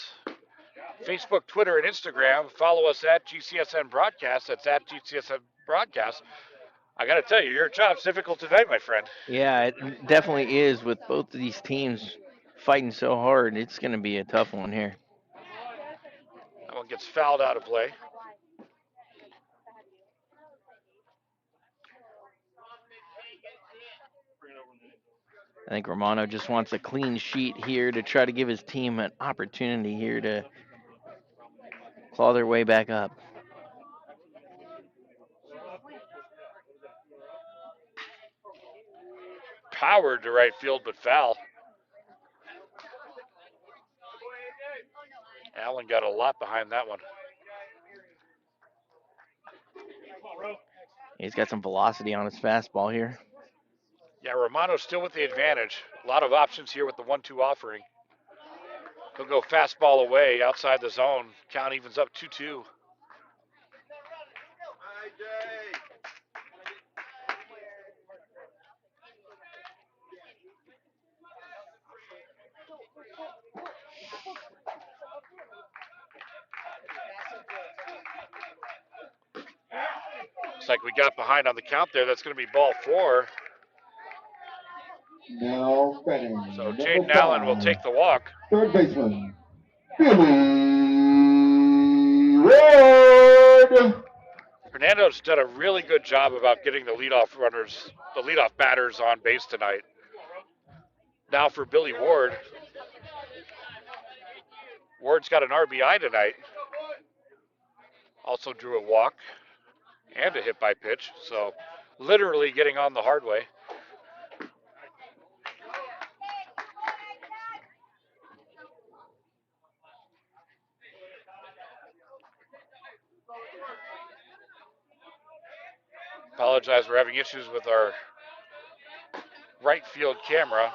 Facebook, Twitter, and Instagram. Follow us at GCSN Broadcast. That's at GCSN Broadcast. I got to tell you, your job's difficult tonight, my friend. Yeah, it definitely is. With both of these teams fighting so hard, it's going to be a tough one here. That one gets fouled out of play. I think Romano just wants a clean sheet here to try to give his team an opportunity here to claw their way back up. Powered to right field, but foul. Allen got a lot behind that one. He's got some velocity on his fastball here. Yeah, Romano's still with the advantage. A lot of options here with the 1-2 offering. He'll go fastball away outside the zone. Count evens up 2-2. Looks like we got behind on the count there. That's going to be ball 4. Now batting. So Jaden Allen will take the walk. Third baseman, Billy Ward. Hernando's done a really good job about getting the leadoff runners, the leadoff batters on base tonight. Now for Billy Ward. Ward's got an RBI tonight. Also drew a walk and a hit by pitch. So literally getting on the hard way. Apologize, we're having issues with our right field camera.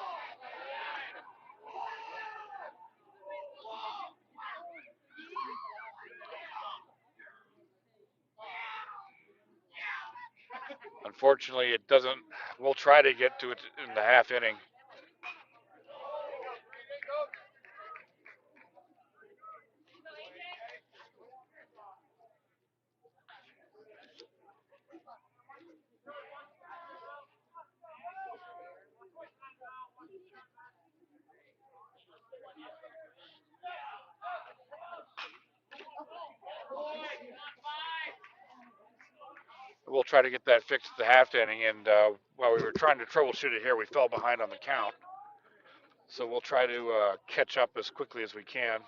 Unfortunately, it doesn't. We'll try to get to it in the half inning. We'll try to get that fixed at the half inning. And while we were trying to troubleshoot it here, we fell behind on the count. So we'll try to catch up as quickly as we can.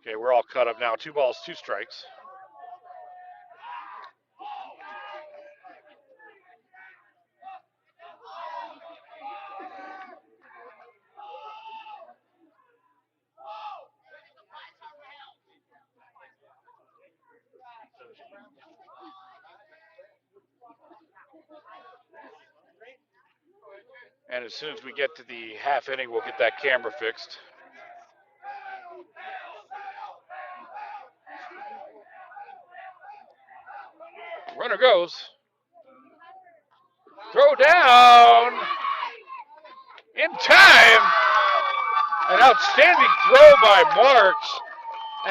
Okay, we're all cut up now. 2 balls, 2 strikes. And as soon as we get to the half inning, we'll get that camera fixed. Runner goes. Throw down. In time. An outstanding throw by Marks.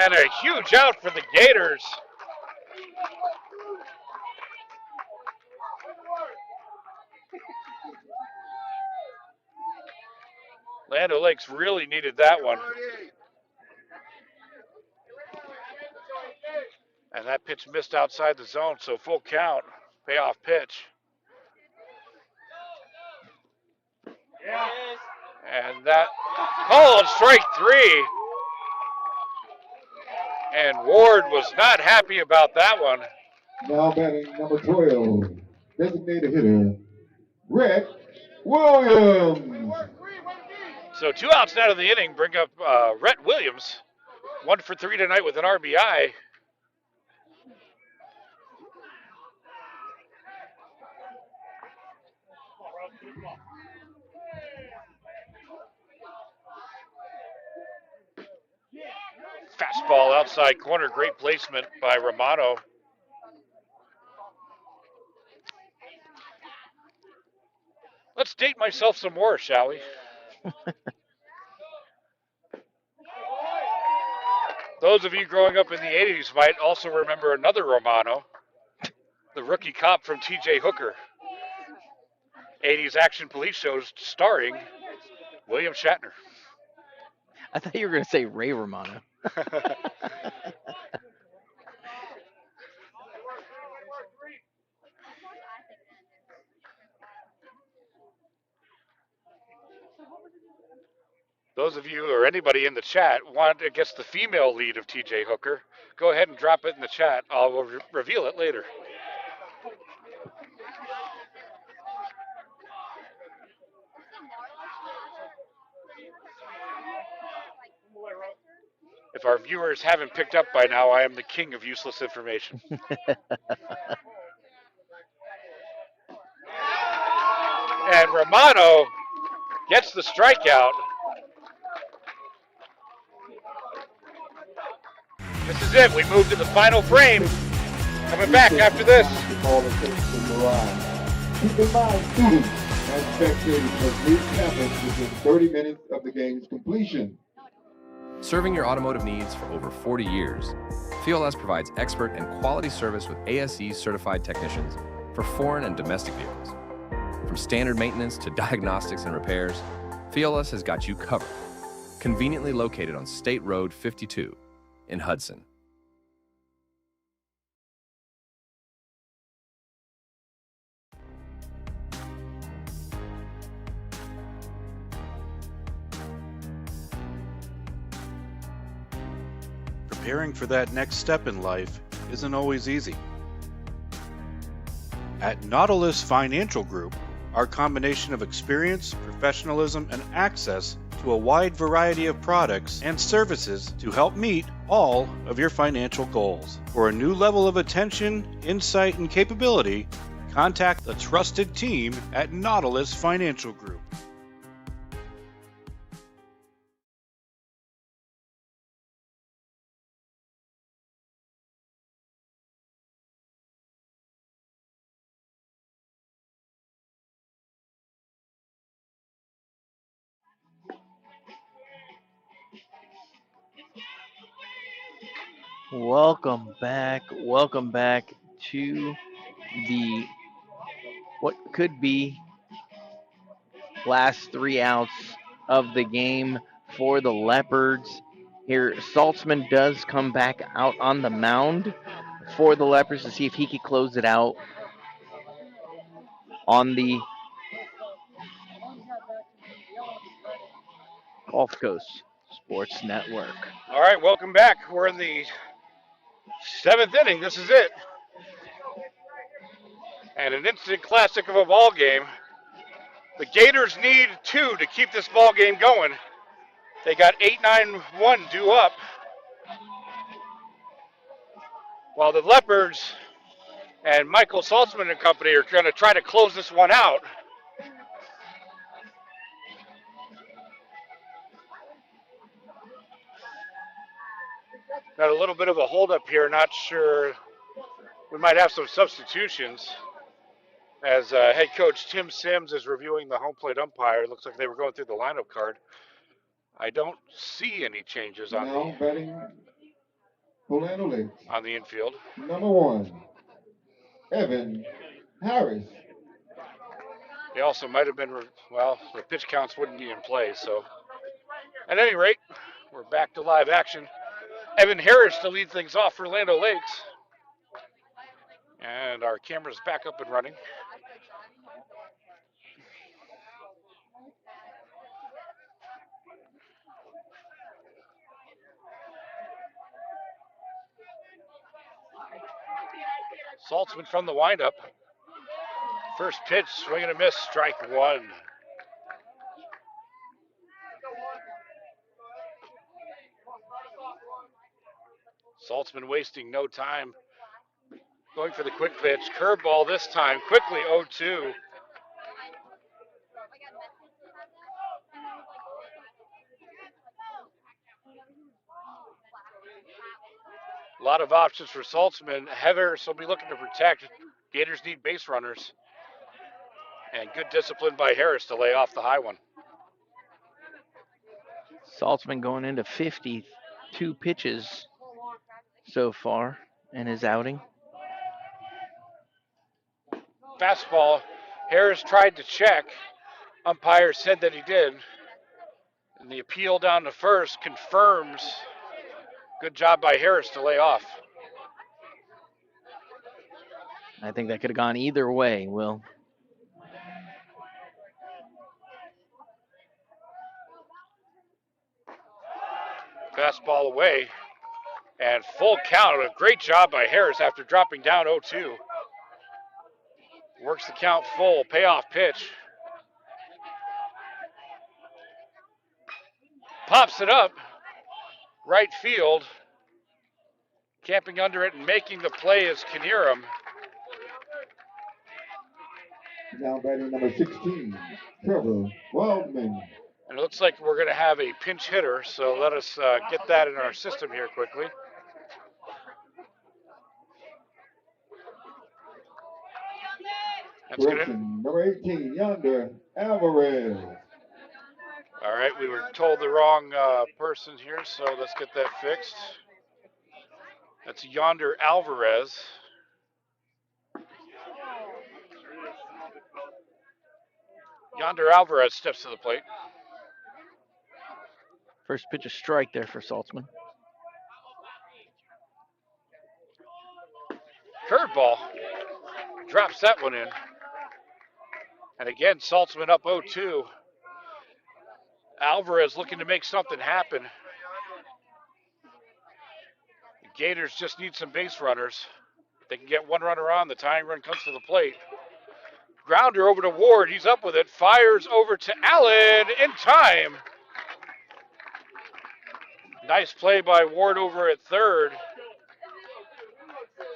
And a huge out for the Gators. Land O'Lakes really needed that one. And that pitch missed outside the zone, so full count. Payoff pitch. And that called strike 3. And Ward was not happy about that one. Now batting number 12, designated hitter, Rhett Williams. So 2 outs out of the inning bring up Rhett Williams. 1 for 3 tonight with an RBI. Fastball outside corner, great placement by Romano. Let's date myself some more, shall we? Those of you growing up in the 80s might also remember another Romano, the rookie cop from T.J. Hooker. 80s action police shows starring William Shatner. I thought you were going to say Ray Romano. Those of you or anybody in the chat want to guess the female lead of T.J. Hooker, go ahead and drop it in the chat. I'll reveal it later. If our viewers haven't picked up by now, I am the king of useless information. And Romano gets the strikeout. This is it. We move to the final frame. Coming back after this. Keep in mind, students and spectators must leave campus within 30 minutes of the game's completion. Serving your automotive needs for over 40 years, FIOLAS provides expert and quality service with ASE certified technicians for foreign and domestic vehicles. From standard maintenance to diagnostics and repairs, FIOLAS has got you covered. Conveniently located on State Road 52 in Hudson. Preparing for that next step in life isn't always easy. At Nautilus Financial Group, our combination of experience, professionalism, and access to a wide variety of products and services to help meet all of your financial goals. For a new level of attention, insight, and capability, contact the trusted team at Nautilus Financial Group. Welcome back to the what could be last 3 outs of the game for the Leopards. Here, Saltzman does come back out on the mound for the Leopards to see if he could close it out on the Gulf Coast Sports Network. All right, welcome back. We're in the 7th inning. This is it. And an instant classic of a ball game. The Gators need 2 to keep this ball game going. They got 8-9-1 due up. While the Leopards and Michael Saltzman and company are going to try to close this one out. Got a little bit of a holdup here. Not sure. We might have some substitutions as head coach Tim Sims is reviewing the home plate umpire. It looks like they were going through the lineup card. I don't see any changes on Now batting Hernando Lakes. On the infield. Number 1, Evan Harris. They also might have been, well, the pitch counts wouldn't be in play. So, at any rate, we're back to live action. Evan Harris to lead things off for Land Lakes. And our camera's back up and running. Saltzman from the windup. First pitch, swing and a miss, strike one. Saltzman wasting no time. Going for the quick pitch. Curveball this time, quickly 0-2. A lot of options for Saltzman. Harris will be looking to protect. Gators need base runners. And good discipline by Harris to lay off the high one. Saltzman going into 52 pitches so far in his outing. Fastball. Harris tried to check. Umpire said that he did. And the appeal down to first confirms. Good job by Harris to lay off. I think that could have gone either way, Will. Fastball away. And full count. A great job by Harris after dropping down 0-2. Works the count full. Payoff pitch. Pops it up. Right field. Camping under it and making the play is Knierim. Now batting number 16, Trevor Wildman. And it looks like we're going to have a pinch hitter, so let us get that in our system here quickly. That's good. Number 18, Yonder Alvarez. All right, we were told the wrong person here, so let's get that fixed. That's Yonder Alvarez. Yonder Alvarez steps to the plate. First pitch a strike there for Saltzman. Curveball. Drops that one in. And again, Saltzman up 0-2. Alvarez looking to make something happen. The Gators just need some base runners. They can get one runner on. The tying run comes to the plate. Grounder over to Ward. He's up with it. Fires over to Allen in time. Nice play by Ward over at third.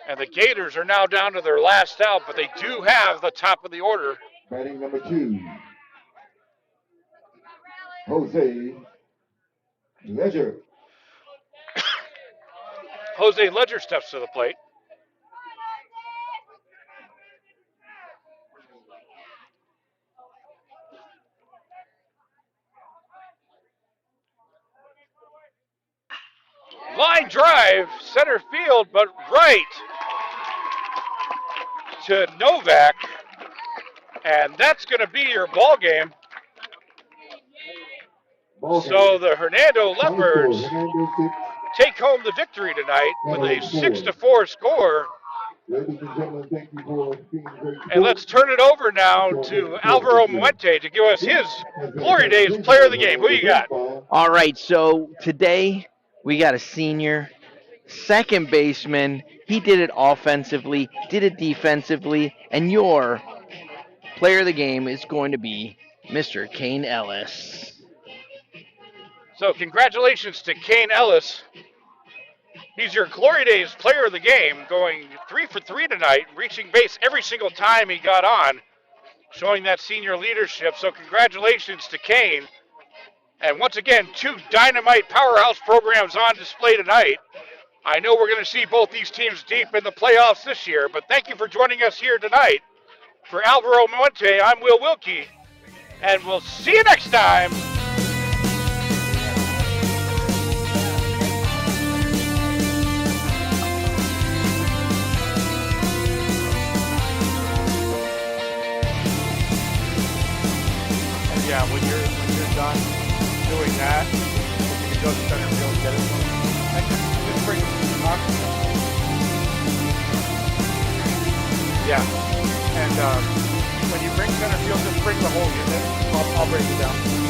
And the Gators are now down to their last out, but they do have the top of the order. Batting number 2, Jose Ledger. Jose Ledger steps to the plate. Line drive, center field, but right to Novak. And that's going to be your ball game. So the Hernando Leopards take home the victory tonight with a 6-4 score. Ladies and gentlemen, thank you for being very And let's turn it over now to Alvaro Muente to give us his Glory Days Player of the Game. Who you got? All right, so today we got a senior second baseman. He did it offensively, did it defensively, and your player of the game is going to be Mr. Kane Ellis. So congratulations to Kane Ellis. He's your Glory Days Player of the Game, going 3 for 3 tonight, reaching base every single time he got on, showing that senior leadership. So congratulations to Kane. And once again, 2 dynamite powerhouse programs on display tonight. I know we're going to see both these teams deep in the playoffs this year, but thank you for joining us here tonight. For Alvaro Monte, I'm Will Wilkie, and we'll see you next time. And yeah, when you're done doing that, you can go to center field and get it. And just bring yeah. And when you bring center field, just bring the whole unit. I'll break it down.